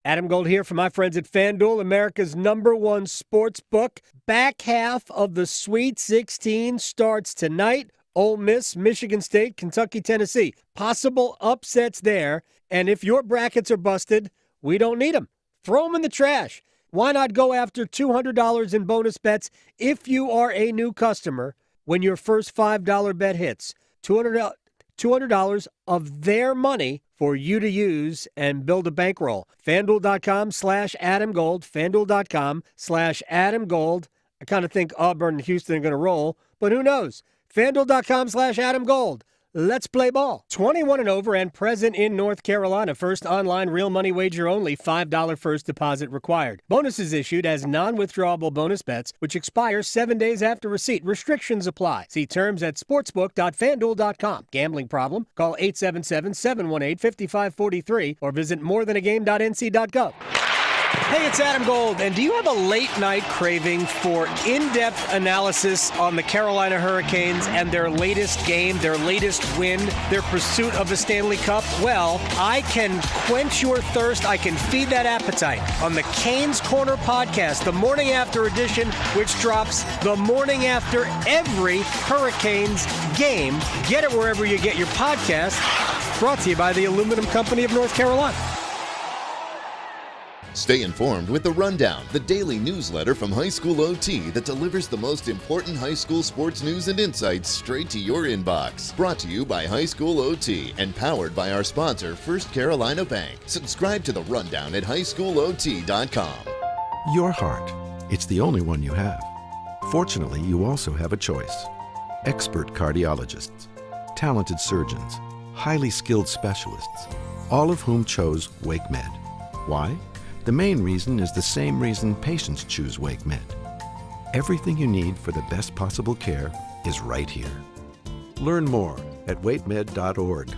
Adam Gold here from my friends at FanDuel, America's #1 sports book. Back half of the Sweet 16 starts tonight. Ole Miss, Michigan State, Kentucky, Tennessee. Possible upsets there. And if your brackets are busted, we don't need them. Throw them in the trash. Why not go after $200 in bonus bets if you are a new customer when your first $5 bet hits? $200 of their money for you to use and build a bankroll. FanDuel.com/AdamGold. FanDuel.com/AdamGold. I kind of think Auburn and Houston are going to roll, but who knows? FanDuel.com/AdamGold. Let's play ball. 21 and over and present in North Carolina. First online real money wager only. $5 first deposit required. Bonuses issued as non-withdrawable bonus bets, which expire 7 days after receipt. Restrictions apply. See terms at sportsbook.fanduel.com. Gambling problem? Call 877-718-5543 or visit morethanagame.nc.gov. Hey, it's Adam Gold, and do you have a late-night craving for in-depth analysis on the Carolina Hurricanes and their latest game, their latest win, their pursuit of the Stanley Cup? Well, I can quench your thirst. I can feed that appetite on the Canes Corner podcast, the morning after edition, which drops the morning after every Hurricanes game. Get it wherever you get your podcast. Brought to you by the Aluminum Company of North Carolina. Stay informed with The Rundown, the daily newsletter from High School OT that delivers the most important high school sports news and insights straight to your inbox. Brought to you by High School OT and powered by our sponsor, First Carolina Bank. Subscribe to The Rundown at highschoolot.com. Your heart. It's the only one you have. Fortunately, you also have a choice. Expert cardiologists, talented surgeons, highly skilled specialists, all of whom chose WakeMed. Why? The main reason is the same reason patients choose WakeMed. Everything you need for the best possible care is right here. Learn more at wakemed.org.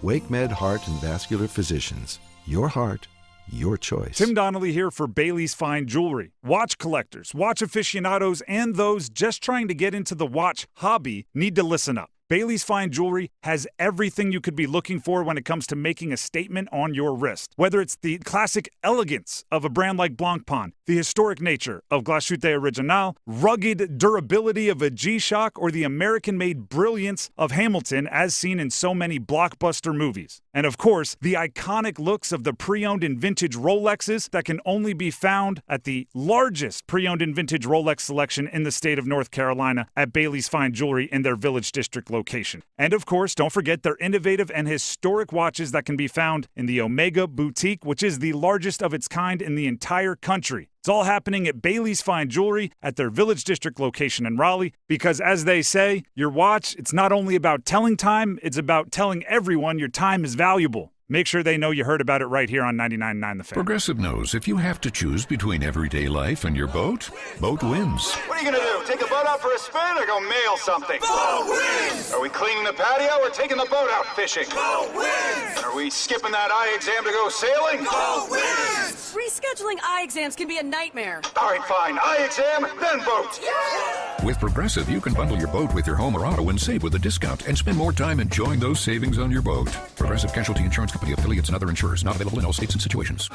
WakeMed Heart and Vascular Physicians. Your heart, your choice. Tim Donnelly here for Bailey's Fine Jewelry. Watch collectors, watch aficionados, and those just trying to get into the watch hobby need to listen up. Bailey's Fine Jewelry has everything you could be looking for when it comes to making a statement on your wrist. Whether it's the classic elegance of a brand like Blancpain, the historic nature of Glashütte Original, rugged durability of a G-Shock, or the American-made brilliance of Hamilton as seen in so many blockbuster movies. And of course, the iconic looks of the pre-owned and vintage Rolexes that can only be found at the largest pre-owned and vintage Rolex selection in the state of North Carolina at Bailey's Fine Jewelry in their Village District location. And of course, don't forget their innovative and historic watches that can be found in the Omega Boutique, which is the largest of its kind in the entire country. It's all happening at Bailey's Fine Jewelry at their Village District location in Raleigh, because as they say, your watch, it's not only about telling time, it's about telling everyone your time is valuable. Make sure they know you heard about it right here on 99.9 The Fan. Progressive knows if you have to choose between everyday life and your boat, boat wins. What are you going to do? Take the boat out for a spin or go mail something? Boat wins! Are we cleaning the patio or taking the boat out fishing? Boat wins! Are we skipping that eye exam to go sailing? Boat wins! Rescheduling eye exams can be a nightmare. All right, fine. Eye exam, then boat. Yeah! With Progressive, you can bundle your boat with your home or auto and save with a discount and spend more time enjoying those savings on your boat. Progressive Casualty Insurance Company, affiliates, and other insurers not available in all states and situations.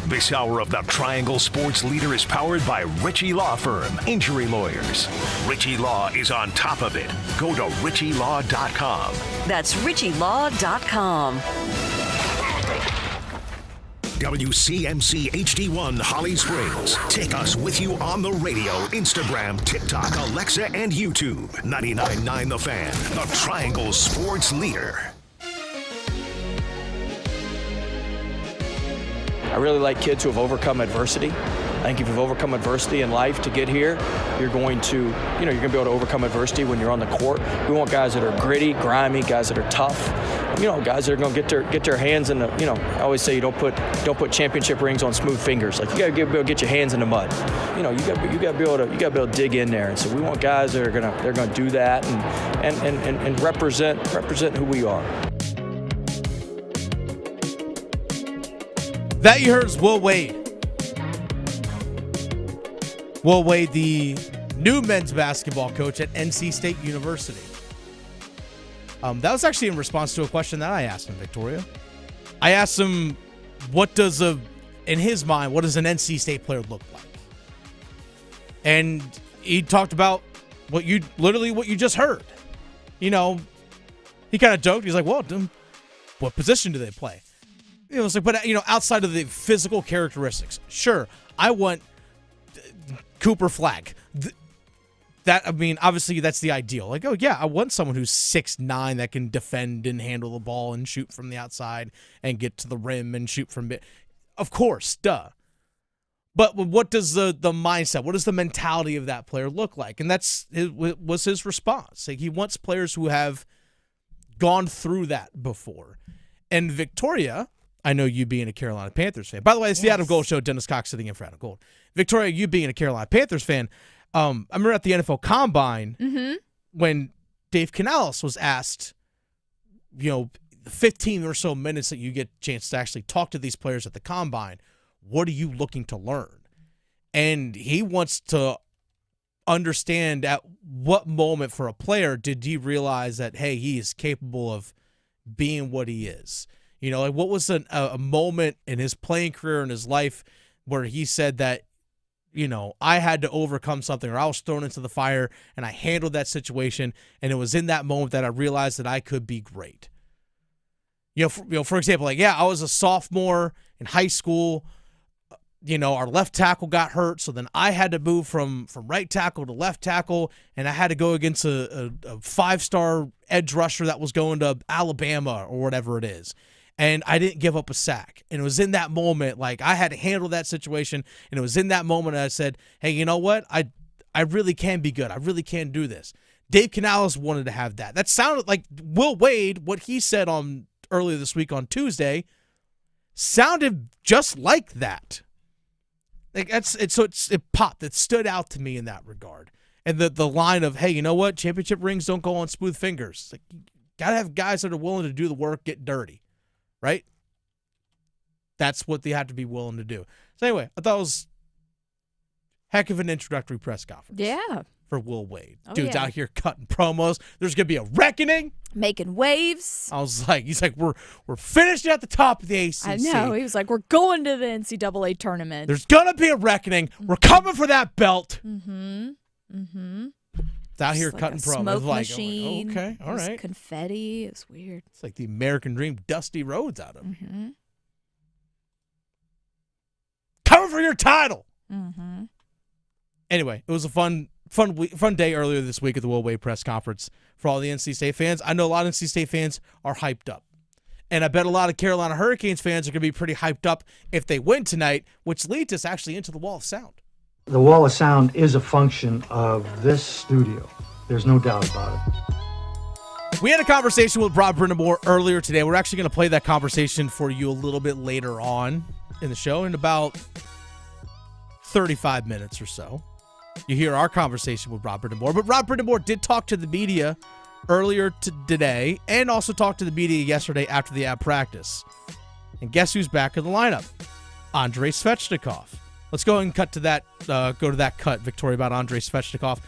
This hour of the Triangle Sports Leader is powered by Ritchie Law Firm, injury lawyers. Ritchie Law is on top of it. Go to ritchielaw.com. That's ritchielaw.com. WCMC HD1 Holly Springs. Take us with you on the radio, Instagram, TikTok, Alexa, and YouTube. 99.9 The Fan, the Triangle Sports Leader. I really like kids who have overcome adversity. I think if you've overcome adversity in life to get here, you're going to be able to overcome adversity when you're on the court. We want guys that are gritty, grimy, guys that are tough. Guys that are going to get their hands in the. I always say you don't put championship rings on smooth fingers. Like you got to be able to get your hands in the mud. You got to be able to dig in there. And so we want guys that are going to do that and represent who we are. That you heard is Will Wade. Will Wade, the new men's basketball coach at NC State University. That was actually in response to a question that I asked him, Victoria. I asked him, in his mind, what does an NC State player look like? And he talked about what you just heard. He kind of joked. He's like, well, what position do they play? It's like, but outside of the physical characteristics, sure, I want Cooper Flagg. Obviously that's the ideal. Like, oh yeah, I want someone who's 6'9" that can defend and handle the ball and shoot from the outside and get to the rim and shoot from it. Of course, duh. But what does the mindset, what does the mentality of that player look like? And was his response. Like, he wants players who have gone through that before. And Victoria, I know you being a Carolina Panthers fan. By the way, it's the Adam Gold Show. Dennis Cox sitting in for Adam Gold. Victoria, you being a Carolina Panthers fan, I remember at the NFL Combine when Dave Canales was asked, 15 or so minutes that you get a chance to actually talk to these players at the Combine, what are you looking to learn? And he wants to understand at what moment for a player did he realize that, hey, he is capable of being what he is. What was a moment in his playing career in his life where he said that, I had to overcome something, or I was thrown into the fire and I handled that situation, and it was in that moment that I realized that I could be great. For example, I was a sophomore in high school, our left tackle got hurt, so then I had to move from right tackle to left tackle, and I had to go against a 5-star edge rusher that was going to Alabama or whatever it is. And I didn't give up a sack. And it was in that moment, like, I had to handle that situation, and it was in that moment I said, hey, you know what? I really can be good. I really can do this. Dave Canales wanted to have that. That sounded like Will Wade, what he said on earlier this week on Tuesday, sounded just like that. Like it popped. It stood out to me in that regard. And the line of, hey, you know what? Championship rings don't go on smooth fingers. Like, you got to have guys that are willing to do the work, get dirty, right? That's what they have to be willing to do. So anyway, I thought it was heck of an introductory press conference. Yeah. For Will Wade. Oh, Dude's yeah. out here cutting promos. There's going to be a reckoning. Making waves. He's like, we're finishing at the top of the ACC. I know. He was like, we're going to the NCAA tournament. There's going to be a reckoning. We're coming for that belt. Mm-hmm. Mm-hmm. It's out here like cutting a promos. smoke Like, machine. okay, all There's right. confetti. It's weird. It's like the American dream, Dusty Rhodes out of him. Mm-hmm. Coming for your title. Mm-hmm. Anyway, it was a fun day earlier this week at the Will Wade press conference for all the NC State fans. I know a lot of NC State fans are hyped up. And I bet a lot of Carolina Hurricanes fans are going to be pretty hyped up if they win tonight, which leads us actually into the Wall of Sound. The Wall of Sound is a function of this studio. There's no doubt about it. We had a conversation with Brind'Amour earlier today. We're actually going to play that conversation for you a little bit later on in the show in about 35 minutes or so. You hear our conversation with Brind'Amour. But Brind'Amour did talk to the media earlier today and also talked to the media yesterday after the ad practice. And guess who's back in the lineup? Andrei Svechnikov. Let's go and cut to that. Go to that cut, Victoria, about Andrei Svechnikov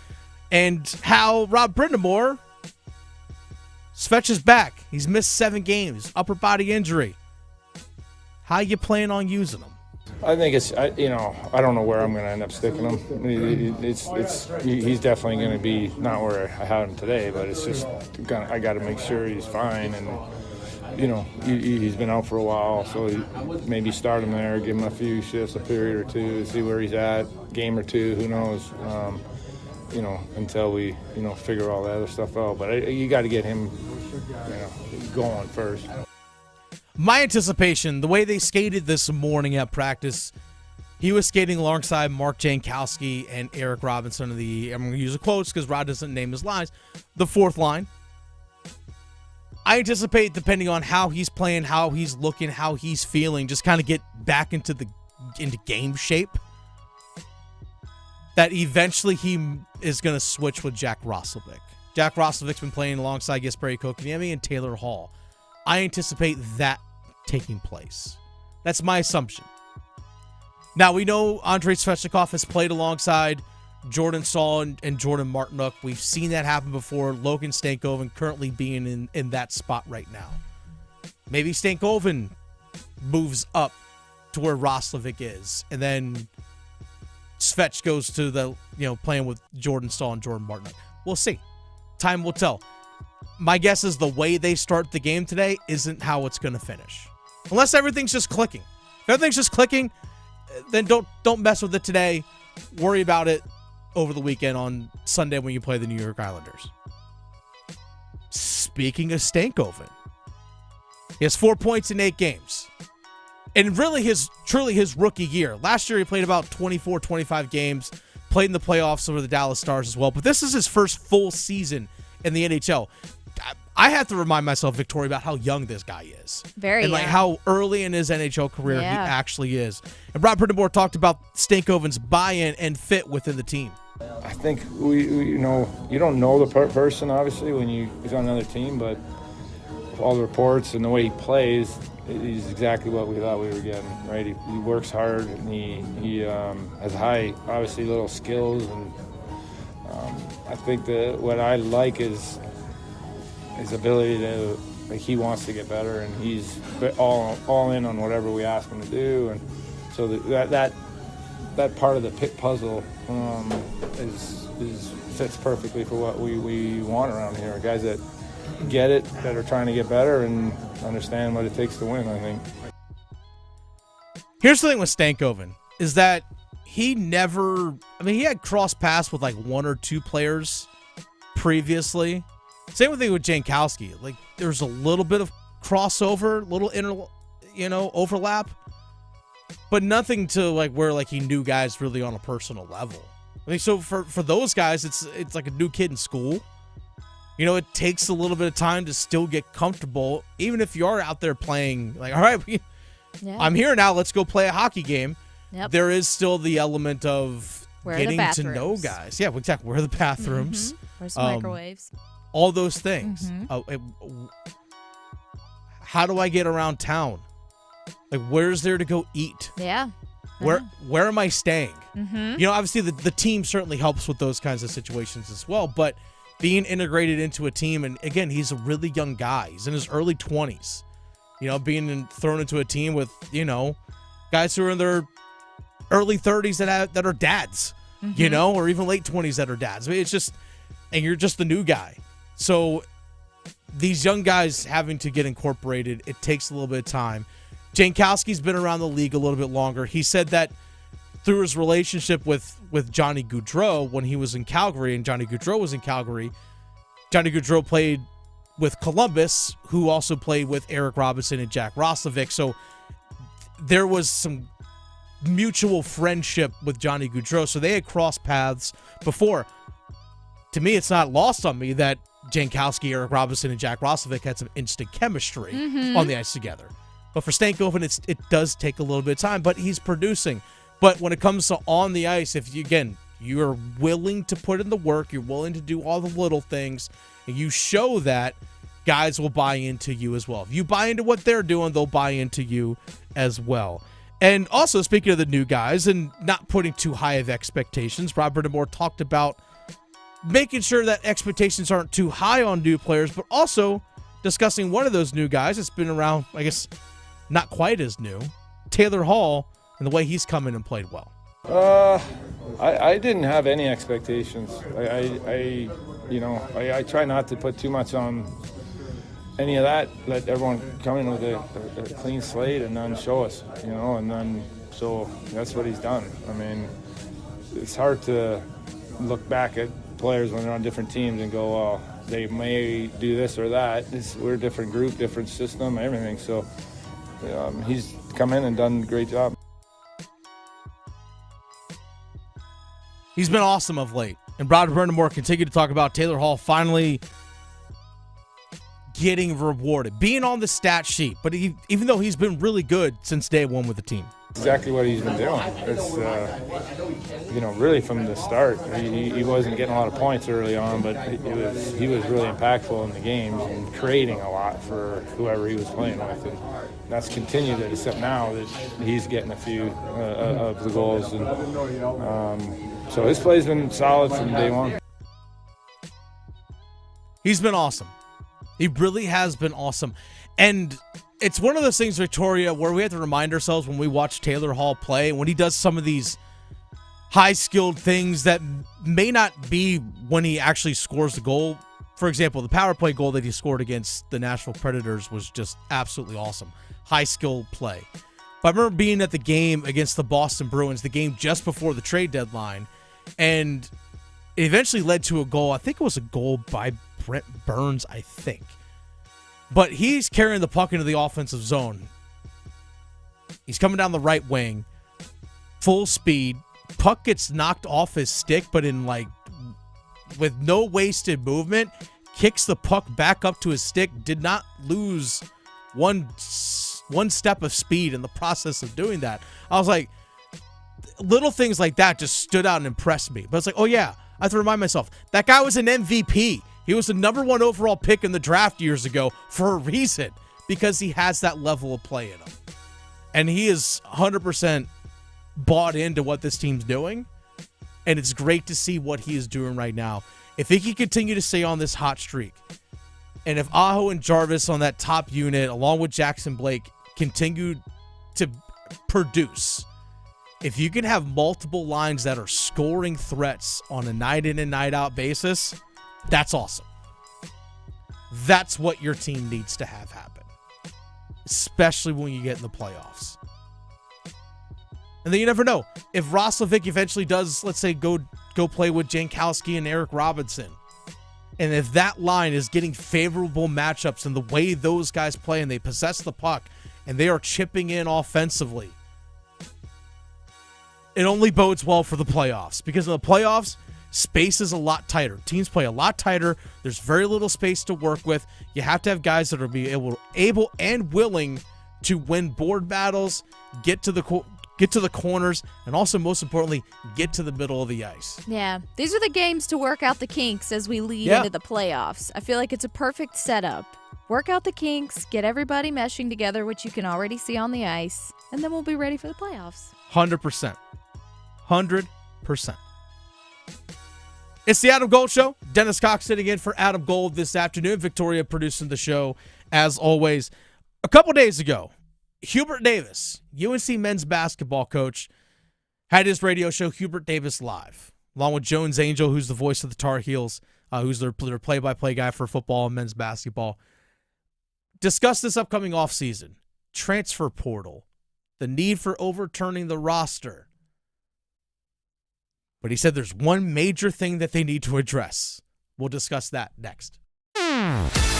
and how Brind'Amour, Svech is back. He's missed 7 games, upper body injury. How you plan on using him? I think I don't know where I'm going to end up sticking him. He's definitely going to be not where I had him today, but it's just I got to make sure he's fine, and he's been out for a while, so maybe start him there, give him a few shifts, a period or two, see where he's at, game or two, who knows, until we figure all that other stuff out. But you got to get him going first. My anticipation, the way they skated this morning at practice, he was skating alongside Mark Jankowski and Eric Robinson of the, I'm going to use the quotes because Rod doesn't name his lines, the 4th line. I anticipate, depending on how he's playing, how he's looking, how he's feeling, just kind of get back into game shape, that eventually he is going to switch with Jack Roslovic. Jack Roslovic's been playing alongside Jesperi Kotkaniemi and Taylor Hall. I anticipate that taking place. That's my assumption. Now, we know Andrei Svechnikov has played alongside Jordan Staal and Jordan Martinook. We've seen that happen before. Logan Stankoven currently being in that spot right now. Maybe Stankoven moves up to where Roslovic is, and then Svech goes to the, playing with Jordan Staal and Jordan Martinook. We'll see. Time will tell. My guess is the way they start the game today isn't how it's going to finish. Unless everything's just clicking. If everything's just clicking, then don't mess with it today. Worry about it over the weekend on Sunday when you play the New York Islanders. Speaking of Stankoven, he has 4 points in 8 games. And really truly his rookie year. Last year he played about 24, 25 games, played in the playoffs over the Dallas Stars as well. But this is his first full season in the NHL. I have to remind myself, Victoria, about how young this guy is. Very and young. how early in his NHL career he actually is. And Brind'Amour talked about Stankoven's buy-in and fit within the team. I think you don't know the person, obviously, when he's on another team, but all the reports and the way he plays, he's exactly what we thought we were getting, right? He works hard, and he has high, obviously, little skills, and I think that what I like is his ability to, he wants to get better, and he's all in on whatever we ask him to do, and so that part of the pit puzzle fits perfectly for what we want around here. Guys that get it, that are trying to get better and understand what it takes to win, I think. Here's the thing with Stankoven is that he never, he had cross paths with like one or two players previously. Same thing with Jankowski. Like there's a little bit of crossover, little overlap, but nothing to like where like he knew guys really on a personal level. So for those guys, it's like a new kid in school. It takes a little bit of time to still get comfortable, even if you are out there playing. Like, all right, I'm here now. Let's go play a hockey game. Yep. There is still the element of Where getting to know guys. Yeah, exactly. Where are the bathrooms? Where's the microwaves? All those things. How do I get around town? Like, where's there to go eat? Yeah. Where am I staying? Mm-hmm. Obviously the team certainly helps with those kinds of situations as well, but being integrated into a team, and again, he's a really young guy. He's in his early 20s. Being thrown into a team with, guys who are in their early 30s that are dads, or even late 20s that are dads. It's just, and you're just the new guy. So these young guys having to get incorporated, it takes a little bit of time. Jankowski's been around the league a little bit longer. He said that through his relationship with Johnny Gaudreau when he was in Calgary, and Johnny Gaudreau was in Calgary, Johnny Gaudreau played with Columbus, who also played with Eric Robinson and Jack Roslovic. So there was some mutual friendship with Johnny Gaudreau. So they had crossed paths before. To me, it's not lost on me that Jankowski, Eric Robinson, and Jack Roslovic had some instant chemistry on the ice together. But for Stankoven, it does take a little bit of time, but he's producing. But when it comes to on the ice, if you're willing to put in the work, you're willing to do all the little things, and you show that, guys will buy into you as well. If you buy into what they're doing, they'll buy into you as well. And also, speaking of the new guys and not putting too high of expectations, Rob Brind'Amour talked about making sure that expectations aren't too high on new players, but also discussing one of those new guys that's been around, I guess, not quite as new, Taylor Hall, and the way he's come in and played well. I didn't have any expectations. I try not to put too much on any of that. Let everyone come in with a clean slate and then show us, and then so that's what he's done. It's hard to look back at players when they're on different teams and go, well, they may do this or that. We're a different group, different system, everything. So he's come in and done a great job. He's been awesome of late. And Rob Brind'Amour continued to talk about Taylor Hall finally getting rewarded, being on the stat sheet. But even though he's been really good since day one with the team. Exactly what he's been doing. It's, really from the start. He wasn't getting a lot of points early on, but he was really impactful in the games and creating a lot for whoever he was playing with. And that's continued, except now that he's getting a few of the goals. And so his play's been solid from day one. He's been awesome. He really has been awesome. And it's one of those things, Victoria, where we have to remind ourselves when we watch Taylor Hall play, when he does some of these high-skilled things that may not be when he actually scores the goal. For example, the power play goal that he scored against the Nashville Predators was just absolutely awesome. High-skilled play. But I remember being at the game against the Boston Bruins, the game just before the trade deadline, and it eventually led to a goal. I think it was a goal by Brent Burns, I think. But he's carrying the puck into the offensive zone. He's coming down the right wing, full speed. Puck gets knocked off his stick, but with no wasted movement, kicks the puck back up to his stick, did not lose one step of speed in the process of doing that. I was like, little things like that just stood out and impressed me. But it's like, oh yeah, I have to remind myself, that guy was an MVP. He was the number 1 overall pick in the draft years ago for a reason, because he has that level of play in him. And he is 100% bought into what this team's doing, and it's great to see what he is doing right now. If he can continue to stay on this hot streak, and if Aho and Jarvis on that top unit, along with Jackson Blake, continue to produce, if you can have multiple lines that are scoring threats on a night in and night out basis, that's awesome. That's what your team needs to have happen, especially when you get in the playoffs. And then you never know. If Roslovic eventually does, let's say, go play with Jankowski and Eric Robinson, and if that line is getting favorable matchups in the way those guys play and they possess the puck and they are chipping in offensively, it only bodes well for the playoffs. Because in the playoffs, space is a lot tighter. Teams play a lot tighter. There's very little space to work with. You have to have guys that are able and willing to win board battles, get to the corners, and also, most importantly, get to the middle of the ice. Yeah, these are the games to work out the kinks as we lead into the playoffs. I feel like it's a perfect setup. Work out the kinks, get everybody meshing together, which you can already see on the ice, and then we'll be ready for the playoffs. 100%. 100%. It's the Adam Gold Show. Dennis Cox sitting in for Adam Gold this afternoon. Victoria producing the show, as always. A couple days ago, Hubert Davis, UNC men's basketball coach, had his radio show, Hubert Davis Live, along with Jones Angel, who's the voice of the Tar Heels, who's their play-by-play guy for football and men's basketball. Discuss this upcoming offseason, transfer portal, the need for overturning the roster. But he said there's one major thing that they need to address. We'll discuss that next.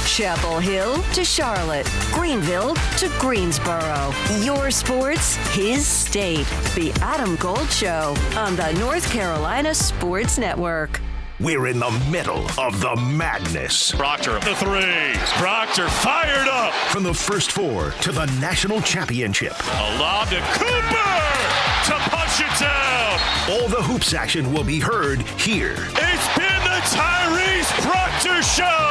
Chapel Hill to Charlotte, Greenville to Greensboro. Your sports, his state. The Adam Gold Show on the North Carolina Sports Network. We're in the middle of the madness. Proctor, the three. Proctor fired up. From the first four to the national championship. A lob to Cooper to punch it down. All the hoops action will be heard here. It's been the Tyrese Proctor Show.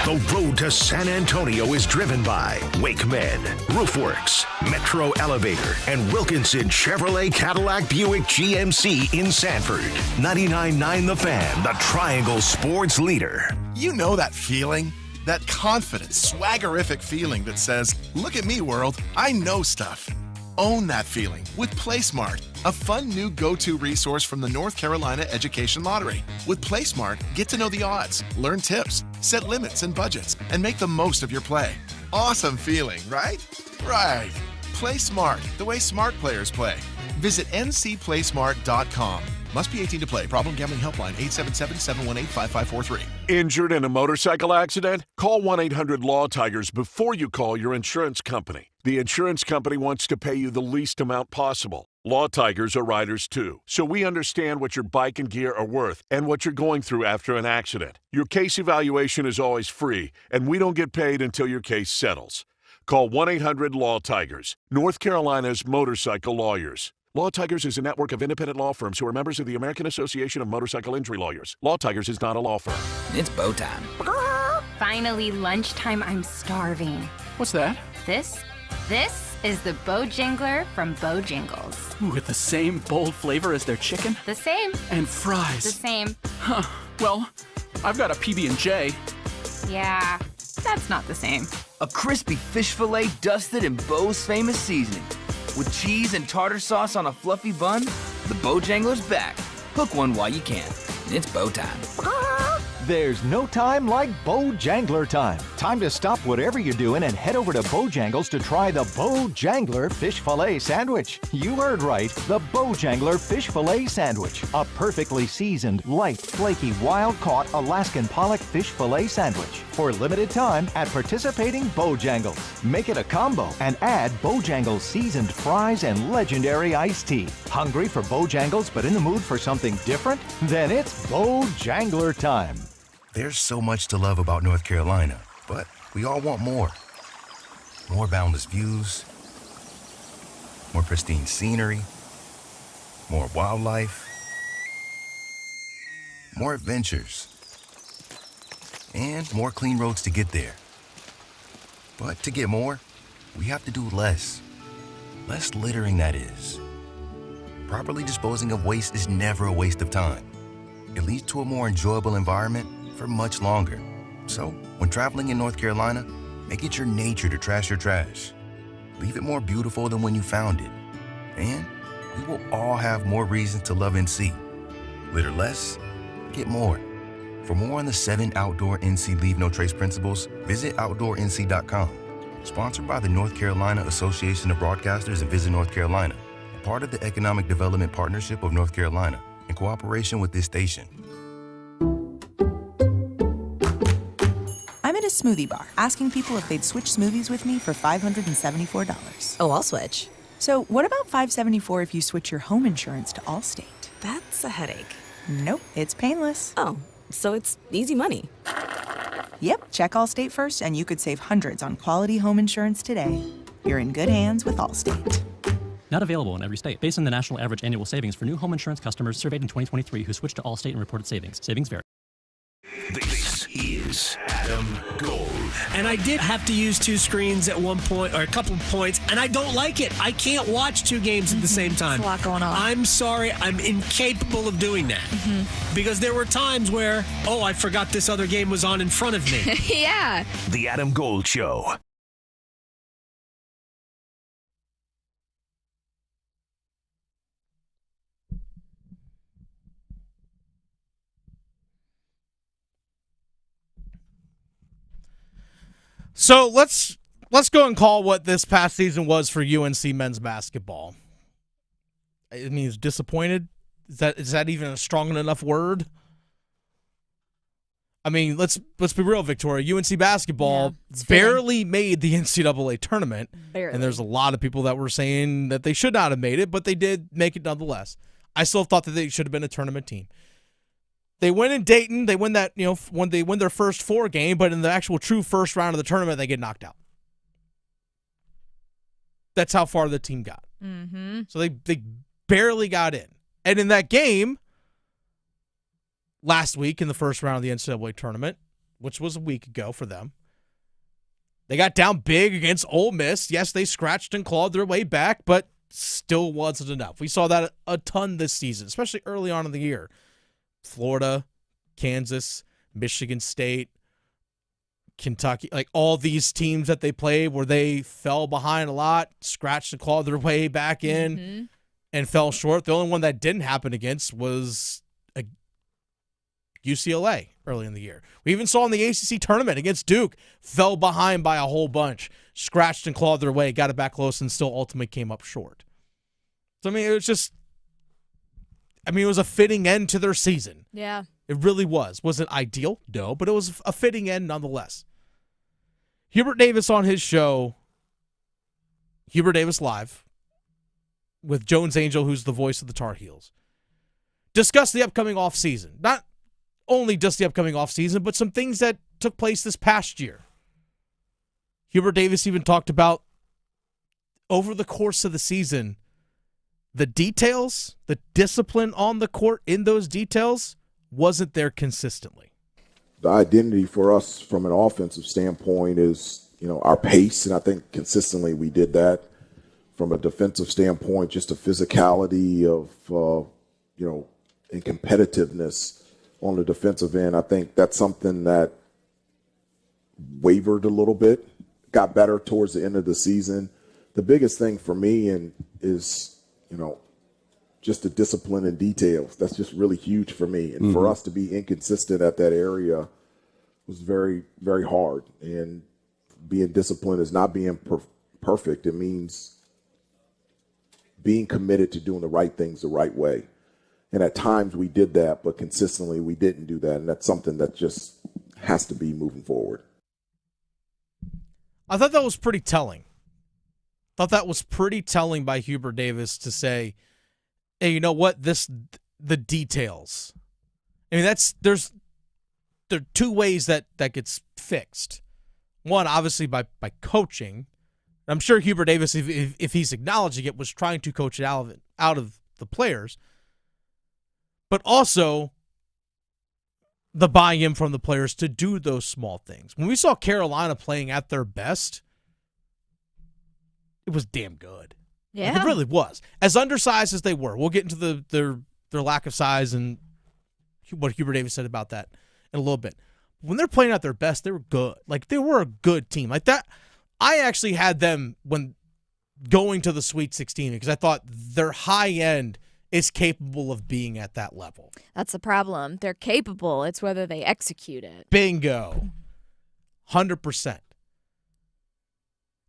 The road to San Antonio is driven by Wakemed, Roofworks, Metro Elevator, and Wilkinson Chevrolet Cadillac Buick GMC in Sanford. 99.9 The Fan, the Triangle Sports Leader. You know that feeling? That confident, swaggerific feeling that says, look at me, world, I know stuff. Own that feeling with PlaySmart, a fun new go-to resource from the North Carolina Education Lottery. With PlaySmart, get to know the odds, learn tips, set limits and budgets, and make the most of your play. Awesome feeling, right? Right. Play smart, the way smart players play. Visit ncplaysmart.com. Must be 18 to play. Problem gambling helpline 877-718-5543. Injured in a motorcycle accident? Call 1-800-LAW-TIGERS before you call your insurance company. The insurance company wants to pay you the least amount possible. Law Tigers are riders too, so we understand what your bike and gear are worth and what you're going through after an accident. Your case evaluation is always free, and we don't get paid until your case settles. Call 1-800-LAW-TIGERS, North Carolina's motorcycle lawyers. Law Tigers is a network of independent law firms who are members of the American Association of Motorcycle Injury Lawyers. Law Tigers is not a law firm. It's bow time. Finally, lunchtime. I'm starving. What's that? This is the Bojangler from Bojangles. Ooh, with the same bold flavor as their chicken? The same. And fries. The same. Huh. Well, I've got a PB&J. Yeah, that's not the same. A crispy fish fillet dusted in Bo's famous seasoning. With cheese and tartar sauce on a fluffy bun, the Bojangler's back. Hook one while you can. It's bow time. There's no time like Bojangler time. Time to stop whatever you're doing and head over to Bojangles to try the Bojangler Fish Fillet Sandwich. You heard right, the Bojangler Fish Fillet Sandwich. A perfectly seasoned, light, flaky, wild-caught Alaskan pollock fish fillet sandwich. For limited time at participating Bojangles. Make it a combo and add Bojangles seasoned fries and legendary iced tea. Hungry for Bojangles but in the mood for something different? Then it's Bojangler time. There's so much to love about North Carolina, but we all want more. More boundless views, more pristine scenery, more wildlife, more adventures, and more clean roads to get there. But to get more, we have to do less. Less littering, that is. Properly disposing of waste is never a waste of time. It leads to a more enjoyable environment for much longer. So, when traveling in North Carolina, make it your nature to trash your trash. Leave it more beautiful than when you found it. And we will all have more reasons to love NC. Litter less, get more. For more on the 7 outdoor NC Leave No Trace principles, visit OutdoorNC.com. Sponsored by the North Carolina Association of Broadcasters and Visit North Carolina. part of the Economic Development Partnership of North Carolina, in cooperation with this station. I'm at a smoothie bar asking people if they'd switch smoothies with me for $574. Oh, I'll switch. So what about $574 if you switch your home insurance to Allstate? That's a headache. Nope, it's painless. Oh, so it's easy money. Yep, check Allstate first and you could save hundreds on quality home insurance today. You're in good hands with Allstate. Not available in every state. Based on the national average annual savings for new home insurance customers surveyed in 2023 who switched to Allstate and reported savings. Savings vary. This is Adam Gold. And I did have to use two screens at one point, or a couple of points, and I don't like it. I can't watch two games at the same time. There's a lot going on. I'm sorry, I'm incapable of doing that. Because there were times where, I forgot this other game was on in front of me. Yeah. The Adam Gold Show. So let's go and call what this past season was for UNC men's basketball. I mean, disappointed. Is that even a strong enough word? I mean, let's be real, Victoria. UNC basketball barely made the NCAA tournament, and there's a lot of people that were saying that they should not have made it, but they did make it nonetheless. I still thought that they should have been a tournament team. They win in Dayton. They win that, when they win their first 4 game, but in the actual true first round of the tournament, they get knocked out. That's how far the team got. Mm-hmm. So they barely got in. And in that game last week in the first round of the NCAA tournament, which was a week ago for them, they got down big against Ole Miss. Yes, they scratched and clawed their way back, but still wasn't enough. We saw that a ton this season, especially early on in the year. Florida, Kansas, Michigan State, Kentucky, like all these teams that they played where they fell behind a lot, scratched and clawed their way back in, and fell short. The only one that didn't happen against was UCLA early in the year. We even saw in the ACC tournament against Duke, fell behind by a whole bunch, scratched and clawed their way, got it back close, and still ultimately came up short. So, I mean, it was a fitting end to their season. Yeah. It really was. Was it ideal? No, but it was a fitting end nonetheless. Hubert Davis on his show, Hubert Davis Live, with Jones Angel, who's the voice of the Tar Heels, discussed the upcoming offseason. Not only just the upcoming offseason, but some things that took place this past year. Hubert Davis even talked about over the course of the season, the details, the discipline on the court in those details wasn't there consistently. The identity for us from an offensive standpoint is, our pace, and I think consistently we did that. From a defensive standpoint, just a physicality of, and competitiveness on the defensive end. I think that's something that wavered a little bit, got better towards the end of the season. The biggest thing for me is, just the discipline and details. That's just really huge for me. And for us to be inconsistent at that area was very, very hard. And being disciplined is not being perfect. It means being committed to doing the right things the right way. And at times we did that, but consistently we didn't do that. And that's something that just has to be moving forward. I thought that was pretty telling. By Hubert Davis to say, hey, you know what? The details. I mean, there are 2 ways that gets fixed. One, obviously by coaching. I'm sure Hubert Davis, if he's acknowledging it, was trying to coach it out of the players. But also the buy-in from the players to do those small things. When we saw Carolina playing at their best, it was damn good. Yeah. Like, it really was. As undersized as they were. We'll get into their lack of size and what Hubert Davis said about that in a little bit. When they're playing at their best, they were good. Like, they were a good team. Like that, I actually had them when going to the Sweet 16 because I thought their high end is capable of being at that level. That's the problem. They're capable. It's whether they execute it. Bingo. 100%.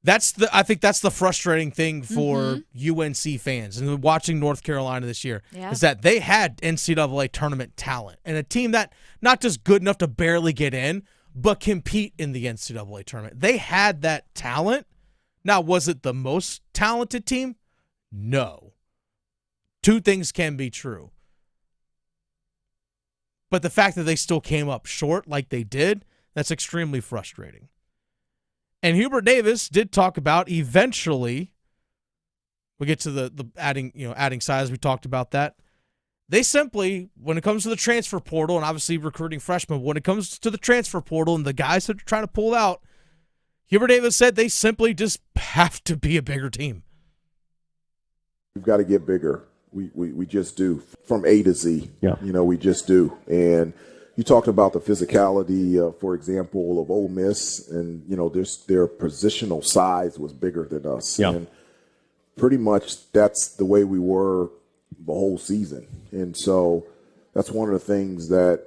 I think that's the frustrating thing for UNC fans and watching North Carolina this year is that they had NCAA tournament talent and a team that not just good enough to barely get in, but compete in the NCAA tournament. They had that talent. Now, was it the most talented team? No. Two things can be true. But the fact that they still came up short like they did, that's extremely frustrating. And Hubert Davis did talk about eventually, we get to the adding size, we talked about that. They simply, when it comes to the transfer portal, and obviously recruiting freshmen, when it comes to the transfer portal and the guys that are trying to pull out, Hubert Davis said they simply just have to be a bigger team. We've got to get bigger. We just do. From A to Z. Yeah. We just do. And you talked about the physicality, for example, of Ole Miss, and their positional size was bigger than us. Yeah. And pretty much that's the way we were the whole season. And so that's one of the things that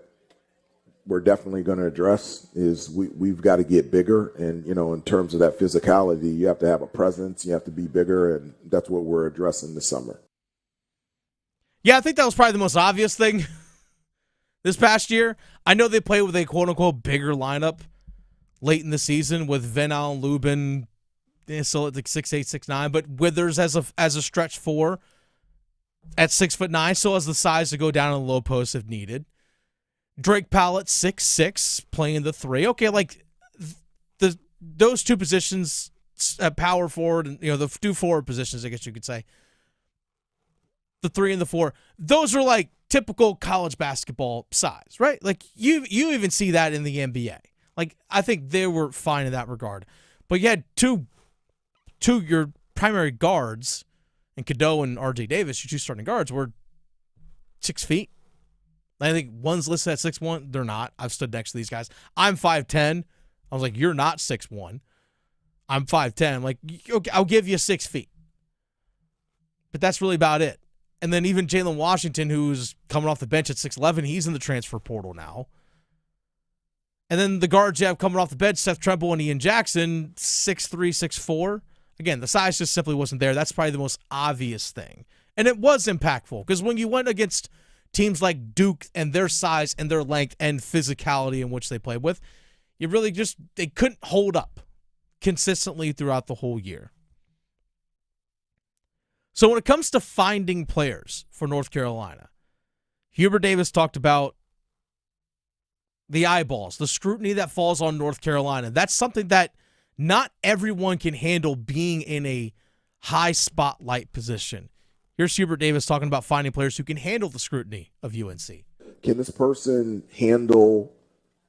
we're definitely going to address is we've got to get bigger. And, in terms of that physicality, you have to have a presence, you have to be bigger, and that's what we're addressing this summer. Yeah, I think that was probably the most obvious thing this past year. I know they played with a quote-unquote bigger lineup late in the season with Venal and Lubin, still at like 6'8", 6'9", but Withers as a stretch 4 at 6'9", still has the size to go down in the low post if needed. Drake Powell at 6'6", playing the 3. Okay, like those two positions, power forward and the two forward positions, I guess you could say. The 3 and the 4, those are like typical college basketball size, right? Like you even see that in the NBA. Like I think they were fine in that regard. But you had two your primary guards, and Cadeau and RJ Davis, your two starting guards, were 6 feet. I think one's listed at 6'1". They're not. I've stood next to these guys. I'm 5'10". I was like, you're not 6'1". I'm 5'10". I'm like, okay, I'll give you 6 feet. But that's really about it. And then even Jalen Washington, who's coming off the bench at 6'11", he's in the transfer portal now. And then the guards you have coming off the bench, Seth Tremble and Ian Jackson, 6'3", 6'4". Again, the size just simply wasn't there. That's probably the most obvious thing. And it was impactful because when you went against teams like Duke and their size and their length and physicality in which they played with, you really they couldn't hold up consistently throughout the whole year. So when it comes to finding players for North Carolina, Hubert Davis talked about the eyeballs, the scrutiny that falls on North Carolina. That's something that not everyone can handle, being in a high spotlight position. Here's Hubert Davis talking about finding players who can handle the scrutiny of UNC. Can this person handle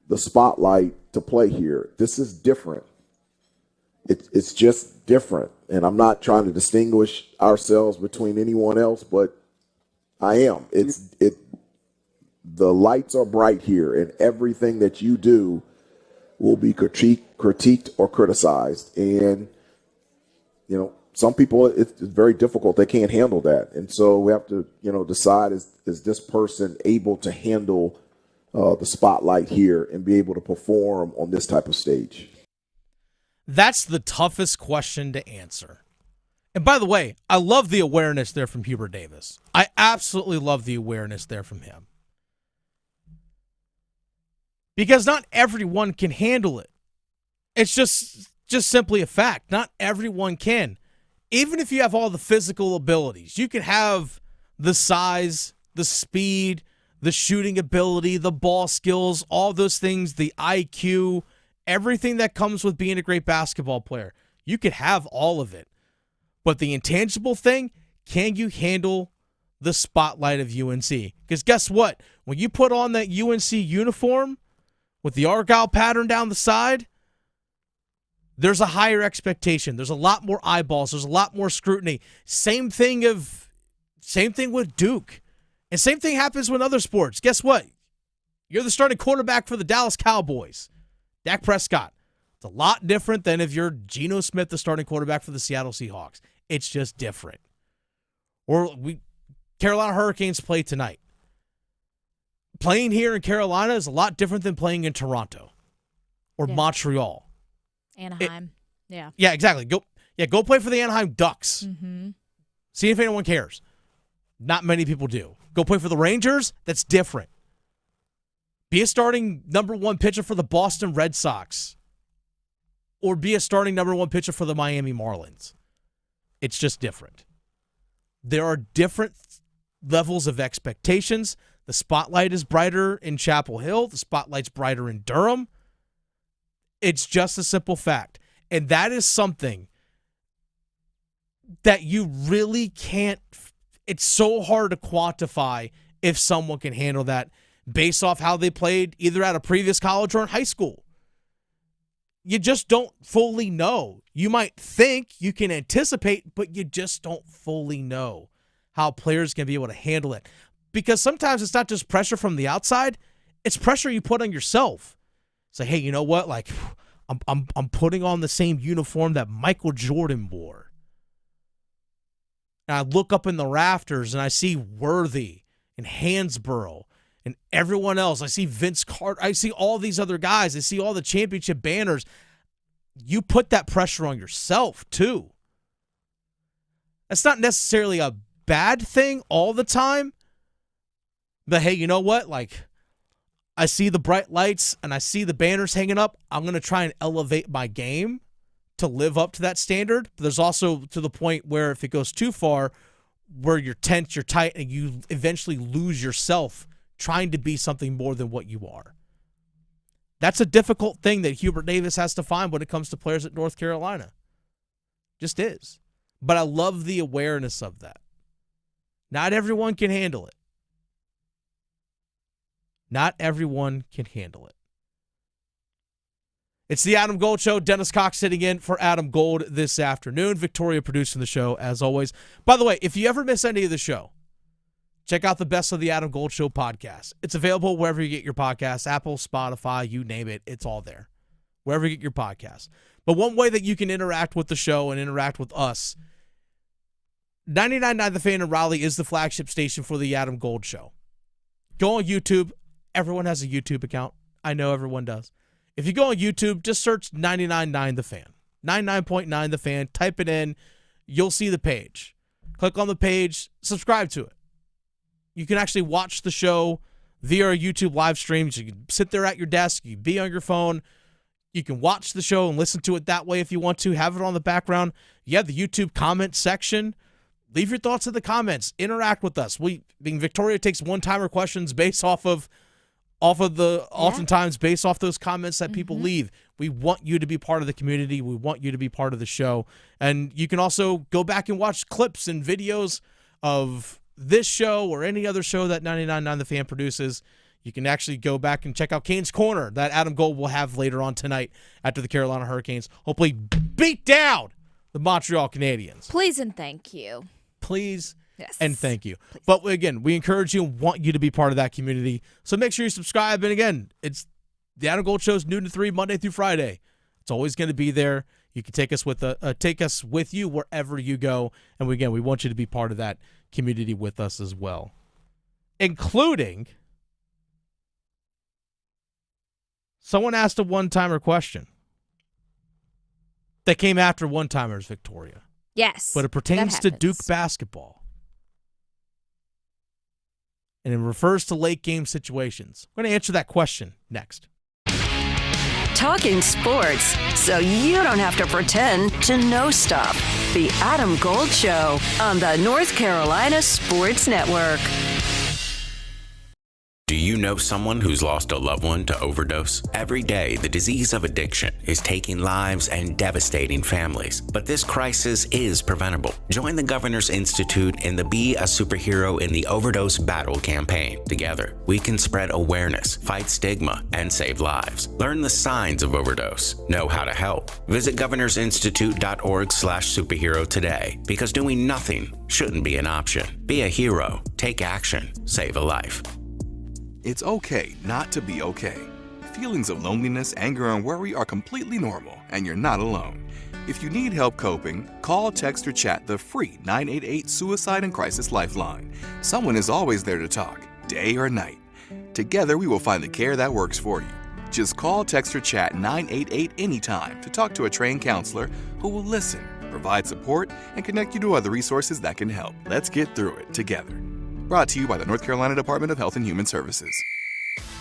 the spotlight to play here? This is different. It's just different. And I'm not trying to distinguish ourselves between anyone else, but I am. The lights are bright here, and everything that you do will be critiqued or criticized. And, some people, it's very difficult. They can't handle that. And so we have to, decide, is this person able to handle the spotlight here and be able to perform on this type of stage? That's the toughest question to answer. And by the way, I love the awareness there from Hubert Davis. I absolutely love the awareness there from him. Because not everyone can handle it. It's just simply a fact. Not everyone can. Even if you have all the physical abilities, you can have the size, the speed, the shooting ability, the ball skills, all those things, the IQ, everything that comes with being a great basketball player. You could have all of it. But the intangible thing, can you handle the spotlight of UNC? Because guess what? When you put on that UNC uniform with the Argyle pattern down the side, there's a higher expectation. There's a lot more eyeballs. There's a lot more scrutiny. Same thing with Duke. And same thing happens with other sports. Guess what? You're the starting quarterback for the Dallas Cowboys. Dak Prescott. It's a lot different than if you're Geno Smith, the starting quarterback for the Seattle Seahawks. It's just different. Or Carolina Hurricanes play tonight. Playing here in Carolina is a lot different than playing in Toronto or Montreal. Anaheim. Yeah. Yeah, exactly. Go play for the Anaheim Ducks. Mm-hmm. See if anyone cares. Not many people do. Go play for the Rangers. That's different. Be a starting number one pitcher for the Boston Red Sox. Or be a starting number one pitcher for the Miami Marlins. It's just different. There are different levels of expectations. The spotlight is brighter in Chapel Hill. The spotlight's brighter in Durham. It's just a simple fact. And that is something that you really can't, it's so hard to quantify if someone can handle that based off how they played either at a previous college or in high school. You just don't fully know. You might think you can anticipate, but you just don't fully know how players can be able to handle it. Because sometimes it's not just pressure from the outside, it's pressure you put on yourself. Say, hey, you know what? Like, I'm putting on the same uniform that Michael Jordan wore. And I look up in the rafters and I see Worthy and Hansborough and everyone else. I see Vince Carter. I see all these other guys. I see all the championship banners. You put that pressure on yourself, too. That's not necessarily a bad thing all the time. But, hey, you know what? Like, I see the bright lights and I see the banners hanging up. I'm going to try and elevate my game to live up to that standard. But there's also to the point where if it goes too far, where you're tense, you're tight, and you eventually lose yourself trying to be something more than what you are. That's a difficult thing that Hubert Davis has to find when it comes to players at North Carolina. Just is. But I love the awareness of that. Not everyone can handle it. Not everyone can handle it. It's the Adam Gold Show. Dennis Cox sitting in for Adam Gold this afternoon. Victoria producing the show, as always. By the way, if you ever miss any of the show, check out the Best of the Adam Gold Show podcast. It's available wherever you get your podcasts, Apple, Spotify, you name it. It's all there, wherever you get your podcasts. But one way that you can interact with the show and interact with us, 99.9 The Fan in Raleigh is the flagship station for the Adam Gold Show. Go on YouTube. Everyone has a YouTube account. I know everyone does. If you go on YouTube, just search 99.9 The Fan. 99.9 The Fan. Type it in. You'll see the page. Click on the page. Subscribe to it. You can actually watch the show via our YouTube live streams. You can sit there at your desk. You can be on your phone. You can watch the show and listen to it that way if you want to. Have it on the background. You have the YouTube comment section. Leave your thoughts in the comments. Interact with us. Victoria takes one-timer questions based oftentimes based off those comments that people leave. We want you to be part of the community. We want you to be part of the show. And you can also go back and watch clips and videos of this show or any other show that 99.9 The Fan produces. You can actually go back and check out Kane's Corner that Adam Gold will have later on tonight after the Carolina Hurricanes hopefully beat down the Montreal Canadiens. Please and thank you. Please yes. and thank you. Please. But again, we encourage you and want you to be part of that community. So make sure you subscribe. And again, it's the Adam Gold Show's noon to 3, Monday through Friday. It's always going to be there. You can take us with you wherever you go. And we want you to be part of that community with us as well, including someone asked a one-timer question that came after one-timers, Victoria. Yes. But it pertains to Duke basketball. And it refers to late game situations. I'm going to answer that question next. Talking sports so you don't have to pretend to know stuff. The Adam Gold Show on the North Carolina Sports Network. Do you know someone who's lost a loved one to overdose? Every day, the disease of addiction is taking lives and devastating families. But this crisis is preventable. Join the Governor's Institute in the Be a Superhero in the Overdose Battle campaign. Together, we can spread awareness, fight stigma, and save lives. Learn the signs of overdose. Know how to help. Visit governorsinstitute.org/superhero today, because doing nothing shouldn't be an option. Be a hero. Take action. Save a life. It's okay not to be okay. Feelings of loneliness, anger, and worry are completely normal, and you're not alone. If you need help coping, call, text, or chat the free 988 Suicide and Crisis Lifeline. Someone is always there to talk, day or night. Together, we will find the care that works for you. Just call, text, or chat 988 anytime to talk to a trained counselor who will listen, provide support, and connect you to other resources that can help. Let's get through it together. Brought to you by the North Carolina Department of Health and Human Services.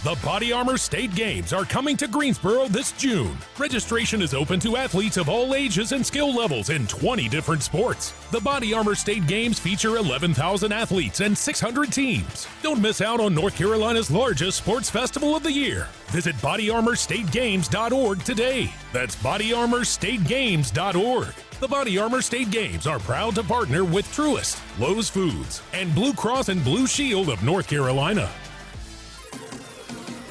The Body Armor State Games are coming to Greensboro this June. Registration is open to athletes of all ages and skill levels in 20 different sports. The Body Armor State Games feature 11,000 athletes and 600 teams. Don't miss out on North Carolina's largest sports festival of the year. Visit bodyarmorstategames.org today. That's bodyarmorstategames.org. The Body Armor State Games are proud to partner with Truist, Lowe's Foods, and Blue Cross and Blue Shield of North Carolina.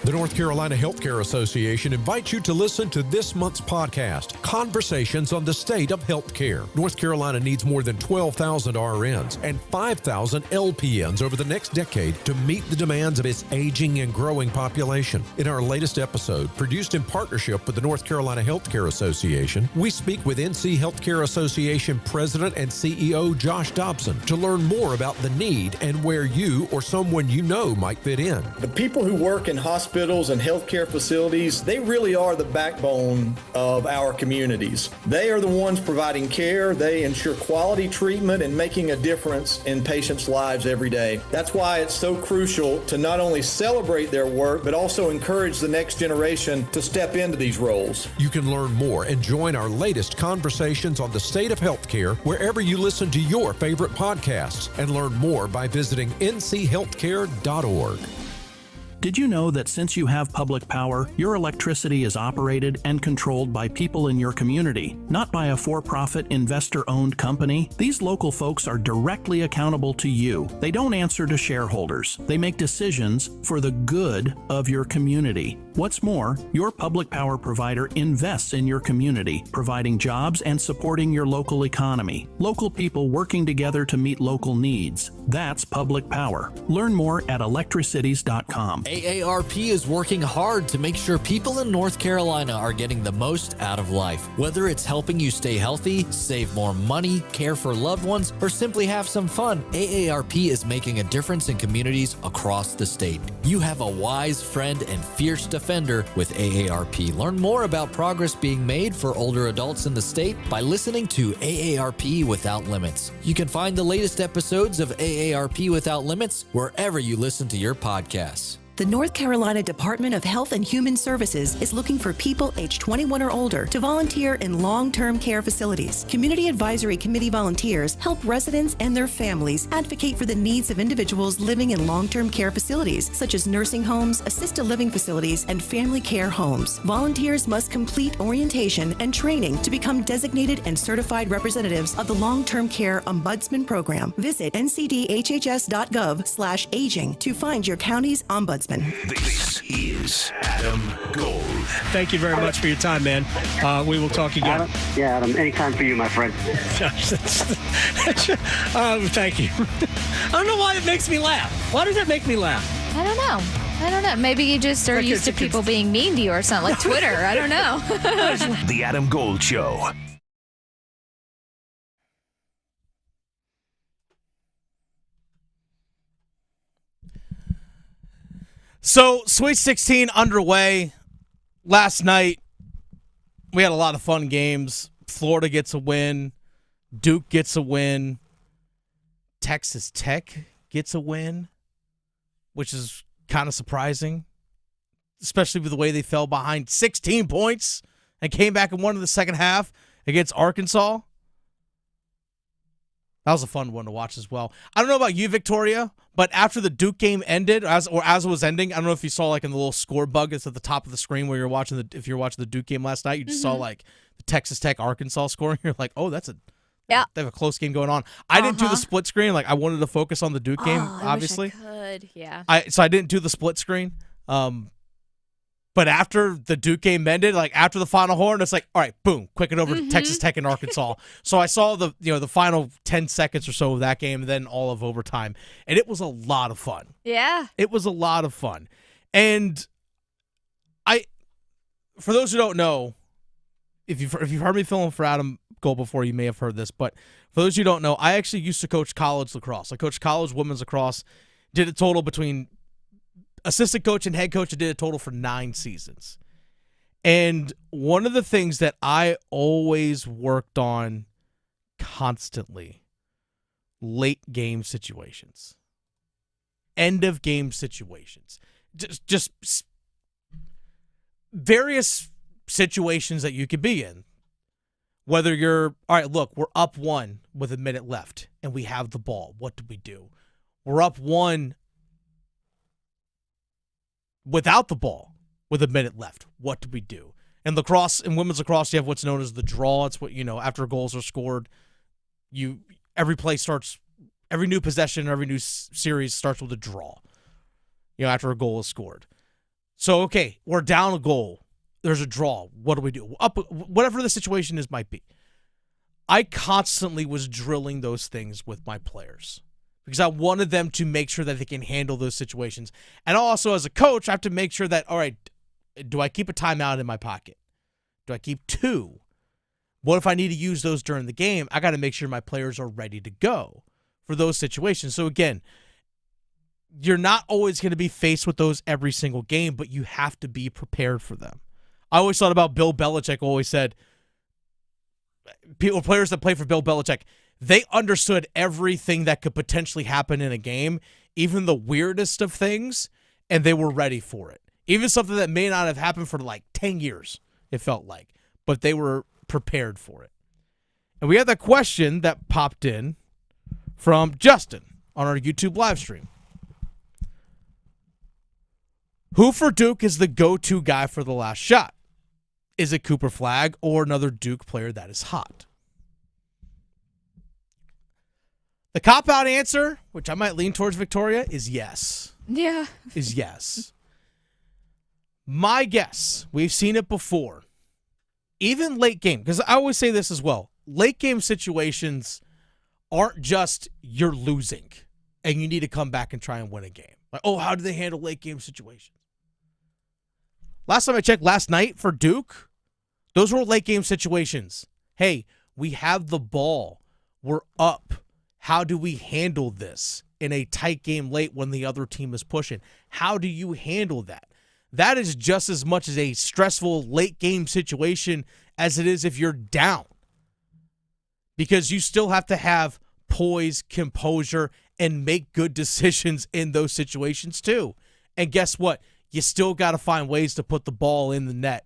The North Carolina Healthcare Association invites you to listen to this month's podcast, Conversations on the State of Healthcare. North Carolina needs more than 12,000 RNs and 5,000 LPNs over the next decade to meet the demands of its aging and growing population. In our latest episode, produced in partnership with the North Carolina Healthcare Association, we speak with NC Healthcare Association President and CEO Josh Dobson to learn more about the need and where you or someone you know might fit in. The people who work in hospitals and healthcare facilities, they really are the backbone of our communities. They are the ones providing care. They ensure quality treatment and making a difference in patients' lives every day. That's why it's so crucial to not only celebrate their work, but also encourage the next generation to step into these roles. You can learn more and join our latest Conversations on the State of Healthcare wherever you listen to your favorite podcasts, and learn more by visiting nchealthcare.org. Did you know that since you have public power, your electricity is operated and controlled by people in your community, not by a for-profit investor-owned company? These local folks are directly accountable to you. They don't answer to shareholders. They make decisions for the good of your community. What's more, your public power provider invests in your community, providing jobs and supporting your local economy. Local people working together to meet local needs. That's public power. Learn more at electricities.com. AARP is working hard to make sure people in North Carolina are getting the most out of life. Whether it's helping you stay healthy, save more money, care for loved ones, or simply have some fun, AARP is making a difference in communities across the state. You have a wise friend and fierce defender with AARP. Learn more about progress being made for older adults in the state by listening to AARP Without Limits. You can find the latest episodes of AARP Without Limits wherever you listen to your podcasts. The North Carolina Department of Health and Human Services is looking for people age 21 or older to volunteer in long-term care facilities. Community Advisory Committee volunteers help residents and their families advocate for the needs of individuals living in long-term care facilities, such as nursing homes, assisted living facilities, and family care homes. Volunteers must complete orientation and training to become designated and certified representatives of the Long-Term Care Ombudsman Program. Visit ncdhhs.gov/aging to find your county's ombudsman. This is Adam Gold. Thank you very much for your time, man. We will talk again. Adam, anytime for you, my friend. Thank you. I don't know why it makes me laugh. Why does that make me laugh? I don't know. Maybe you just are used to people being mean to you or something, like Twitter. I don't know. The Adam Gold Show. So, Sweet 16 underway. Last night, we had a lot of fun games. Florida gets a win. Duke gets a win. Texas Tech gets a win, which is kind of surprising, especially with the way they fell behind 16 points and came back and won in the second half against Arkansas. That was a fun one to watch as well. I don't know about you, Victoria, but after the Duke game ended, as it was ending, I don't know if you saw like in the little score bug that's at the top of the screen where you're watching if you're watching the Duke game last night, you just saw like the Texas Tech Arkansas scoring. You're like, oh, they have a close game going on. I didn't do the split screen. Like I wanted to focus on the Duke game, obviously. I wish I could, yeah. So I didn't do the split screen. But after the Duke game ended, like after the final horn, it's like, all right, boom, quick it over to Texas Tech and Arkansas. So I saw the final 10 seconds or so of that game, and then all of overtime, and it was a lot of fun. Yeah, it was a lot of fun. And for those who don't know, if you've heard me filling for Adam Gold before, you may have heard this. But for those who don't know, I actually used to coach college lacrosse. I coached college women's lacrosse. Did a total between assistant coach and head coach. I did a total for 9 seasons. And one of the things that I always worked on constantly, late game situations, end of game situations, just various situations that you could be in. Whether you're, all right, look, we're up 1 with a minute left and we have the ball. What do we do? We're up 1 without the ball with a minute left. What do we do? In lacrosse, in women's lacrosse, you have what's known as the draw. It's what, after goals are scored, every play starts, every new possession, every new series starts with a draw, after a goal is scored. So, okay, we're down a goal. There's a draw. What do we do? Up, whatever the situation is might be. I constantly was drilling those things with my players because I wanted them to make sure that they can handle those situations. And also, as a coach, I have to make sure that, all right, do I keep a timeout in my pocket? Do I keep 2? What if I need to use those during the game? I got to make sure my players are ready to go for those situations. So again, you're not always going to be faced with those every single game, but you have to be prepared for them. I always thought about Bill Belichick, always said, players that play for Bill Belichick, they understood everything that could potentially happen in a game, even the weirdest of things, and they were ready for it. Even something that may not have happened for like 10 years, it felt like, but they were prepared for it. And we had that question that popped in from Justin on our YouTube live stream. Who for Duke is the go-to guy for the last shot? Is it Cooper Flagg or another Duke player that is hot? The cop-out answer, which I might lean towards Victoria, is yes. Yeah. Is yes. My guess, we've seen it before, even late game, because I always say this as well, late game situations aren't just you're losing and you need to come back and try and win a game. Like, oh, how do they handle late game situations? Last time I checked, last night for Duke, those were late game situations. Hey, we have the ball. We're up. How do we handle this in a tight game late when the other team is pushing? How do you handle that? That is just as much as a stressful late game situation as it is if you're down. Because you still have to have poise, composure, and make good decisions in those situations too. And guess what? You still got to find ways to put the ball in the net,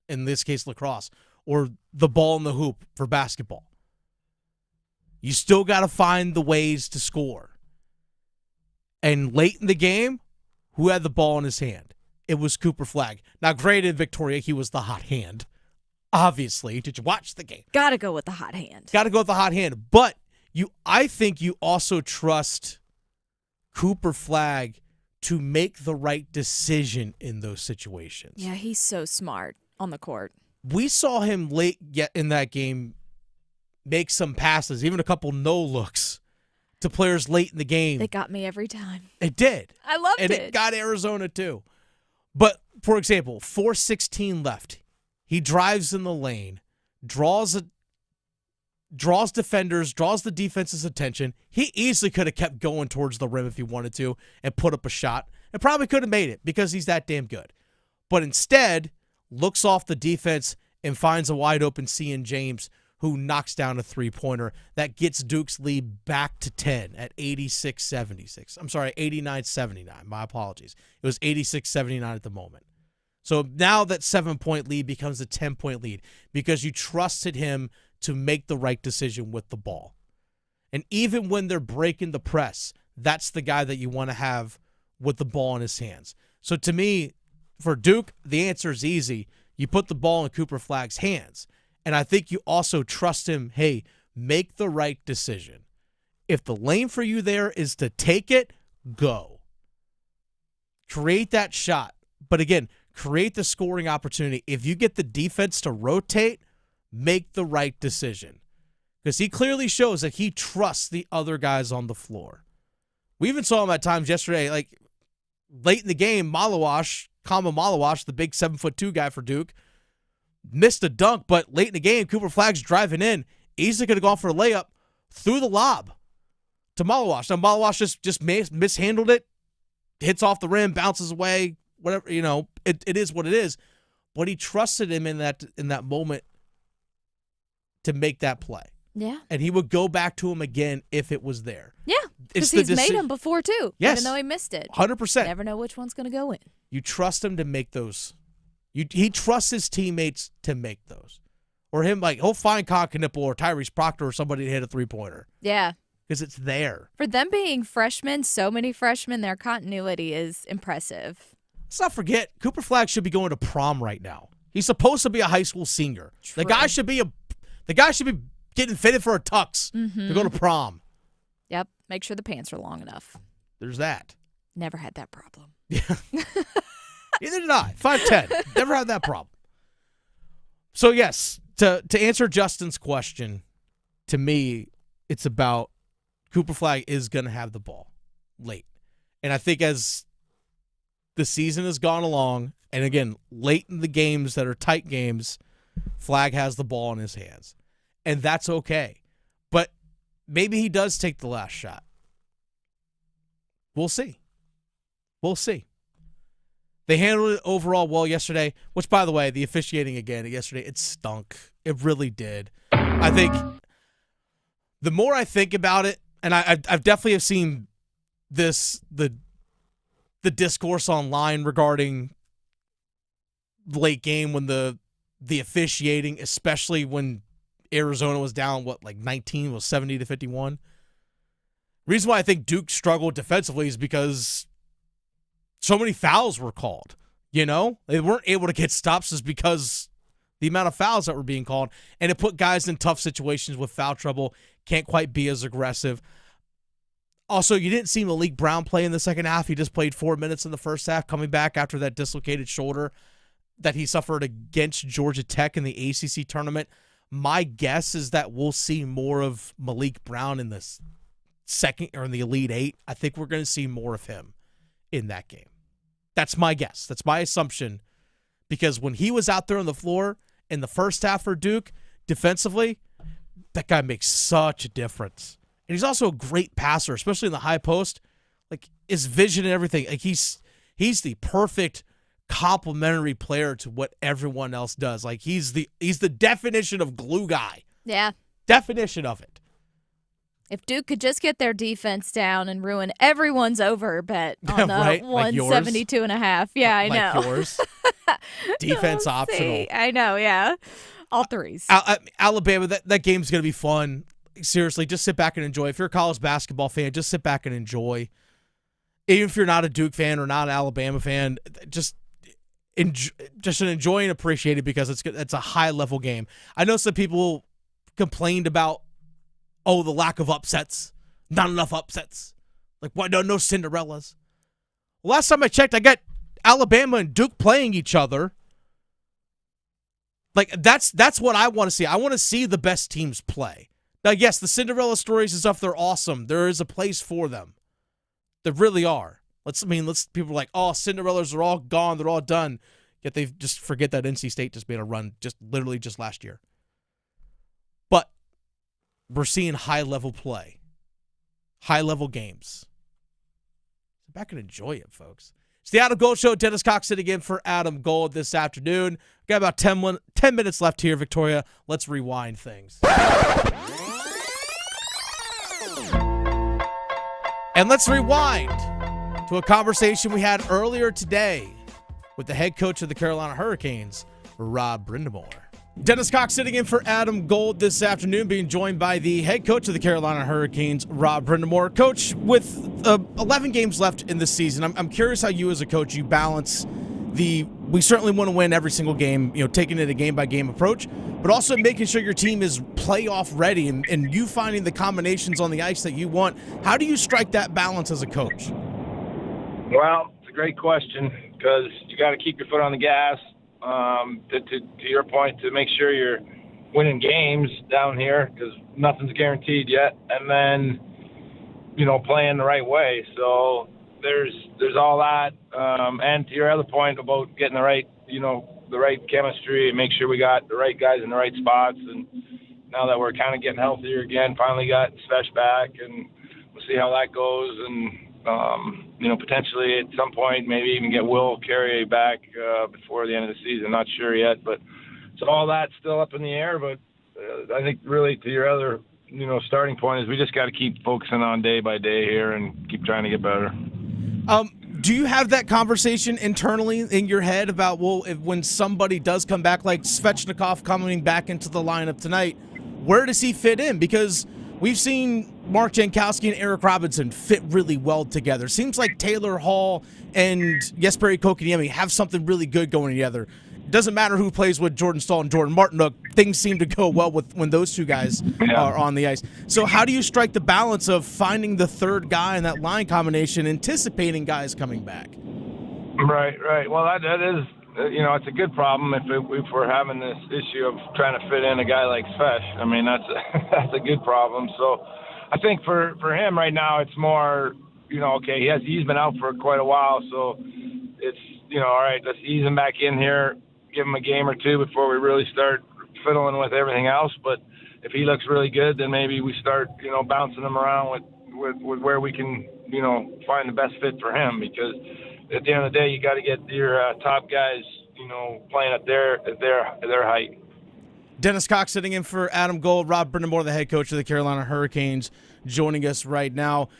in this case lacrosse, or the ball in the hoop for basketball. You still got to find the ways to score. And late in the game, who had the ball in his hand? It was Cooper Flagg. Now, granted, Victoria, he was the hot hand. Obviously, did you watch the game? Got to go with the hot hand. Got to go with the hot hand. But I think you also trust Cooper Flagg to make the right decision in those situations. Yeah, he's so smart on the court. We saw him late in that game make some passes, even a couple no-looks to players late in the game. They got me every time. It did. I loved it. And it got Arizona too. But, for example, 4:16 left. He drives in the lane, draws defenders, draws the defense's attention. He easily could have kept going towards the rim if he wanted to and put up a shot, and probably could have made it because he's that damn good. But instead, looks off the defense and finds a wide open Cian James, who knocks down a three-pointer that gets Duke's lead back to 10 at 86-76. I'm sorry, 89-79. My apologies. It was 86-79 at the moment. So now that 7-point lead becomes a 10-point lead because you trusted him to make the right decision with the ball. And even when they're breaking the press, that's the guy that you want to have with the ball in his hands. So to me, for Duke, the answer is easy. You put the ball in Cooper Flagg's hands. And I think you also trust him, hey, make the right decision. If the lane for you there is to take it, go. Create that shot. But again, create the scoring opportunity. If you get the defense to rotate, make the right decision. Because he clearly shows that he trusts the other guys on the floor. We even saw him at times yesterday, like late in the game, Kama Malawash, the big 7'2" guy for Duke, missed a dunk, but late in the game, Cooper Flagg's driving in. Easily could have gone for a layup through the lob to Malawash. Now, Malawash just mishandled it, hits off the rim, bounces away, whatever, it is what it is. but he trusted him in that moment to make that play. Yeah. And he would go back to him again if it was there. Yeah, because he's made them before, too, yes, even though he missed it. 100%. Never know which one's going to go in. You trust him to make those. He trusts his teammates to make those. Or him, like, he'll find Concanipple or Tyrese Proctor or somebody to hit a three-pointer. Yeah. Because it's there. For them being freshmen, so many freshmen, their continuity is impressive. Let's not forget, Cooper Flagg should be going to prom right now. He's supposed to be a high school senior. True. The guy should be getting fitted for a tux to go to prom. Yep. Make sure the pants are long enough. There's that. Never had that problem. Yeah. Neither did I. 5'10". Never had that problem. So, yes, to answer Justin's question, to me, it's about Cooper Flagg is going to have the ball late. And I think as the season has gone along, and again, late in the games that are tight games, Flagg has the ball in his hands. And that's okay. But maybe he does take the last shot. We'll see. We'll see. They handled it overall well yesterday, which, by the way, the officiating again yesterday, it stunk. It really did. I think the more I think about it, and I've definitely have seen the discourse online regarding late game when the officiating, especially when Arizona was down, 19, was 70-51. Reason why I think Duke struggled defensively is because so many fouls were called. You know? They weren't able to get stops just because the amount of fouls that were being called, and it put guys in tough situations with foul trouble, can't quite be as aggressive. Also, you didn't see Malik Brown play in the second half. He just played 4 minutes in the first half, coming back after that dislocated shoulder that he suffered against Georgia Tech in the ACC tournament. My guess is that we'll see more of Malik Brown in the second or in the Elite Eight. I think we're going to see more of him in that game. That's my guess. That's my assumption. Because when he was out there on the floor in the first half for Duke, defensively, that guy makes such a difference. And he's also a great passer, especially in the high post. Like, his vision and everything. Like, he's the perfect complementary player to what everyone else does. Like, he's the definition of glue guy. Yeah. Definition of it. If Duke could just get their defense down and ruin everyone's over bet on the right? 172.5. Yeah, I know. Like yours. Defense optional. I know, yeah. All threes. Alabama, that game's going to be fun. Seriously, just sit back and enjoy. If you're a college basketball fan, just sit back and enjoy. Even if you're not a Duke fan or not an Alabama fan, just enjoy and appreciate it because it's a high-level game. I know some people complained about, the lack of upsets. Not enough upsets. Like, why no Cinderellas? Last time I checked, I got Alabama and Duke playing each other. Like, that's what I want to see. I want to see the best teams play. Now, yes, the Cinderella stories and stuff, they're awesome. There is a place for them. There really are. People are like, Cinderellas are all gone. They're all done. Yet they just forget that NC State just made a run literally just last year. But we're seeing high-level play. High-level games. Sit back and enjoy it, folks. It's the Adam Gold Show. Dennis Cox sitting in for Adam Gold this afternoon. Got about 10 minutes left here, Victoria. Let's rewind things. And let's rewind to a conversation we had earlier today with the head coach of the Carolina Hurricanes, Rob Brind'Amour. Dennis Cox sitting in for Adam Gold this afternoon, being joined by the head coach of the Carolina Hurricanes, Rob Brind'Amour. Coach, with 11 games left in this season, I'm curious how you as a coach, you balance we certainly want to win every single game, taking it a game-by-game approach, but also making sure your team is playoff ready and you finding the combinations on the ice that you want. How do you strike that balance as a coach? Well, it's a great question because you got to keep your foot on the gas. To your point, to make sure you're winning games down here because nothing's guaranteed yet, and then playing the right way. So there's all that, and to your other point about getting the right chemistry and make sure we got the right guys in the right spots. And now that we're kind of getting healthier again, finally got Strech back, and we'll see how that goes. And Potentially at some point, maybe even get Will Carrier back before the end of the season. Not sure yet, but so all that's still up in the air. But I think really to your other, starting point is we just got to keep focusing on day by day here and keep trying to get better. Do you have that conversation internally in your head about, when somebody does come back, like Svechnikov coming back into the lineup tonight, where does he fit in? Because we've seen Mark Jankowski and Eric Robinson fit really well together. Seems like Taylor Hall and Jesperi Kotkaniemi have something really good going together. Doesn't matter who plays with Jordan Staal and Jordan Martinook. Things seem to go well when those two guys are on the ice. So how do you strike the balance of finding the third guy in that line combination, anticipating guys coming back? Right. Well, that is, it's a good problem if we're having this issue of trying to fit in a guy like Svech. I mean, that's a good problem. So I think for him right now, it's more, okay, he's been out for quite a while, so it's, all right, let's ease him back in here, give him a game or two before we really start fiddling with everything else. But if he looks really good, then maybe we start, bouncing him around with where we can, find the best fit for him. Because at the end of the day, you got to get your top guys, playing at their height. Dennis Cox sitting in for Adam Gold. Rod Brind'Amour, the head coach of the Carolina Hurricanes, joining us right now.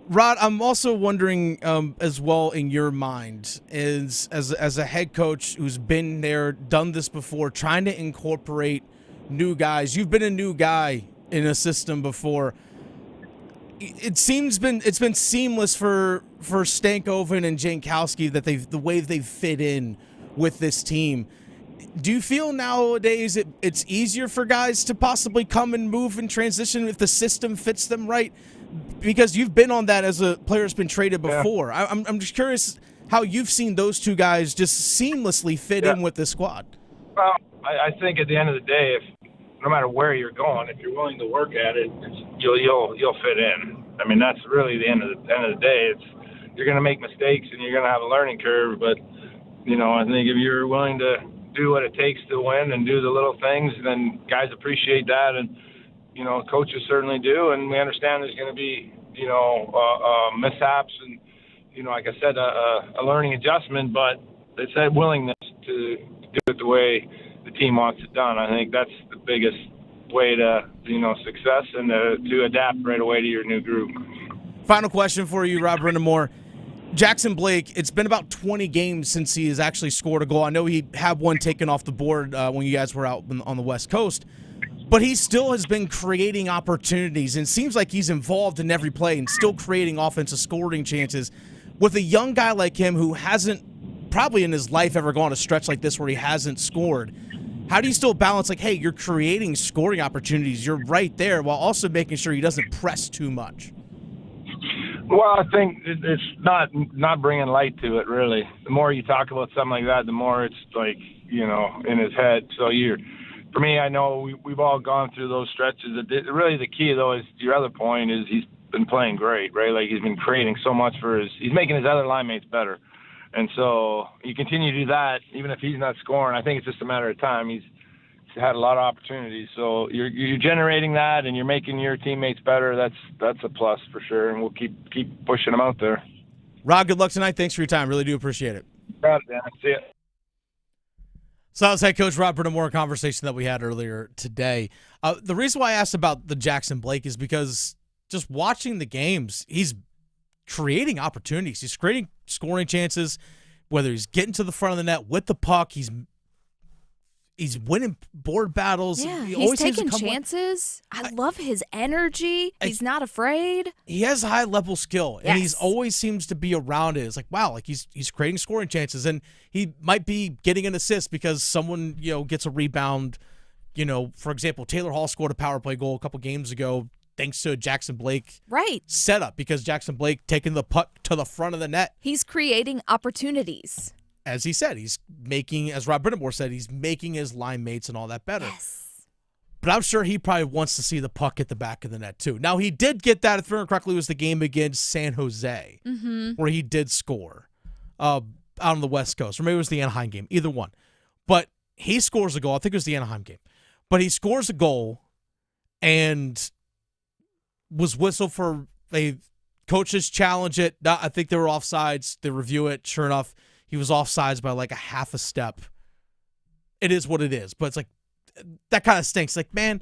Rod, I'm also wondering as well, in your mind, is as a head coach who's been there, done this before, trying to incorporate new guys. You've been a new guy in a system before. It's been seamless for Stankoven and Jankowski that the way they've fit in with this team. Do you feel nowadays it's easier for guys to possibly come and move and transition if the system fits them right? Because you've been on that as a player that's been traded before. Yeah. I'm just curious how you've seen those two guys just seamlessly fit in with the squad. Well, I think at the end of the day, no matter where you're going, if you're willing to work at it, you'll fit in. I mean, that's really the end of the day. You're going to make mistakes and you're going to have a learning curve, but I think if you're willing to do what it takes to win and do the little things, then guys appreciate that, and coaches certainly do, and we understand there's going to be mishaps and like I said, a learning adjustment, but it's that willingness to do it the way the team wants it done. I think that's the biggest way to success and to adapt right away to your new group. Final question for you, Rob Brind'Amour. Jackson Blake, it's been about 20 games since he has actually scored a goal. I know he had one taken off the board when you guys were out on the West Coast, but he still has been creating opportunities and seems like he's involved in every play and still creating offensive scoring chances. With a young guy like him who hasn't probably in his life ever gone a stretch like this where he hasn't scored, how do you still balance, like, hey, you're creating scoring opportunities, you're right there, while also making sure he doesn't press too much? Well, I think it's not bringing light to it, really. The more you talk about something like that, the more it's like, in his head. So for me, I know we've all gone through those stretches. Really the key, though, is your other point is he's been playing great, right? Like, he's been creating so much he's making his other line mates better. And so you continue to do that, even if he's not scoring. I think it's just a matter of time. He's had a lot of opportunities. So you're generating that and you're making your teammates better. That's a plus for sure, and we'll keep pushing them out there. Rod, good luck tonight. Thanks for your time. Really do appreciate it. Proud of it. See ya. So that was head coach Rob Brind'Amour, a conversation that we had earlier today. The reason why I asked about the Jackson Blake is because just watching the games, he's creating opportunities. He's creating scoring chances, whether he's getting to the front of the net with the puck, he's winning board battles. Yeah, he he's taking chances. I love his energy. He's not afraid. He has high-level skill, and Yes. he's always seems to be around it. It's like, wow, like he's creating scoring chances, and he might be getting an assist because someone, gets a rebound. For example, Taylor Hall scored a power play goal a couple games ago thanks to a Jackson Blake setup because Jackson Blake taking the puck to the front of the net. He's creating opportunities. As he said, he's making, as Rob Brind'Amour said, he's making his line mates and all that better. Yes. But I'm sure he probably wants to see the puck at the back of the net, too. Now, he did get that, if I remember correctly, was the game against San Jose, where he did score out on the West Coast. Or maybe it was the Anaheim game, either one. But he scores a goal. I think it was the Anaheim game. But he scores a goal and was whistled for a Coaches challenge it. I think they were offsides. They review it. Sure enough, he was offsides by like a half a step. It is what it is. But it's like, that kind of stinks. Like, man,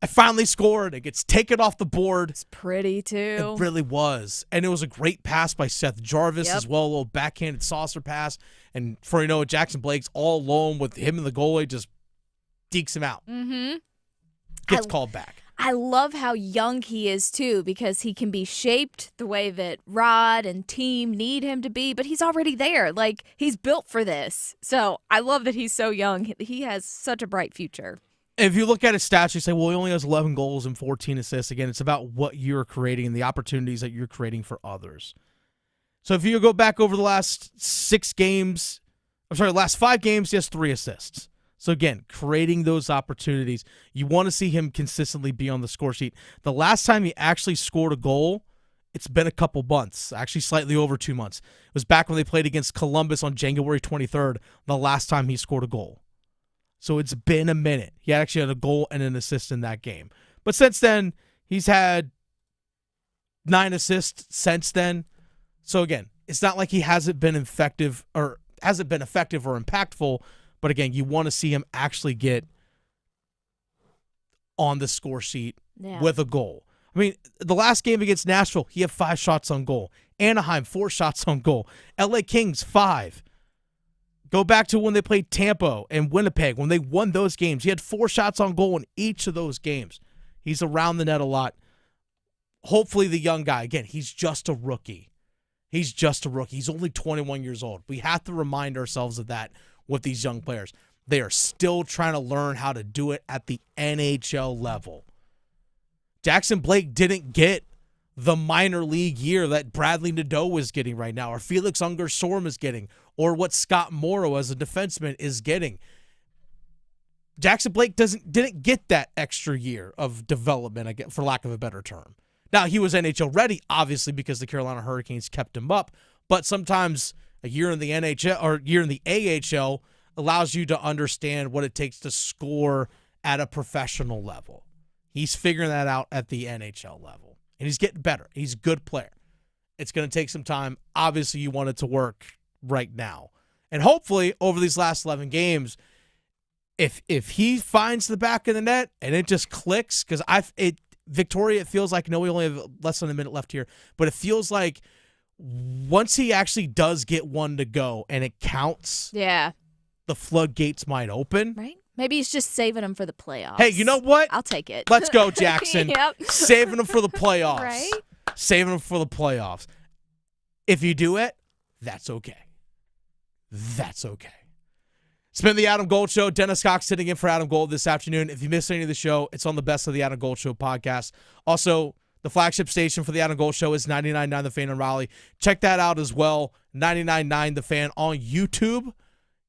I finally scored. It gets taken off the board. It's pretty, too. It really was. And it was a great pass by Seth Jarvis as well. A little backhanded saucer pass. And before you know it, Jackson Blake's all alone with him and the goalie, just dekes him out. Mm-hmm. Gets called back. I love how young he is, too, because he can be shaped the way that Rod and team need him to be, but he's already there. Like, he's built for this. So I love that he's so young. He has such a bright future. If you look at his stats, you say, well, he only has 11 goals and 14 assists. Again, it's about what you're creating and the opportunities that you're creating for others. So if you go back over the last last 5 games, he has 3 assists. So again, creating those opportunities. You want to see him consistently be on the score sheet. The last time he actually scored a goal, it's been a couple months, actually slightly over 2 months. It was back when they played against Columbus on January 23rd, the last time he scored a goal. So it's been a minute. He actually had a goal and an assist in that game. But since then, he's had 9 assists since then. So again, it's not like he hasn't been effective or impactful. But again, you want to see him actually get on the score sheet with a goal. I mean, the last game against Nashville, he had 5 shots on goal. Anaheim, 4 shots on goal. LA Kings, 5. Go back to when they played Tampa and Winnipeg. When they won those games, he had 4 shots on goal in each of those games. He's around the net a lot. Hopefully the young guy, again, he's just a rookie. He's only 21 years old. We have to remind ourselves of that with these young players. They are still trying to learn how to do it at the NHL level. Jackson Blake didn't get the minor league year that Bradley Nadeau is getting right now, or Felix Unger-Sorm is getting, or what Scott Morrow as a defenseman is getting. Jackson Blake didn't get that extra year of development, for lack of a better term. Now, he was NHL ready, obviously, because the Carolina Hurricanes kept him up, but sometimes a year in the NHL or a year in the AHL allows you to understand what it takes to score at a professional level. He's figuring that out at the NHL level, and he's getting better. He's a good player. It's going to take some time. Obviously, you want it to work right now. And hopefully, over these last 11 games, if he finds the back of the net and it just clicks, because Victoria, it feels like, no, we only have less than a minute left here, but it feels like once he actually does get one to go and it counts, the floodgates might open. Right? Maybe he's just saving them for the playoffs. Hey, you know what? I'll take it. Let's go, Jackson. Saving them for the playoffs. Right? Saving them for the playoffs. If you do it, that's okay. That's okay. It's been the Adam Gold Show. Dennis Cox sitting in for Adam Gold this afternoon. If you missed any of the show, it's on the Best of the Adam Gold Show podcast. Also, the flagship station for the Adam Gold Show is 99.9 The Fan in Raleigh. Check that out as well, 99.9 The Fan on YouTube.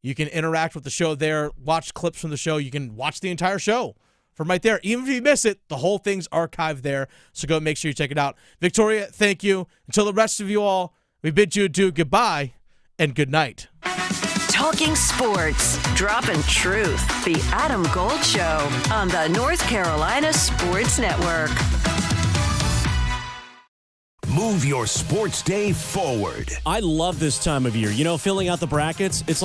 You can interact with the show there, watch clips from the show. You can watch the entire show from right there. Even if you miss it, the whole thing's archived there, so go make sure you check it out. Victoria, thank you. Until the rest of you all, we bid you adieu, goodbye, and good night. Talking sports, dropping truth. The Adam Gold Show on the North Carolina Sports Network. Move your sports day forward. I love this time of year. You know, filling out the brackets, it's